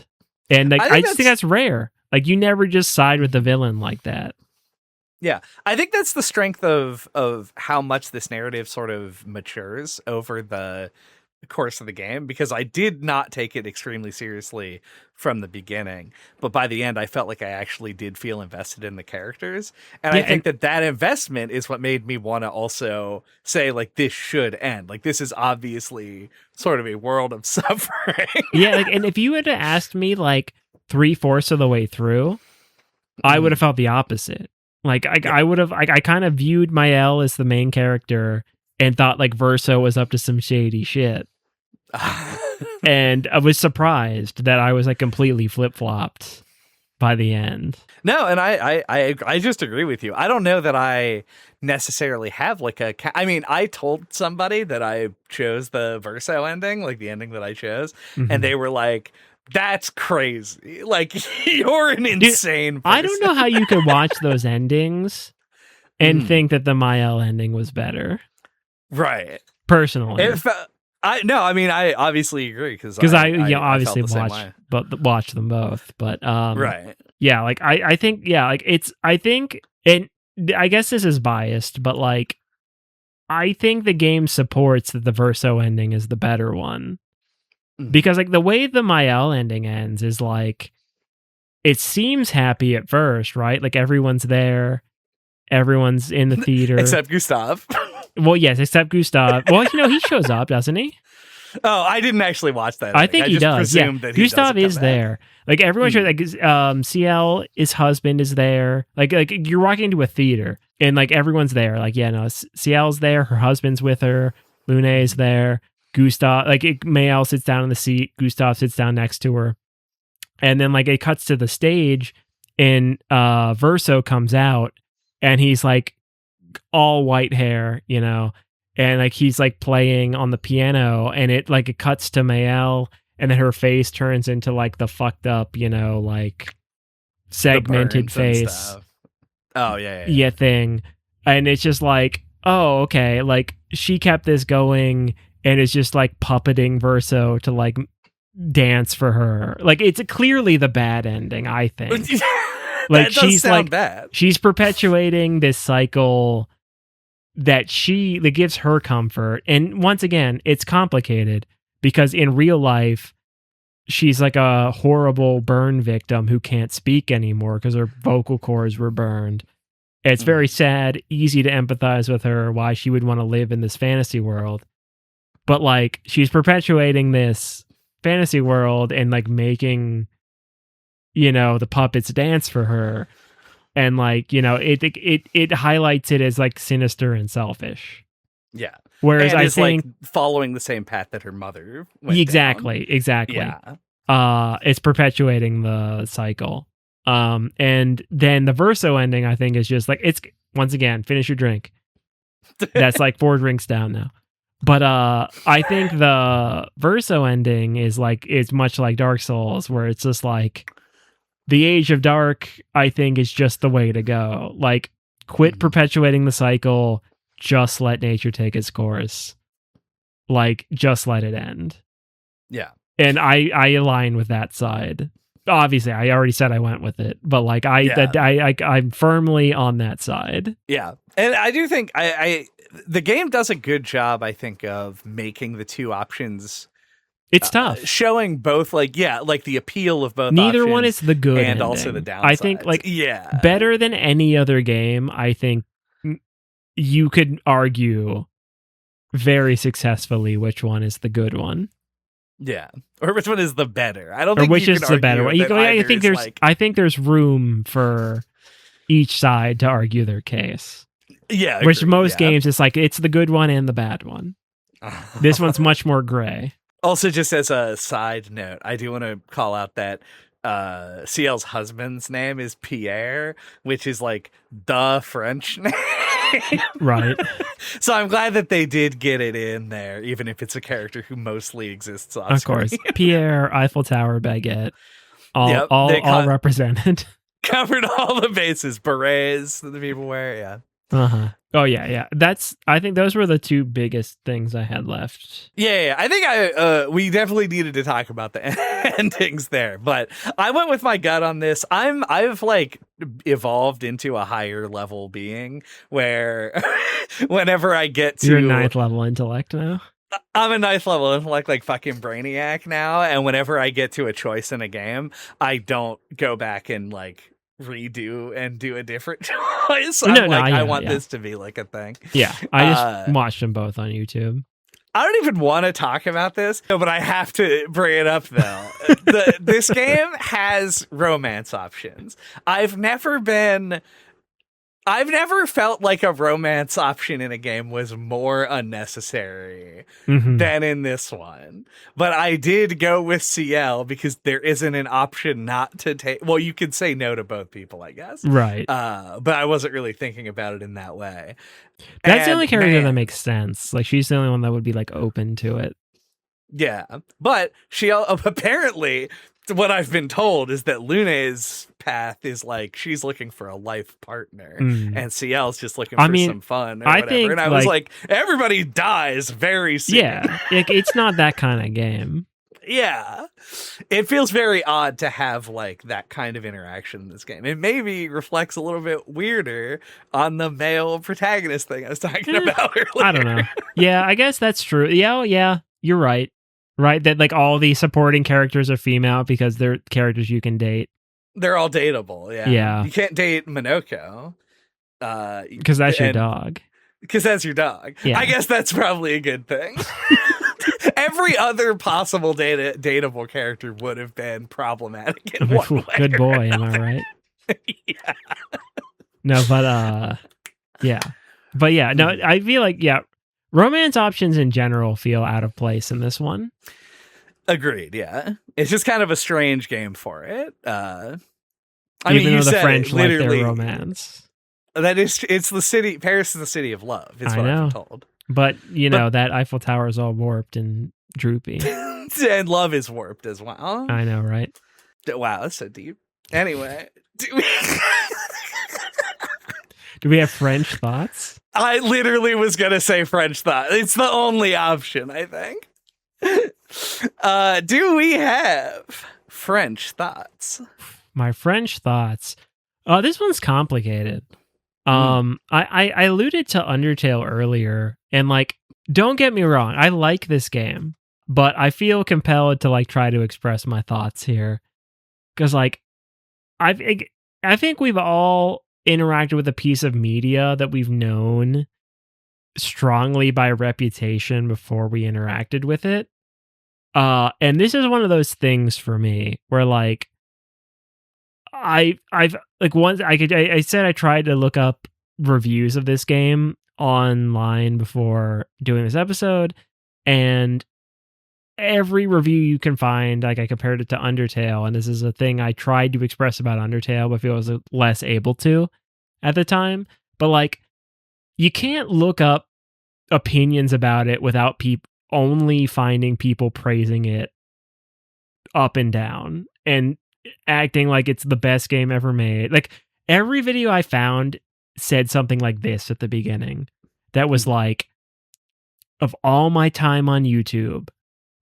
and like I just think that's rare. Like you never just side with the villain like that. Yeah, I think that's the strength of how much this narrative sort of matures over the course of the game, because I did not take it extremely seriously from the beginning, but by the end I felt like I actually did feel invested in the characters, and I think that investment is what made me want to also say like this should end. Like this is obviously sort of a world of suffering. Yeah, like, and if you had asked me like 3/4 of the way through, I would have felt the opposite. Like I would have I kind of viewed Mael as the main character and thought like Verso was up to some shady shit. And I was surprised that I was like completely flip-flopped by the end. No, and I just agree with you. I don't know that I necessarily have like I mean, I told somebody that I chose the Verso ending, like the ending that I chose, and they were like, that's crazy. Like, you're an insane person. I don't know how you could watch those endings and think that the Mael ending was better. Right. Personally. I obviously agree because I obviously watch them both, but right. Yeah, like I think and I guess this is biased, but like I think the game supports that the Verso ending is the better one. Because like the way the Mael ending ends is like it seems happy at first, right? Like everyone's there, everyone's in the theater except Gustav. Well, yes, except Gustav. Well, you know, he shows up, doesn't he? Oh, I didn't actually watch that. I think he does. Yeah, that Gustav is there. Like everyone shows. Like CL, his husband is there. Like you're walking into a theater and like everyone's there. Like CL's there. Her husband's with her. Lune's there. Gustav, like Mael sits down in the seat. Gustav sits down next to her, and then like it cuts to the stage, and Verso comes out, and he's like all white hair, you know, and like he's like playing on the piano, and it cuts to Mael, and then her face turns into like the fucked up, you know, like segmented face. Oh yeah thing, and it's just like, oh okay, like she kept this going. And is just like puppeting Verso to like dance for her. Like it's clearly the bad ending, I think. Like she's like bad. She's perpetuating this cycle that gives her comfort. And once again, it's complicated because in real life, she's like a horrible burn victim who can't speak anymore because her vocal cords were burned. It's very sad, easy to empathize with her, why she would want to live in this fantasy world. But like she's perpetuating this fantasy world and like making, you know, the puppets dance for her, and like, you know, it highlights it as like sinister and selfish. Yeah. Whereas I think like following the same path that her mother went exactly. Yeah. It's perpetuating the cycle. And then the Verso ending, I think, is just like it's once again finish your drink. That's like 4 drinks down now. But I think the Verso ending is like it's much like Dark Souls, where it's just like the Age of Dark, I think, is just the way to go. Like quit perpetuating the cycle, just let nature take its course. Like just let it end. Yeah. And I align with that side. obviously I already said I went with it, but like I'm firmly on that side. Yeah. And I do think the game does a good job, I think, of making the two options. It's tough. Showing both, like the appeal of both Neither options one is the good and ending. also the downsides. I think, better than any other game, I think you could argue very successfully which one is the good one. Yeah. Or which one is the better. I don't think which is the better one. I think there's room for each side to argue their case. Yeah. Which most games, it's like, it's the good one and the bad one. This one's much more gray. Also, just as a side note, I do want to call out that CL's husband's name is Pierre, which is like the French name. Right. So I'm glad that they did get it in there, even if it's a character who mostly exists on screen. Of course. Pierre, Eiffel Tower, baguette, all represented. Covered all the bases. Berets that the people wear, yeah. Uh-huh. Oh, yeah. I think those were the two biggest things I had left. Yeah. I think we definitely needed to talk about the endings there, but I went with my gut on this. I've like evolved into a higher level being where whenever I get to... You're a 9th level intellect now? I'm a 9th level intellect, like fucking Brainiac now, and whenever I get to a choice in a game, I don't go back and like redo and do a different choice. I want this to be like a thing. Yeah, I just watched them both on YouTube. I don't even want to talk about this, but I have to bring it up though. This game has romance options. I've never felt like a romance option in a game was more unnecessary than in this one. But I did go with CL because there isn't an option not to take... Well, you could say no to both people, I guess. Right. But I wasn't really thinking about it in that way. That's the only character that makes sense. Like, she's the only one that would be, like, open to it. Yeah. But she apparently... What I've been told is that Lune's path is like she's looking for a life partner, and CL's just looking for some fun or whatever. Think, and I was like, everybody dies very soon. Yeah, it's not that kind of game. Yeah, it feels very odd to have like that kind of interaction in this game. It maybe reflects a little bit weirder on the male protagonist thing I was talking about earlier. I don't know. Yeah, I guess that's true. Yeah, you're right. Right, that like all the supporting characters are female because they're characters you can date. They're all dateable, yeah. You can't date Minoko. Because that's your dog. Because that's your dog. Yeah. I guess that's probably a good thing. Every other possible dateable character would have been problematic in one way. Good boy, am I right? Yeah. No, but yeah. But yeah, no, I feel like, romance options in general feel out of place in this one. Agreed, yeah. It's just kind of a strange game for it. Even though the French like their romance. It's the city, Paris is the city of love, is what I've been told. But, that Eiffel Tower is all warped and droopy. And love is warped as well. I know, right? Wow, that's so deep. Anyway. Do we have French thoughts? I literally was going to say French thought. It's the only option, I think. Do we have French thoughts? My French thoughts. This one's complicated. I alluded to Undertale earlier, and like, don't get me wrong, I like this game, but I feel compelled to like try to express my thoughts here. Because like, I think we've all interacted with a piece of media that we've known strongly by reputation before we interacted with it. And this is one of those things for me where like I've like once I said I tried to look up reviews of this game online before doing this episode, and every review you can find, like I compared it to Undertale, and this is a thing I tried to express about Undertale, but I feel I was less able to at the time. But like, you can't look up opinions about it without only finding people praising it up and down and acting like it's the best game ever made. Like, every video I found said something like this at the beginning. That was like, of all my time on YouTube,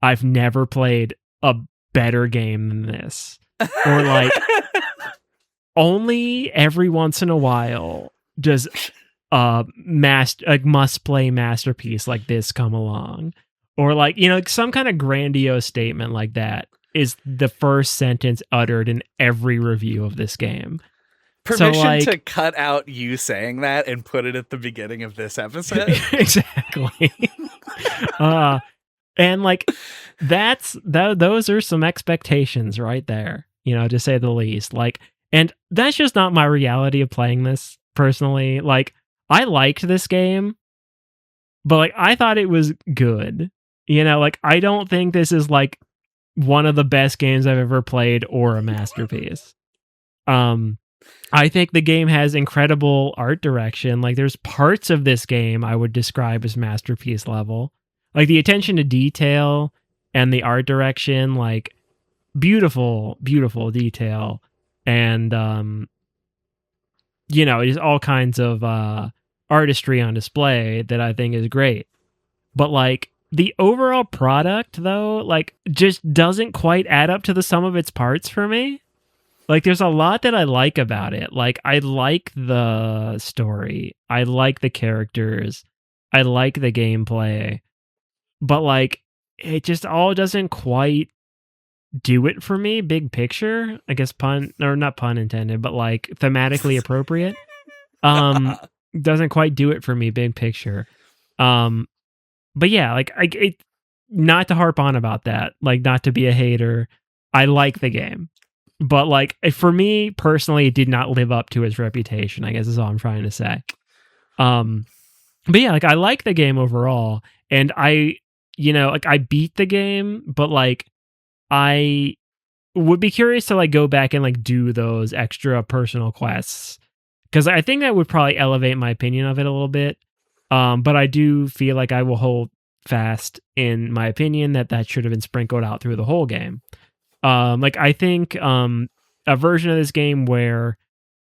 I've never played a better game than this. or like only every once in a while does a must play masterpiece like this come along, or like, you know, like some kind of grandiose statement like that is the first sentence uttered in every review of this game. Permission so, like, to cut out you saying that and put it at the beginning of this episode. Exactly. And like those are some expectations right there, you know, to say the least. Like, and that's just not my reality of playing this personally. Like, I liked this game, but like I thought it was good. You know, like I don't think this is like one of the best games I've ever played or a masterpiece. I think the game has incredible art direction. Like there's parts of this game I would describe as masterpiece level. Like the attention to detail and the art direction, like beautiful, beautiful detail. And, you know, just all kinds of artistry on display that I think is great. But like the overall product, though, like just doesn't quite add up to the sum of its parts for me. Like, there's a lot that I like about it. Like, I like the story. I like the characters. I like the gameplay. But, like, it just all doesn't quite do it for me. Big picture. I guess not pun intended, but, like, thematically appropriate. Doesn't quite do it for me, big picture. But, yeah, like, not to harp on about that. Like, not to be a hater. I like the game. But, like, for me, personally, it did not live up to its reputation, I guess is all I'm trying to say. But, yeah, like, I like the game overall. And I beat the game, but, like, I would be curious to, like, go back and, like, do those extra personal quests. Because I think that would probably elevate my opinion of it a little bit. But I do feel like I will hold fast in my opinion that should have been sprinkled out through the whole game. Like I think a version of this game where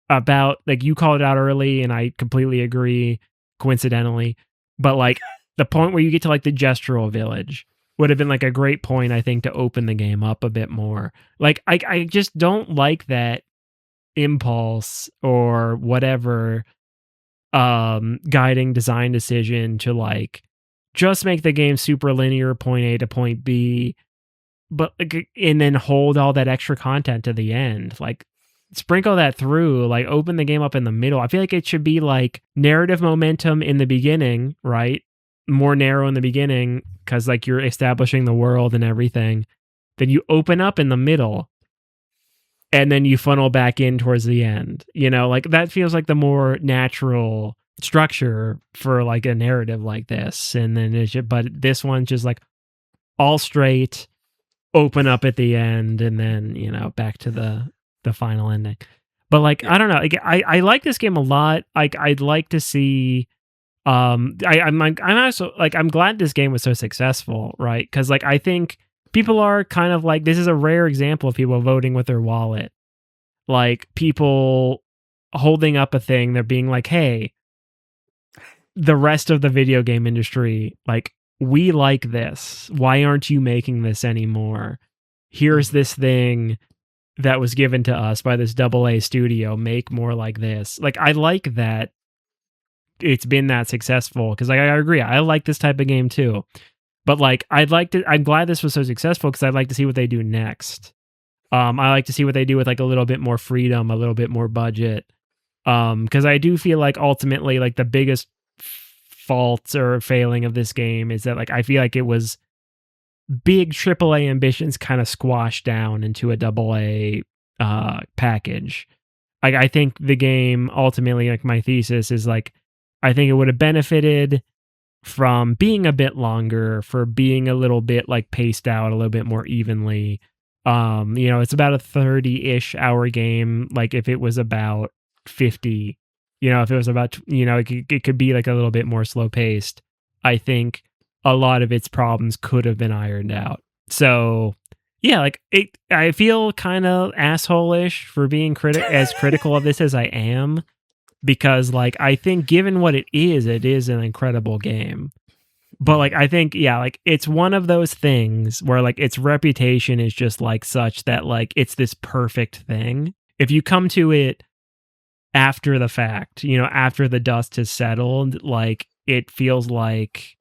about like you called it out early and I completely agree coincidentally, but like the point where you get to like the gestural village would have been like a great point, I think, to open the game up a bit more. Like I just don't like that impulse or whatever guiding design decision to like just make the game super linear, point A to point B, but and then hold all that extra content to the end. Like sprinkle that through, like open the game up in the middle. I feel like it should be like narrative momentum in the beginning, right? More narrow in the beginning because like you're establishing the world and everything. Then you open up in the middle and then you funnel back in towards the end. You know, like that feels like the more natural structure for like a narrative like this. And then it's just, but this one's just like all straight, open up at the end, and then, you know, back to the final ending. But like, I don't know, like, I like this game a lot. Like I'd like to see I'm also like, I'm glad this game was so successful, right? Because like I think people are kind of like, this is a rare example of people voting with their wallet. Like people holding up a thing, they're being like, hey, the rest of the video game industry, like, we like this. Why aren't you making this anymore? Here's this thing that was given to us by this AA studio. Make more like this. Like, I like that it's been that successful because like, I agree. I like this type of game too. But like, I'm glad this was so successful because I'd like to see what they do next. I like to see what they do with like a little bit more freedom, a little bit more budget. Because I do feel like ultimately like the biggest fault or failing of this game is that like I feel like it was big AAA ambitions kind of squashed down into a AA package. Like I think the game ultimately, like my thesis is like I think it would have benefited from being a bit longer, for being a little bit like paced out a little bit more evenly. You know, it's about a 30-ish hour game. Like if it was about 50, you know, if it was about, you know, it could be like a little bit more slow paced. I think a lot of its problems could have been ironed out. So yeah, like I feel kind of asshole-ish for being as critical of this as I am, because like I think given what it is an incredible game. But like I think like it's one of those things where like its reputation is just like such that like it's this perfect thing. If you come to it after the fact, after the dust has settled, like it feels like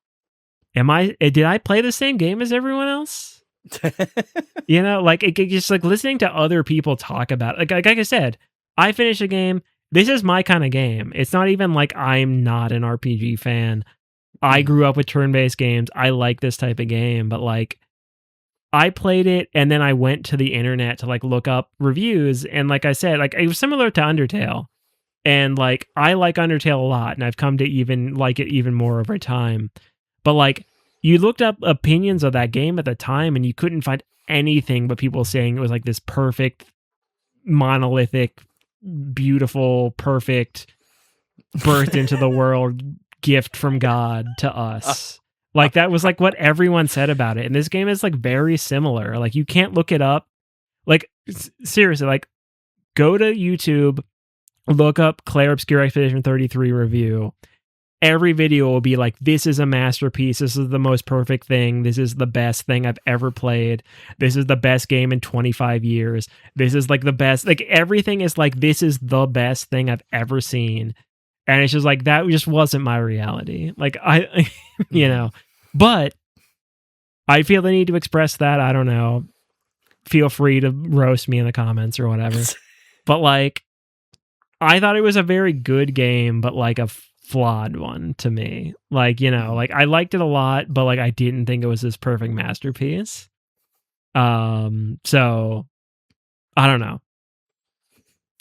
did I play the same game as everyone else? Like it just like listening to other people talk about it. Like I said, I finished a game. This is my kind of game. It's not even like I'm not an RPG fan. I grew up with turn-based games. I like this type of game, but like I played it and then I went to the internet to like look up reviews, and like I said, like it was similar to Undertale. And like I like Undertale a lot, and I've come to even like it even more over time. But like you looked up opinions of that game at the time and you couldn't find anything but people saying it was like this perfect, monolithic, beautiful, perfect, birthed into the world gift from God to us. Like that was like what everyone said about it. And this game is like very similar. Like you can't look it up. Like seriously, like go to YouTube, look up Clair Obscur Expedition 33 review. Every video will be like, this is a masterpiece. This is the most perfect thing. This is the best thing I've ever played. This is the best game in 25 years. This is like the best. Like everything is like, this is the best thing I've ever seen. And it's just like, that just wasn't my reality. Like but I feel the need to express that. I don't know. Feel free to roast me in the comments or whatever. But like, I thought it was a very good game, but like a flawed one to me. Like, like I liked it a lot, but like I didn't think it was this perfect masterpiece. So I don't know.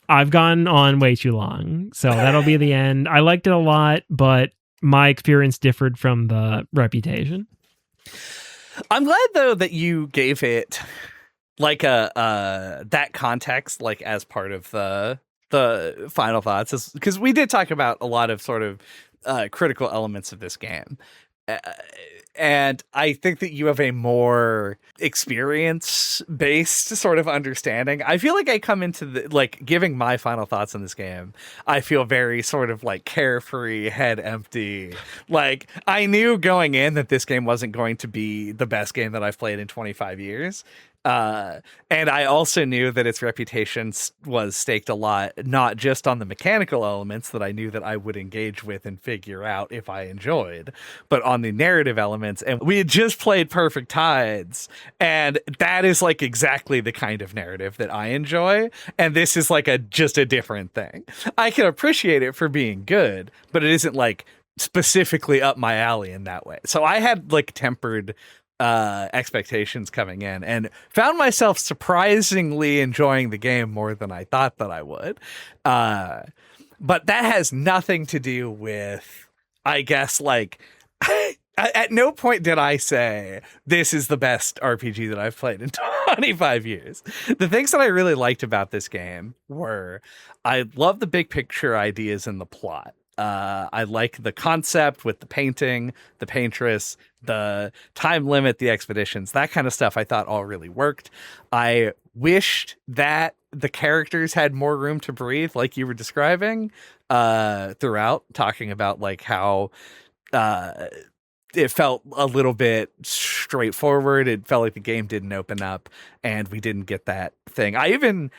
I've gone on way too long, so that'll be the end. I liked it a lot, but my experience differed from the reputation. I'm glad though that you gave it like that context, like as part of the final thoughts, because we did talk about a lot of sort of critical elements of this game. And I think that you have a more experience-based sort of understanding. I feel like I come into like giving my final thoughts on this game. I feel very sort of like carefree, head empty. Like I knew going in that this game wasn't going to be the best game that I've played in 25 years. And I also knew that its reputation was staked a lot, not just on the mechanical elements that I knew that I would engage with and figure out if I enjoyed, but on the narrative elements. And we had just played Perfect Tides, and that is like exactly the kind of narrative that I enjoy. And this is like just a different thing. I can appreciate it for being good, but it isn't like specifically up my alley in that way. So I had like tempered expectations coming in and found myself surprisingly enjoying the game more than I thought that I would. But that has nothing to do with, I guess, like, at no point did I say this is the best RPG that I've played in 25 years. The things that I really liked about this game were I love the big picture ideas in the plot. I like the concept with the painting, the paintress, the time limit, the expeditions, that kind of stuff I thought all really worked. I wished that the characters had more room to breathe, like you were describing, throughout, talking about like how it felt a little bit straightforward. It felt like the game didn't open up and we didn't get that thing. I even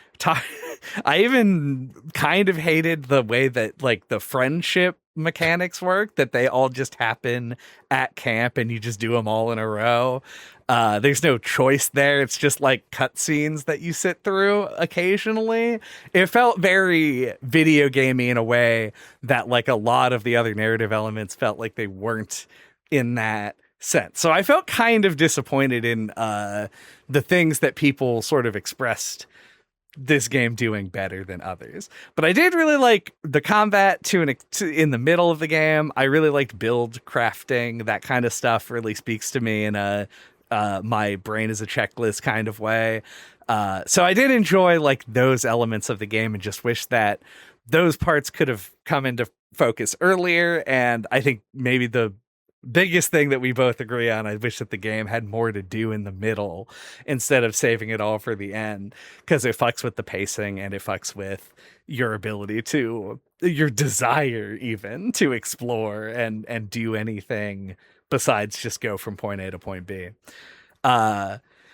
kind of hated the way that like the friendship mechanics work, that they all just happen at camp and you just do them all in a row. There's no choice there. It's just like cutscenes that you sit through occasionally. It felt very video gamey in a way that like a lot of the other narrative elements felt like they weren't in that sense. So I felt kind of disappointed in the things that people sort of expressed this game doing better than others. But I did really like the combat in the middle of the game. I really liked build crafting. That kind of stuff really speaks to me in a my brain is a checklist kind of way. So I did enjoy like those elements of the game and just wish that those parts could have come into focus earlier. And I think maybe the biggest thing that we both agree on, I wish that the game had more to do in the middle instead of saving it all for the end, because it fucks with the pacing and it fucks with your ability to, your desire even to explore and do anything besides just go from point A to point B.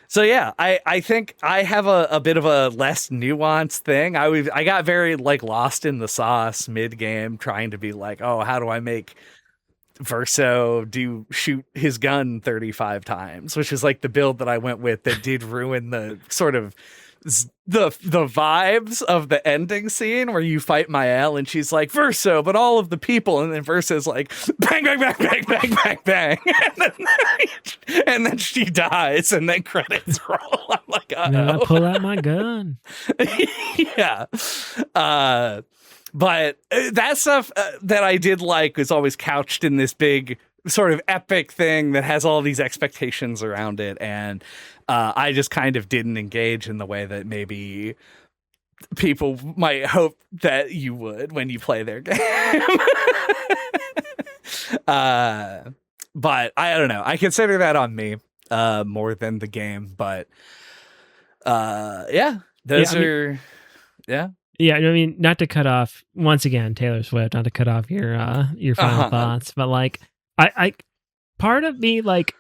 So yeah, I think I have a bit of a less nuanced thing. I got very like lost in the sauce mid game, trying to be like, oh, how do I make Verso shoot his gun 35 times, which is like the build that I went with that did ruin the sort of the vibes of the ending scene where you fight Mael and she's like, Verso, but all of the people, and then Verso's like, bang, bang, bang, bang, bang, bang, bang, and then she dies, and then credits roll. I'm like, I pull out my gun. Yeah. But that stuff that I did like is always couched in this big sort of epic thing that has all these expectations around it, and I just kind of didn't engage in the way that maybe people might hope that you would when you play their game. But I don't know. I consider that on me more than the game. But yeah, yeah. Yeah, I mean, not to cut off once again, Taylor Swift. Not to cut off your final thoughts, but like, I part of me like,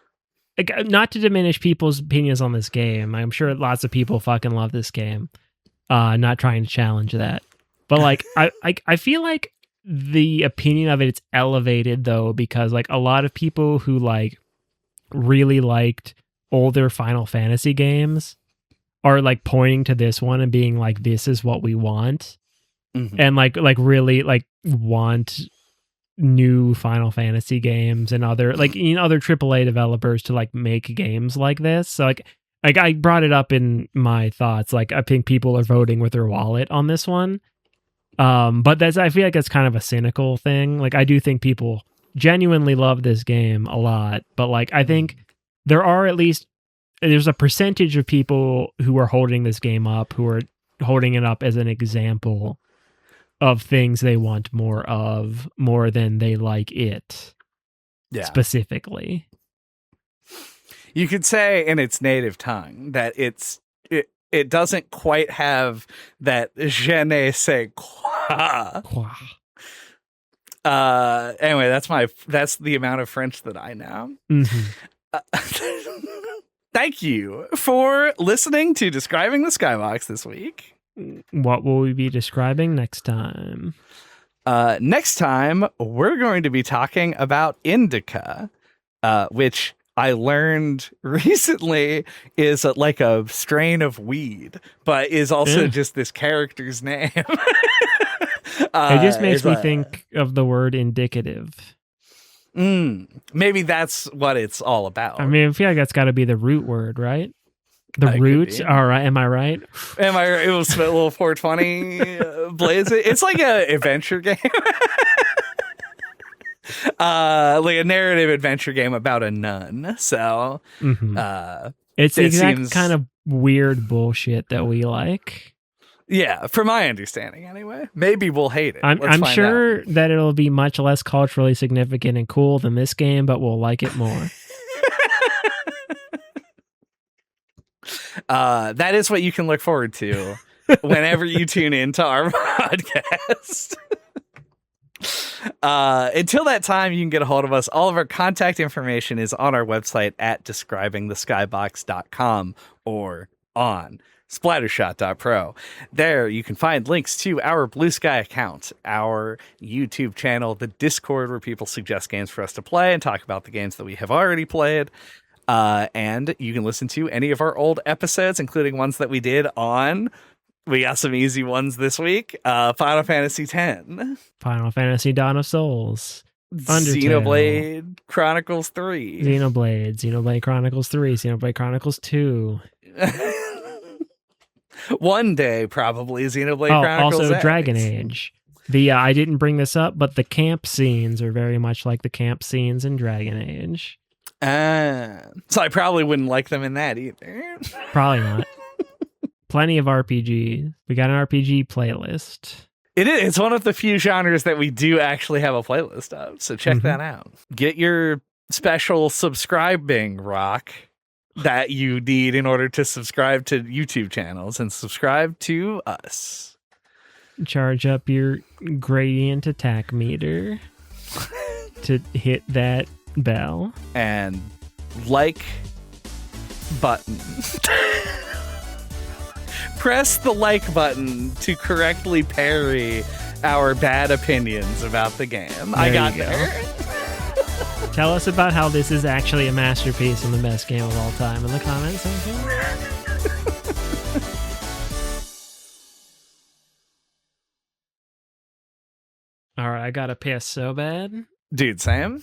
not to diminish people's opinions on this game. I'm sure lots of people fucking love this game. Not trying to challenge that, but like, I feel like the opinion of it's elevated though, because like a lot of people who like really liked older Final Fantasy games are like pointing to this one and being like, this is what we want. Mm-hmm. And like really like want new Final Fantasy games and other like, you know, other AAA developers to like make games like this. So like I brought it up in my thoughts. Like I think people are voting with their wallet on this one. But I feel like that's kind of a cynical thing. Like I do think people genuinely love this game a lot, but like I think there's a percentage of people who are holding this game up, who are holding it up as an example of things they want more of, more than they like it. Yeah. Specifically. You could say in its native tongue that it doesn't quite have that je ne sais quoi. Anyway, that's the amount of French that I know. Mm-hmm. Thank you for listening to Describing the Skybox this week. What will we be describing next time? Next time, we're going to be talking about indica, which I learned recently is like a strain of weed, but is also just this character's name. It just makes me think of the word indicative. Maybe that's what it's all about. I mean, I feel like that's got to be the root word, right? The root. All right. Am I right? Am I right? It was a little 420 blaze. It's like an adventure game. Like a narrative adventure game about a nun. So it's the exact kind of weird bullshit that we like. Yeah, from my understanding anyway. Maybe we'll hate it. I'm sure that it'll be much less culturally significant and cool than this game, but we'll like it more. That is what you can look forward to whenever you tune into our podcast. Until that time, you can get a hold of us. All of our contact information is on our website at describingtheskybox.com or on splattershot.pro. There you can find links to our Blue Sky account, our YouTube channel, the Discord where people suggest games for us to play and talk about the games that we have already played. And you can listen to any of our old episodes, including ones that we did on... We got some easy ones this week. Final Fantasy X. Final Fantasy Dawn of Souls. Undertale. Xenoblade Chronicles 3. Xenoblade Chronicles 3. Xenoblade Chronicles 2. One day, probably, Xenoblade Chronicles also X. Dragon Age. I didn't bring this up, but the camp scenes are very much like the camp scenes in Dragon Age. So I probably wouldn't like them in that either. Probably not. Plenty of RPG. We got an RPG playlist. It's one of the few genres that we do actually have a playlist of, so check that out. Get your special subscribing rock that you need in order to subscribe to YouTube channels and subscribe to us. Charge up your gradient attack meter to hit that bell, and like button. Press the like button to correctly parry our bad opinions about the game. I got there. Tell us about how this is actually a masterpiece and the best game of all time in the comments section. All right, I got to piss so bad. Dude, Sam?